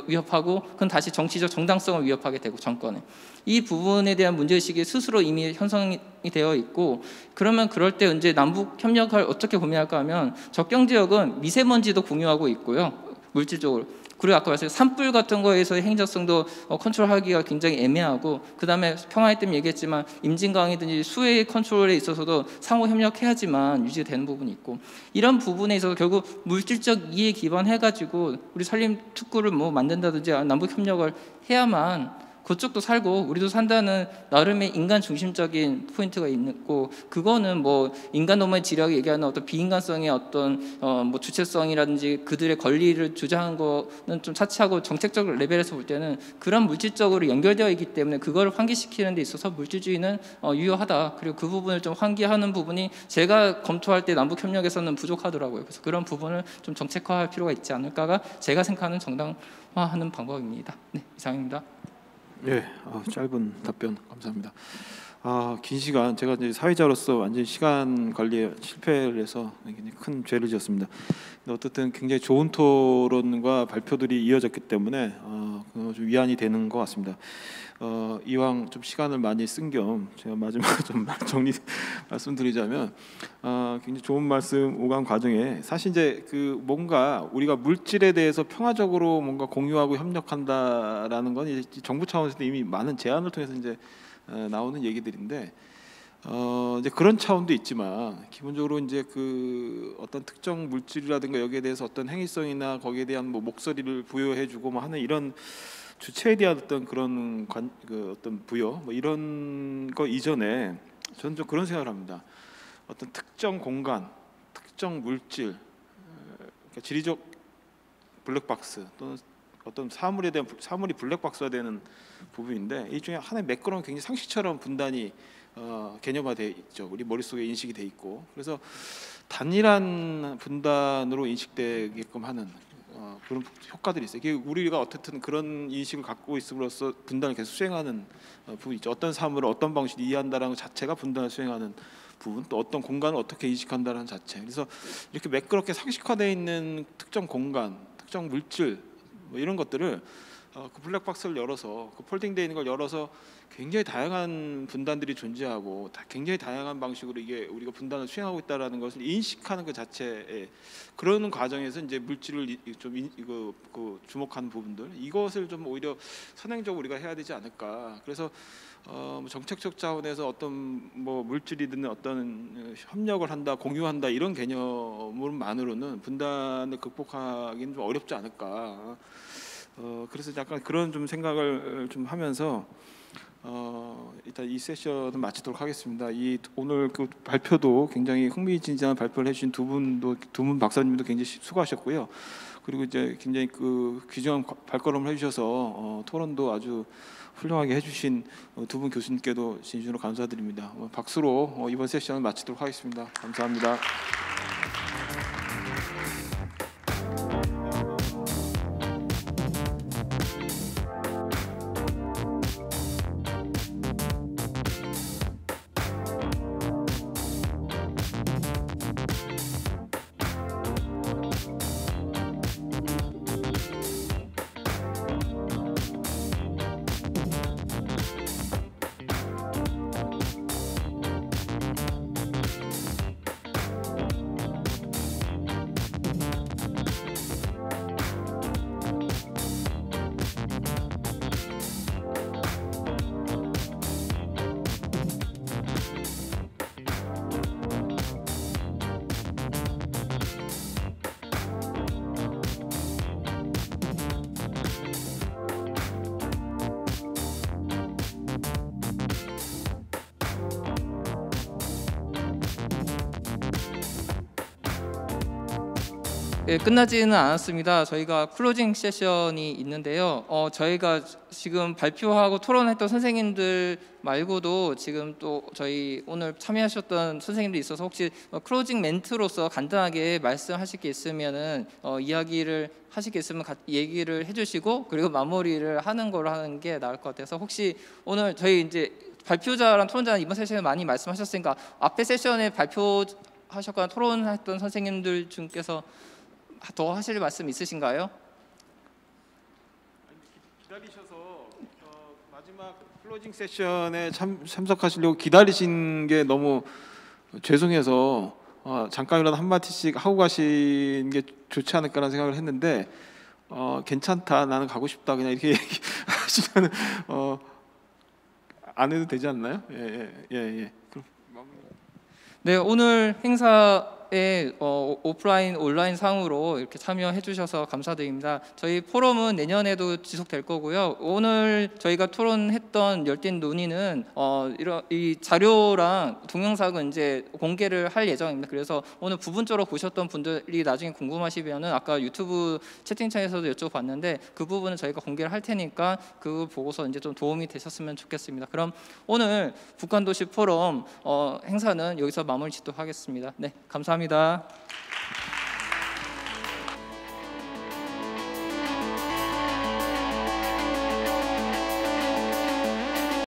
위협하고, 그건 다시 정치적 정당성을 위협하게 되고, 정권에 이 부분에 대한 문제의식이 스스로 이미 형성이 되어 있고, 그러면 그럴 때 이제 남북 협력을 어떻게 고민할까 하면, 적경지역은 미세먼지도 공유하고 있고요, 물질적으로. 그리고 아까 말씀드린 산불 같은 거에서의 행정성도 컨트롤하기가 굉장히 애매하고, 그 다음에 평화의 때문에 얘기했지만 임진강이든지 수해 컨트롤에 있어서도 상호 협력해야지만 유지가 되는 부분이 있고, 이런 부분에 있어서 결국 물질적 이해에 기반해가지고 우리 산림특구를 뭐 만든다든지 남북 협력을 해야만 그쪽도 살고 우리도 산다는 나름의 인간 중심적인 포인트가 있고, 그거는 뭐 인간놈의 지략이 얘기하는 어떤 비인간성의 어떤 뭐 주체성이라든지 그들의 권리를 주장한 거는 좀 차치하고, 정책적 레벨에서 볼 때는 그런 물질적으로 연결되어 있기 때문에 그거를 환기시키는 데 있어서 물질주의는 유효하다. 그리고 그 부분을 좀 환기하는 부분이 제가 검토할 때 남북 협력에서는 부족하더라고요. 그래서 그런 부분을 좀 정책화할 필요가 있지 않을까가 제가 생각하는 정당화하는 방법입니다. 네, 이상입니다. 예, 짧은 답변 감사합니다. 긴 시간 제가 이제 사회자로서 완전 시간 관리에 실패를 해서 굉장히 큰 죄를 지었습니다. 근데 어쨌든 굉장히 좋은 토론과 발표들이 이어졌기 때문에 좀 위안이 되는 것 같습니다. 이왕 좀 시간을 많이 쓴 겸 제가 마지막으로 좀 정리 말씀드리자면, 굉장히 좋은 말씀 오간 과정에 사실 이제 그 뭔가 우리가 물질에 대해서 평화적으로 뭔가 공유하고 협력한다라는 건 이제 정부 차원에서 이미 많은 제안을 통해서 이제 나오는 얘기들인데, 이제 그런 차원도 있지만 기본적으로 이제 그 어떤 특정 물질이라든가 여기에 대해서 어떤 행위성이나 거기에 대한 뭐 목소리를 부여해주고 뭐 하는 이런 주체에 대한 어떤 그런 그 어떤 부여 뭐 이런 거 이전에 저는 좀 그런 생각을 합니다. 어떤 특정 공간, 특정 물질, 그러니까 지리적 블랙박스 또는 어떤 사물에 대한 사물이 블랙박스가 되는 부분인데, 이 중에 하나의 매끄러운 굉장히 상식처럼 분단이 개념화되어 있죠. 우리 머릿속에 인식이 돼 있고, 그래서 단일한 분단으로 인식되게끔 하는 그런 효과들이 있어요. 이게 우리가 어쨌든 그런 인식을 갖고 있음으로써 분단을 계속 수행하는 부분이 있죠. 어떤 사물을 어떤 방식으로 이해한다는 것 자체가 분단을 수행하는 부분, 또 어떤 공간을 어떻게 인식한다는 자체. 그래서 이렇게 매끄럽게 상식화되어 있는 특정 공간, 특정 물질 뭐 이런 것들을 그 블랙박스를 열어서, 그 폴딩되어 있는 걸 열어서 굉장히 다양한 분단들이 존재하고 굉장히 다양한 방식으로 이게 우리가 분단을 수행하고 있다라는 것을 인식하는 그 자체에, 그러는 과정에서 이제 물질을 좀 주목하는 부분들, 이것을 좀 오히려 선행적으로 우리가 해야 되지 않을까. 그래서 뭐 정책적 차원에서 어떤 뭐 물질이든 어떤 협력을 한다, 공유한다 이런 개념만으로는 분단을 극복하기는 좀 어렵지 않을까. 그래서 약간 그런 좀 생각을 좀 하면서 일단 이 세션은 마치도록 하겠습니다. 이 오늘 그 발표도 굉장히 흥미진진한 발표를 해주신 두 분 박사님도 굉장히 수고하셨고요. 그리고 이제 굉장히 그 귀중한 발걸음을 해주셔서 토론도 아주 훌륭하게 해주신 두 분 교수님께도 진심으로 감사드립니다. 박수로 이번 세션을 마치도록 하겠습니다. 감사합니다. 예, 끝나지는 않았습니다. 저희가 클로징 세션이 있는데요. 저희가 지금 발표하고 토론했던 선생님들 말고도 지금 또 저희 오늘 참여하셨던 선생님들이 있어서 혹시 클로징 멘트로서 간단하게 말씀하실 게 있으면은 이야기를 하실 게 있으면 얘기를 해주시고 그리고 마무리를 하는 걸로 하는 게 나을 것 같아서 혹시 오늘 저희 이제 발표자랑 토론자는 이번 세션에 많이 말씀하셨으니까 앞에 세션에 발표하셨거나 토론했던 선생님들 중에서 더 하실 말씀 있으신가요? 기다리셔서 마지막 클로징 세션에 참석하시려고 기다리신 게 너무 죄송해서 잠깐이라도 한 마디씩 하고 가신 게 좋지 않을까라는 생각을 했는데 괜찮다 나는 가고 싶다 그냥 이렇게 얘기하시면 안 해도 되지 않나요? 예. 그럼 네, 오늘 행사에 오프라인, 온라인 상으로 이렇게 참여해 주셔서 감사드립니다. 저희 포럼은 내년에도 지속될 거고요. 오늘 저희가 토론했던 열띤 논의는 이 자료랑 동영상은 이제 공개를 할 예정입니다. 그래서 오늘 부분적으로 보셨던 분들이 나중에 궁금하시면은 아까 유튜브 채팅창에서도 여쭤봤는데 그 부분은 저희가 공개를 할 테니까 그걸 보고서 이제 좀 도움이 되셨으면 좋겠습니다. 그럼 오늘 북한도시 포럼 행사는 여기서 마무리 짓도록 하겠습니다. 네, 감사합니다.